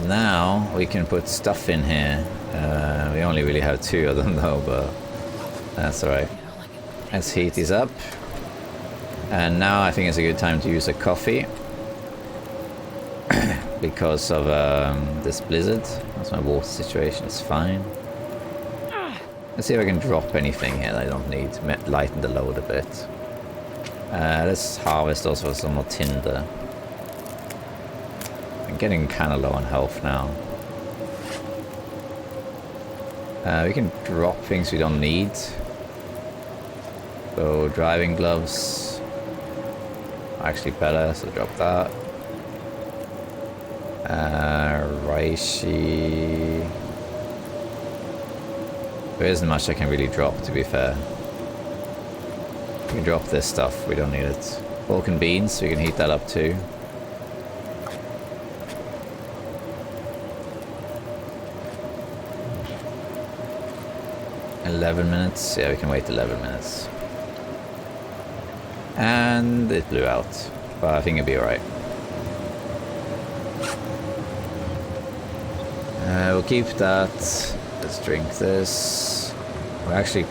Now we can put stuff in here. We only really have 2 of them though, but that's alright. Let's heat these up. And now I think it's a good time to use a coffee. Because of this blizzard. That's my water situation, it's fine. Let's see if I can drop anything here that I don't need. Lighten the load a bit. Let's harvest also some more tinder. I'm getting kind of low on health now. We can drop things we don't need. So driving gloves. Actually better, so drop that. Reishi. There isn't much I can really drop, to be fair. We can drop this stuff, we don't need it. Pork and beans, we can heat that up too. $11 yeah, we can wait 11 minutes. And it blew out, but I think it'll be alright. We'll keep that. Let's drink this. We're actually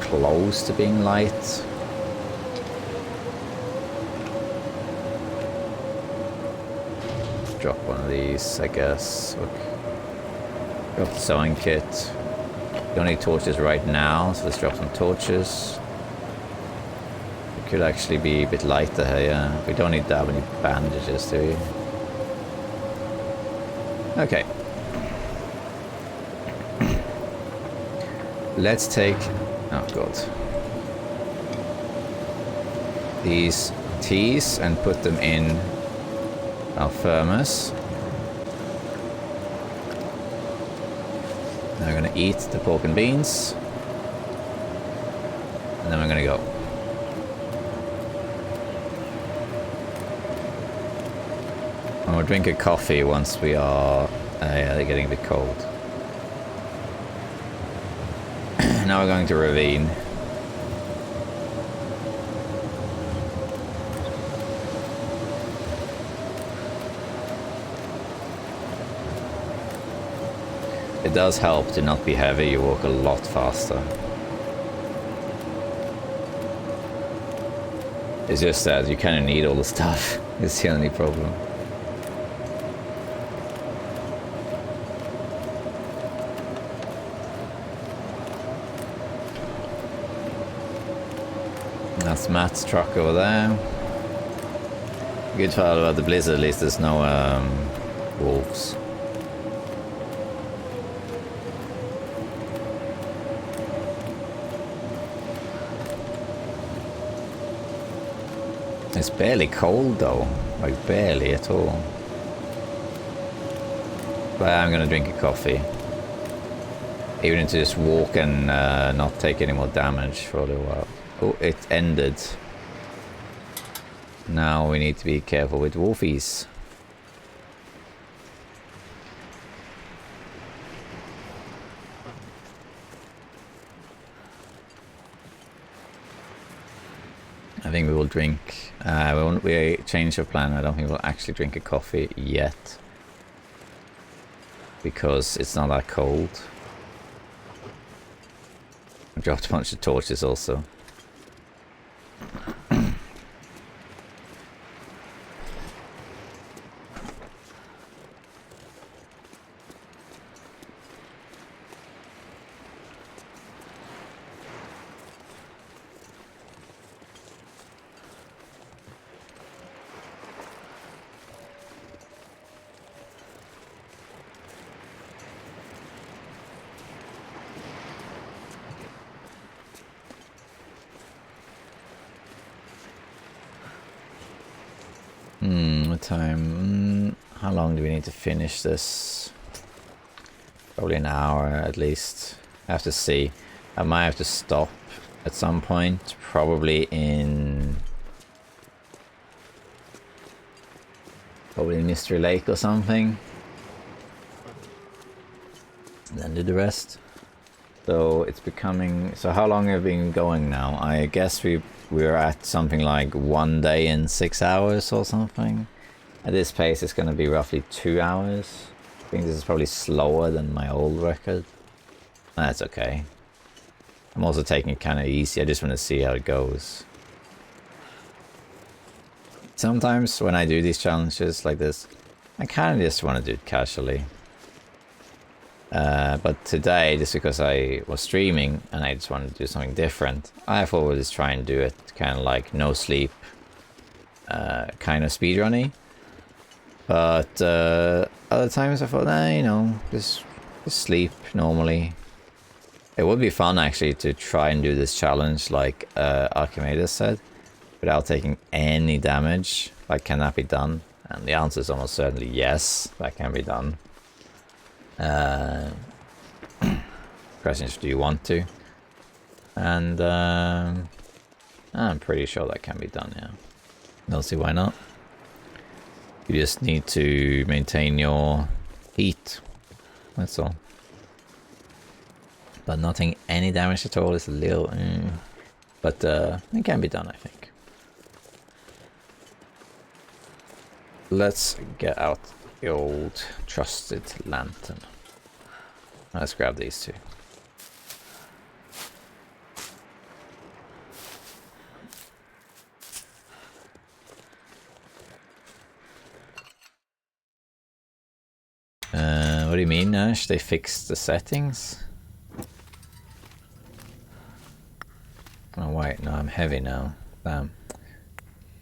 close to being light. Drop one of these, I guess. Look. Drop the sewing kit. We don't need torches right now, so let's drop some torches. It could actually be a bit lighter here, yeah. We don't need that many bandages, do we? Okay. Let's take, oh god, these teas and put them in our thermos. Now we're going to eat the pork and beans, and then we're going to go. And we'll drink a coffee once we are they're getting a bit cold. Now we're going to ravine. It does help to not be heavy, you walk a lot faster. It's just that you kind of need all the stuff, it's the only problem. That's Matt's truck over there. Good part about the blizzard, at least there's no wolves. It's barely cold though, like barely at all. But I'm gonna drink a coffee. Even to just walk and not take any more damage for a little while. Oh, it ended. Now we need to be careful with wolfies. I think we will drink. We changed our plan. I don't think we'll actually drink a coffee yet. Because it's not that cold. I dropped a bunch of torches also. What time? How long do we need to finish this? Probably an hour at least. I have to see. I might have to stop at some point. Probably in Mystery Lake or something. And then do the rest. So it's becoming... So how long have we been going now? I guess we're at something like 1 day and 6 hours or something. At this pace it's going to be roughly 2 hours. I think this is probably slower than my old record. That's okay. I'm also taking it kind of easy. I just want to see how it goes. Sometimes when I do these challenges like this, I kind of just want to do it casually. But today, just because I was streaming and I just wanted to do something different, I thought we'll just try and do it kind of like no sleep, kind of speedrunny. But other times I thought, you know, just sleep normally. It would be fun actually to try and do this challenge like Archimedes said, without taking any damage. Like, can that be done? And the answer is almost certainly yes, that can be done. Question is, do you want to? And I'm pretty sure that can be done, yeah. Don't see why not. You just need to maintain your heat, that's all. But nothing any damage at all is a little... But it can be done, I think. Let's get out the old trusted lantern. Let's grab these two. What do you mean, Ash? They fixed the settings? Oh wait, no, I'm heavy now. Damn.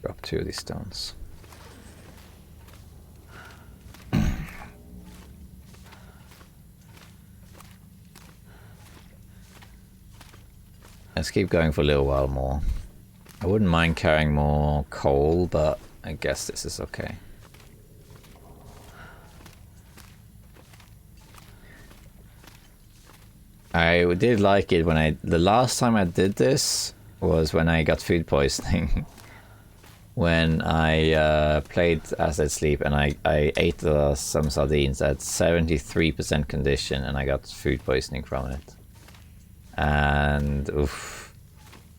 Drop 2 of these stones. Let's keep going for a little while more. I wouldn't mind carrying more coal, but I guess this is okay. I did like it when the last time I did this was when I got food poisoning. When I played Asset Sleep and I ate some sardines at 73% condition and I got food poisoning from it. And oof,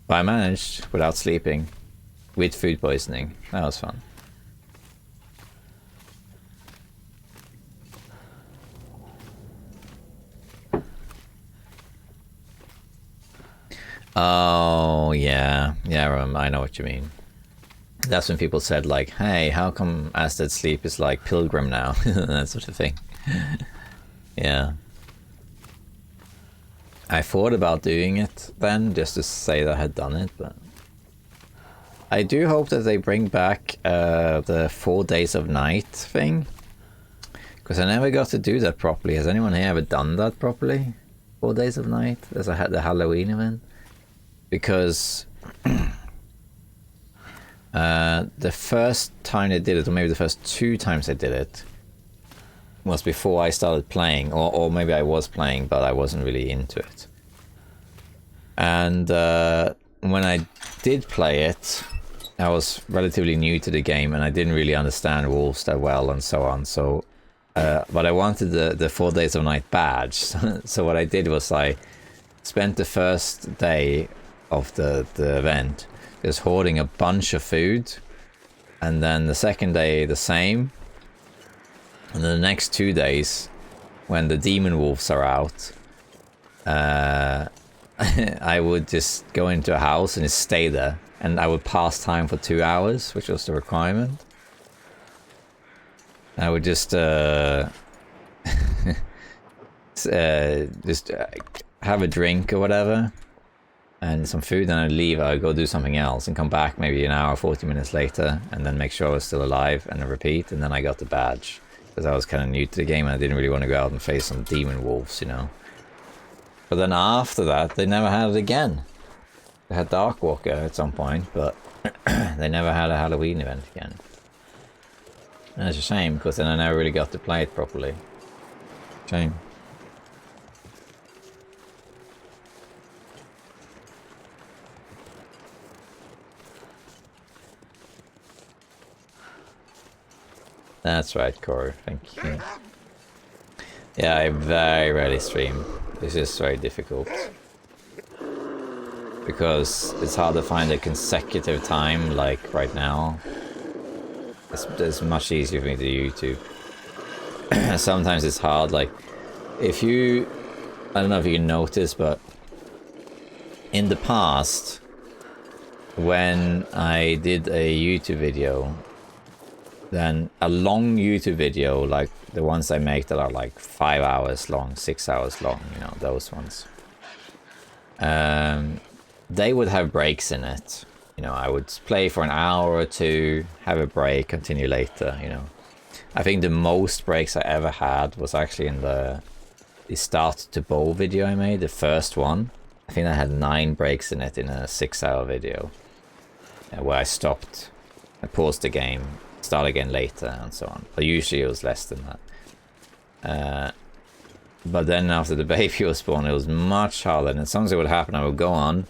but I managed without sleeping, with food poisoning. That was fun. Oh yeah, I know what you mean. That's when people said like, "Hey, how come Asset Sleep is like Pilgrim now?" That sort of thing. Yeah. I thought about doing it then, just to say that I had done it, but... I do hope that they bring back the 4 days of night thing. Because I never got to do that properly. Has anyone here ever done that properly? 4 days of night? There's the Halloween event. Because... the first time they did it, or maybe the first 2 times they did it, was before I started playing, or maybe I was playing but I wasn't really into it. And when I did play it, I was relatively new to the game and I didn't really understand wolves that well and so on. So, but I wanted the 4 days of night badge. So what I did was I spent the first day of the event just hoarding a bunch of food, and then the second day the same. And then the next 2 days, when the demon wolves are out, I would just go into a house and just stay there. And I would pass time for 2 hours, which was the requirement. I would just have a drink or whatever, and some food, and I'd leave. I'd go do something else and come back maybe an hour, 40 minutes later, and then make sure I was still alive, and then repeat, and then I got the badge. Because I was kind of new to the game and I didn't really want to go out and face some demon wolves, you know. But then after that, they never had it again. They had Darkwalker at some point, but they never had a Halloween event again. That's a shame, because then I never really got to play it properly. Shame. That's right, Core. Thank you. Yeah, I very rarely stream. It's just very difficult. Because it's hard to find a consecutive time, like right now. It's much easier for me to do YouTube. Sometimes it's hard, like, if you... I don't know if you can notice, but... in the past, when I did a YouTube video, then a long YouTube video, like the ones I make that are like 5 hours long, 6 hours long, you know, those ones. They would have breaks in it. You know, I would play for an hour or two, have a break, continue later, you know. I think the most breaks I ever had was actually in the start to bow video I made, the first one. I think I had 9 breaks in it in a 6-hour video. Where I stopped, I paused the game, start again later, and so on. But usually it was less than that. But then after the baby was born, it was much harder. And something would happen, I would go on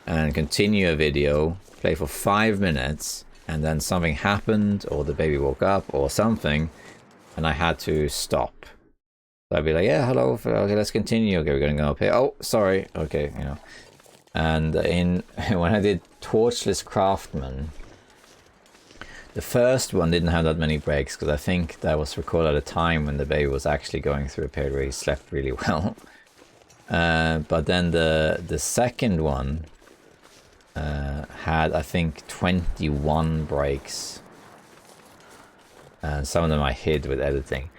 and continue a video, play for 5 minutes, and then something happened, or the baby woke up, or something, and I had to stop. So I'd be like, yeah, hello, okay, let's continue. Okay, we're gonna go up here. Oh, sorry. Okay, you know. And when I did Torchless Craftsman, the first one didn't have that many breaks, because I think that was recorded at a time when the baby was actually going through a period where he slept really well. But then the second one had, I think, 21 breaks. And some of them I hid with editing.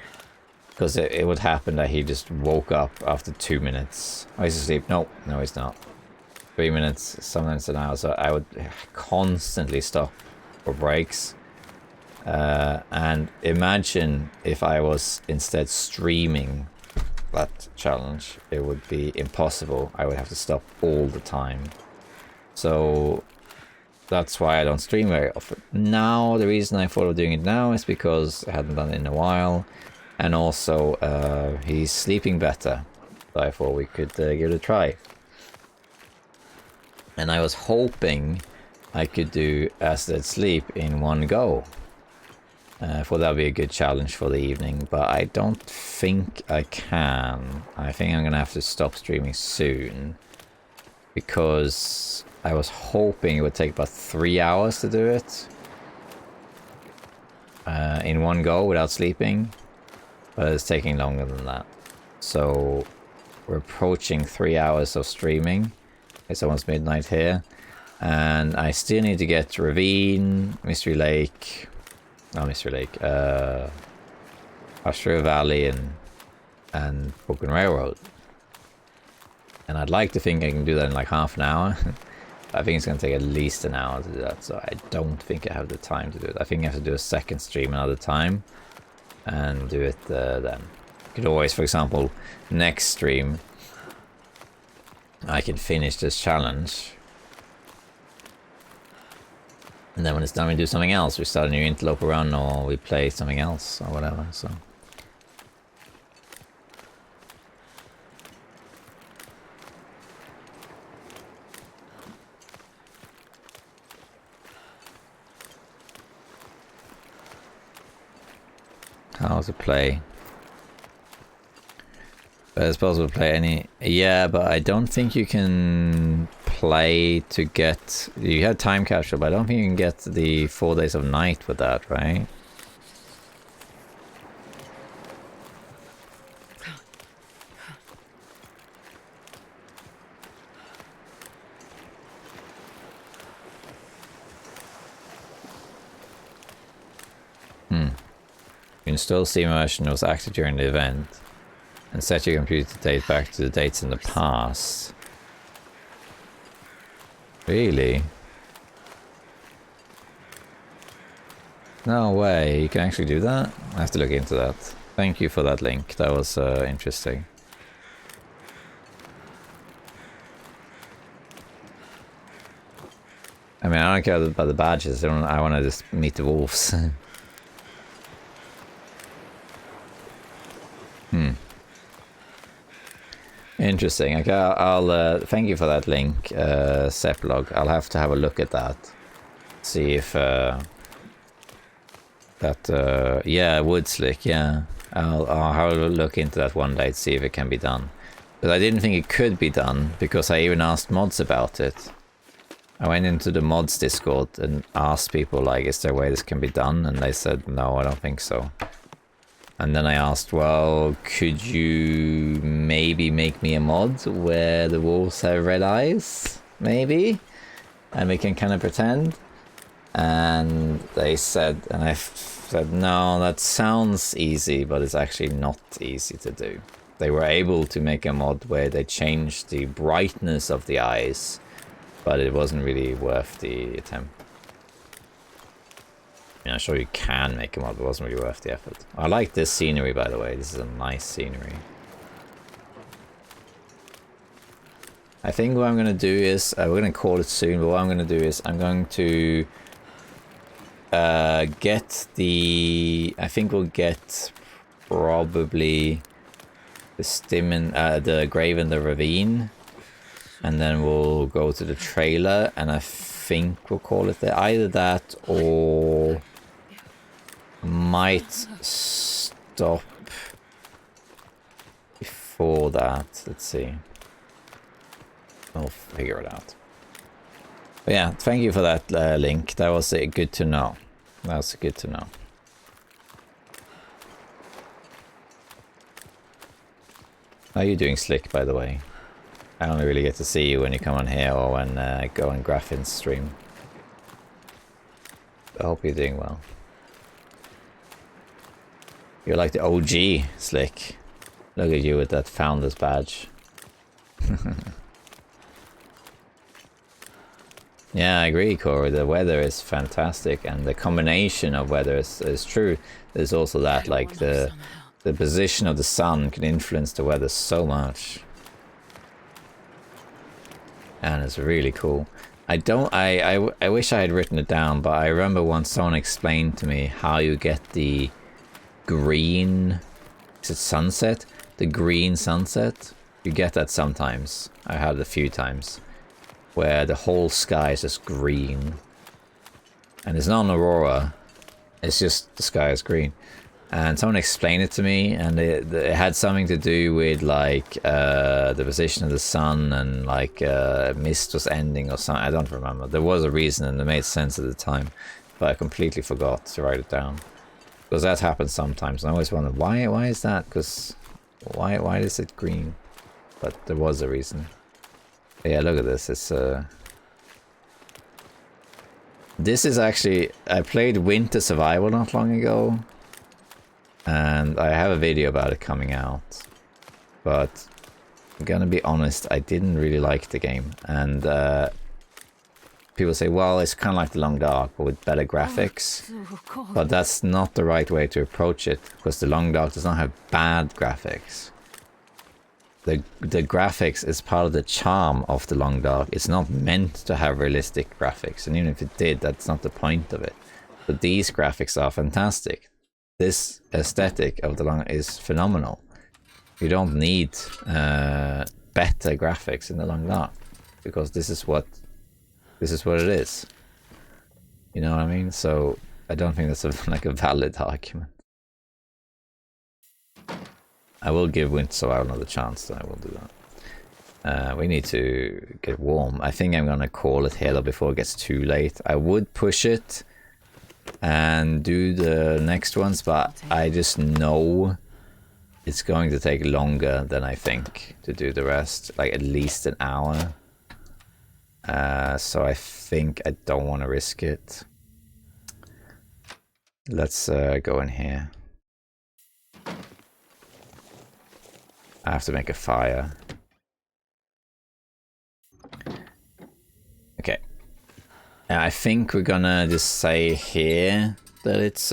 Because it would happen that he just woke up after 2 minutes. Oh, he's asleep. No, he's not. 3 minutes, sometimes an hour. So I would constantly stop for breaks. And imagine if I was instead streaming that challenge. It would be impossible. I would have to stop all the time. So that's why I don't stream very often. Now, the reason I thought of doing it now is because I hadn't done it in a while. And also, he's sleeping better. So I thought we could give it a try. And I was hoping I could do As Dead Sleep in one go. I thought that would be a good challenge for the evening, but I don't think I can. I think I'm going to have to stop streaming soon. Because I was hoping it would take about 3 hours to do it. In one go without sleeping. But it's taking longer than that. So we're approaching 3 hours of streaming. It's almost midnight here. And I still need to get Ravine, Mystery Lake... Not Mystery Lake. Ashura Valley and Broken Railroad. And I'd like to think I can do that in like half an hour. I think it's going to take at least an hour to do that. So I don't think I have the time to do it. I think I have to do a second stream another time. And do it then. You could always, for example, next stream, I can finish this challenge. And then when it's done, we do something else. We start a new interloper run, or we play something else, or whatever, so. How to play? But it's possible to play any... Yeah, but I don't think you can play to get... You have time capture, but I don't think you can get the 4 days of night with that, right? You can still see immersion was active during the event and set your computer to date back to the dates in the past. Really? No way, you can actually do that? I have to look into that. Thank you for that link, that was interesting. I mean, I don't care about the badges, I want to just meet the wolves. interesting. Okay, I'll thank you for that link, Seplog. I'll have to have a look at that. See if yeah, wood slick. Yeah, I'll have a look into that one day to see if it can be done. But I didn't think it could be done because I even asked mods about it. I went into the mods Discord and asked people, like, is there a way this can be done? And they said, no, I don't think so. And then I asked, well, could you maybe make me a mod where the wolves have red eyes? Maybe? And we can kind of pretend? And they said, and I said, no, that sounds easy, but it's actually not easy to do. They were able to make a mod where they changed the brightness of the eyes, but it wasn't really worth the attempt. I mean, I'm sure you can make a mod, but it wasn't really worth the effort. I like this scenery, by the way. This is a nice scenery. I think what I'm going to do is, we're going to call it soon, but what I'm going to do is I'm going to get the, I think we'll get probably the the grave in the ravine, and then we'll go to the trailer, and I think we'll call it either that or might stop before that. Let's see. We'll figure it out. But yeah, thank you for that link. That was good to know. That was good to know. How are you doing, Slick, by the way? I only really get to see you when you come on here or when I go on Graffin's stream. I hope you're doing well. You're like the OG, Slick. Look at you with that Founder's badge. Yeah, I agree, Corey. The weather is fantastic, and the combination of weather is true. There's also that, like, the position of the sun can influence the weather so much. And it's really cool. I wish I had written it down, but I remember once someone explained to me how you get the green, is it sunset? The green sunset? You get that sometimes. I had it a few times. Where the whole sky is just green. And it's not an aurora. It's just the sky is green. And someone explained it to me, and it had something to do with, like, the position of the sun, and, like, mist was ending or something. I don't remember. There was a reason, and it made sense at the time. But I completely forgot to write it down. Because that happens sometimes, and I always wonder, why is that? Because why is it green? But there was a reason. But yeah, look at this. It's this is actually, I played Winter Survival not long ago, and I have a video about it coming out. But I'm gonna be honest, I didn't really like the game, and people say, well, it's kind of like The Long Dark, but with better graphics. But that's not the right way to approach it, because The Long Dark does not have bad graphics. The graphics is part of the charm of The Long Dark. It's not meant to have realistic graphics, and even if it did, that's not the point of it. But these graphics are fantastic. This aesthetic of The Long Dark is phenomenal. You don't need better graphics in The Long Dark, because this is what it is. You know what I mean? So I don't think that's a valid argument. I will give Winter Survival another chance, then I will do that. We need to get warm. I think I'm gonna call it here though before it gets too late. I would push it and do the next ones, but I just know it's going to take longer than I think to do the rest, like at least an hour. So I think I don't want to risk it. Let's go in here. I have to make a fire. Okay. I think we're gonna just say here that it's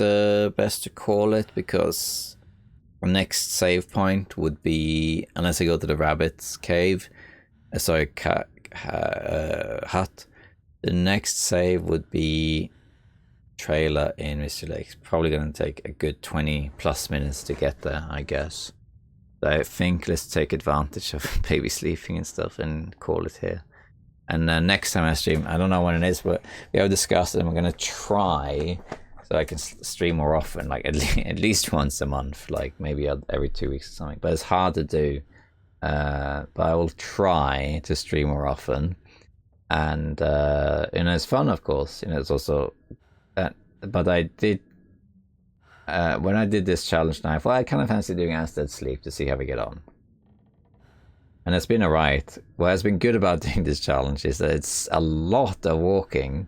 best to call it, because our next save point would be, unless I go to the rabbit's cave, sorry, hut. The next save would be trailer in Mystery Lake. Probably gonna take a good 20 plus minutes to get there, I guess. I think let's take advantage of baby sleeping and stuff and call it here. And next time I stream, I don't know when it is, but we have discussed it and we're going to try so I can stream more often, like at least once a month, like maybe every 2 weeks or something. But it's hard to do. But I will try to stream more often. And it's fun, of course. It's also... but I did... when I did this challenge now, I kind of fancy doing Asted Sleep to see how we get on. And it's been alright. What has been good about doing this challenge is that it's a lot of walking.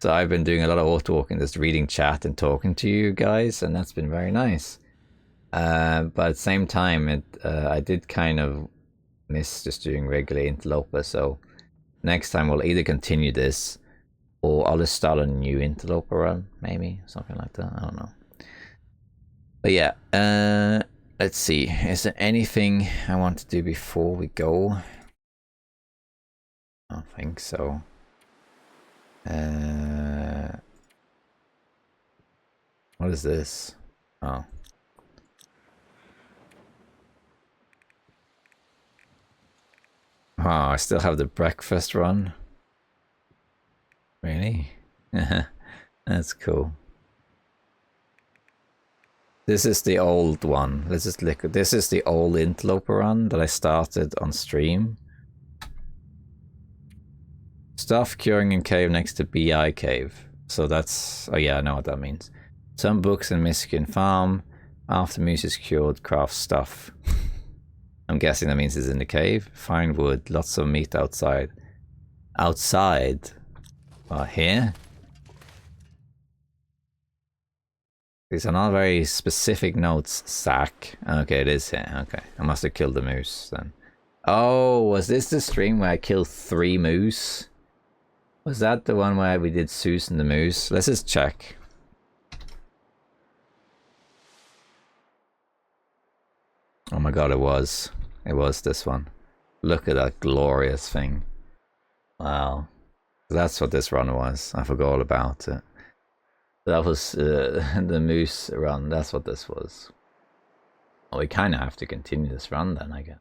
So I've been doing a lot of auto walking, just reading chat and talking to you guys, and that's been very nice. But at the same time, I did kind of miss just doing regular interloper. So next time we'll either continue this, or I'll just start a new interloper run, maybe something like that. I don't know. But yeah, let's see. Is there anything I want to do before we go? I don't think so. What is this? Oh. Oh, I still have the breakfast run. Really? That's cool. This is the old one. This is the old interloper run that I started on stream. Stuff curing in cave next to BI cave. So that's... oh yeah, I know what that means. Some books in Michigan farm. After moose is cured, craft stuff. I'm guessing that means it's in the cave. Find wood, lots of meat outside. Outside? Here? These are not very specific notes, Zach. Okay, it is here. Okay, I must have killed the moose then. Oh, was this the stream where I killed 3 moose? Was that the one where we did Zeus and the moose? Let's just check. Oh my god, it was. It was this one. Look at that glorious thing. Wow. That's what this run was. I forgot all about it. That was the moose run. That's what this was. Well, we kind of have to continue this run then, I guess.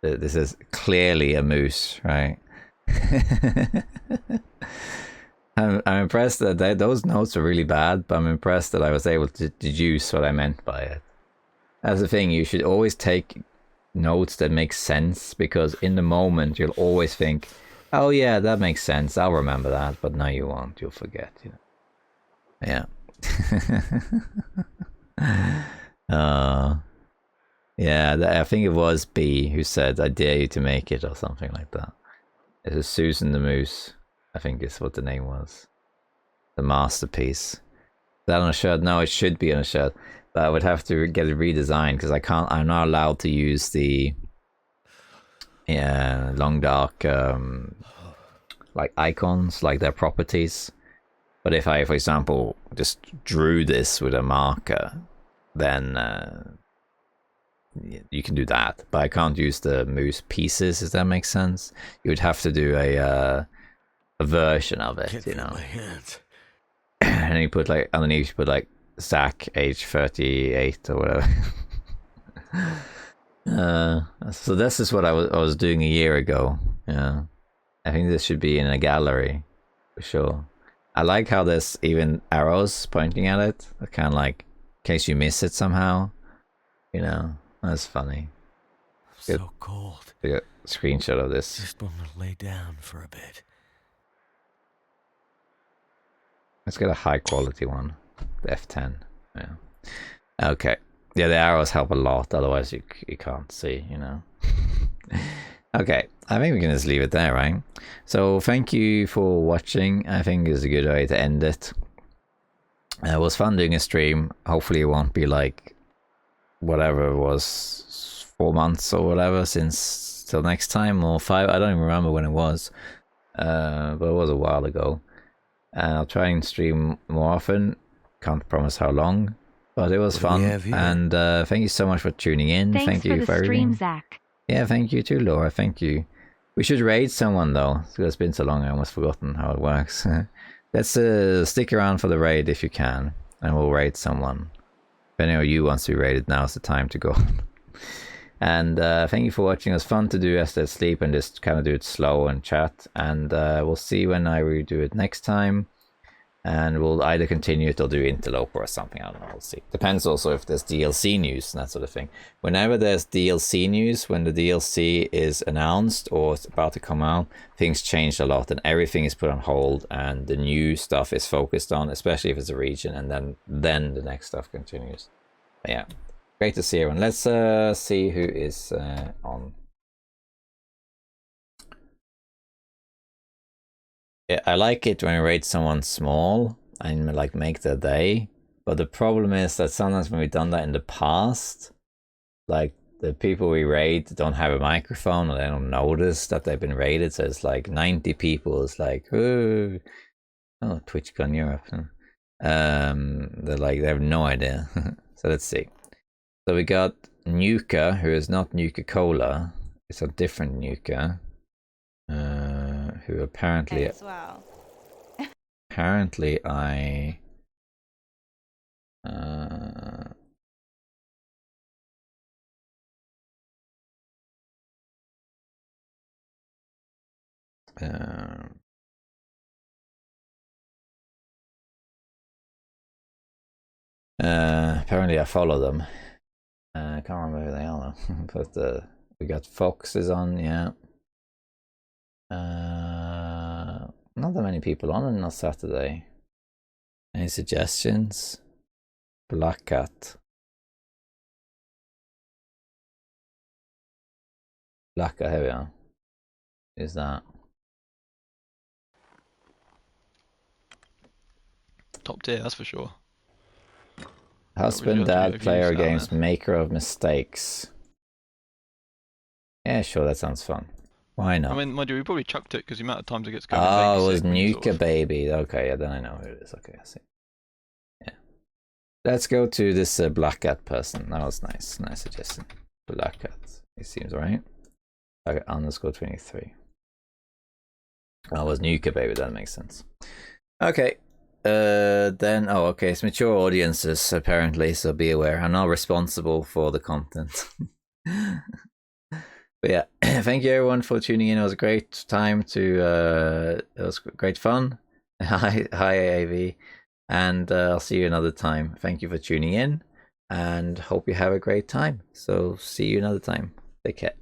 This is clearly a moose, right? I'm impressed that those notes are really bad, but I'm impressed that I was able to deduce what I meant by it. That's the thing, you should always take notes that make sense, because in the moment you'll always think, oh yeah, that makes sense, I'll remember that, but no you won't, you'll forget, you know. Yeah. Yeah, I think it was B who said, I dare you to make it, or something like that. It was Susan the Moose, I think is what the name was. The masterpiece. Is that on a shirt? No, it should be on a shirt. But I would have to get it redesigned, because I'm not allowed to use the long dark like icons, like their properties. But if I, for example, just drew this with a marker, then you can do that. But I can't use the moose pieces, if that makes sense. You would have to do a version of it, you know. And you put like underneath, you put like Zach, age 38 or whatever. So this is what I was doing a year ago. Yeah, I think this should be in a gallery for sure. I like how there's even arrows pointing at it, kind of like in case you miss it somehow. You know, that's funny. I'm so cold. Get a screenshot of this. Just want to lay down for a bit. Let's get a high quality one. The F10. Yeah. Okay. Yeah, the arrows help a lot. Otherwise, you can't see. You know. Okay. I think we can just leave it there, right? So thank you for watching. I think it's a good way to end it. It was fun doing a stream. Hopefully, it won't be like whatever it was, 4 months or whatever since till next time, or 5. I don't even remember when it was. But it was a while ago. And I'll try and stream more often. Can't promise how long, but it was fun. And thank you so much for tuning in. Thanks you for the stream, Zach. Yeah, thank you too, Laura. Thank you. We should raid someone though, because it's been so long I almost forgotten how it works. Let's stick around for the raid if you can, and we'll raid someone. If any of you wants to be raided, now's the time to go. And thank you for watching. It was fun to do As Sleep and just kind of do it slow and chat. And we'll see when I redo it next time. And we'll either continue it or do Interloper or something. I don't know. We'll see. Depends also if there's DLC news and that sort of thing. Whenever there's DLC news, when the DLC is announced or it's about to come out, things change a lot and everything is put on hold and the new stuff is focused on, especially if it's a region, and then the next stuff continues. But yeah. Great to see everyone. Let's see who is on. Yeah, I like it when we raid someone small and like make their day. But the problem is that sometimes when we've done that in the past, like the people we raid don't have a microphone or they don't notice that they've been raided. So it's like 90 people. It's like, oh, TwitchCon Europe. They're like, they have no idea. So let's see. So we got Nuka, who is not Nuka-Cola. It's a different Nuka. Who apparently... As well. Apparently I... apparently I follow them. I can't remember who they are though. But we got Foxes on, yeah. Not that many people on a Saturday. Any suggestions? Black Cat. Black Cat, here we are. Who's that? Top tier, that's for sure. Husband, dad, player games, maker of mistakes. Yeah, sure, that sounds fun. Why not? I mean, mind you, we probably chucked it because the amount of times it gets going. Oh, it was Nuka Baby. Okay, yeah, then I know who it is. Okay, I see. Yeah. Let's go to this Black Cat person. That was nice. Nice suggestion. Black Cat. He seems right. Okay, _23. Oh, it was Nuka Baby. That makes sense. Okay. Then, oh, okay, it's mature audiences apparently, so be aware. I'm not responsible for the content. But yeah, thank you everyone for tuning in. It was a great time to, it was great fun. Hi AAV, and I'll see you another time. Thank you for tuning in, and hope you have a great time. So see you another time. Take care.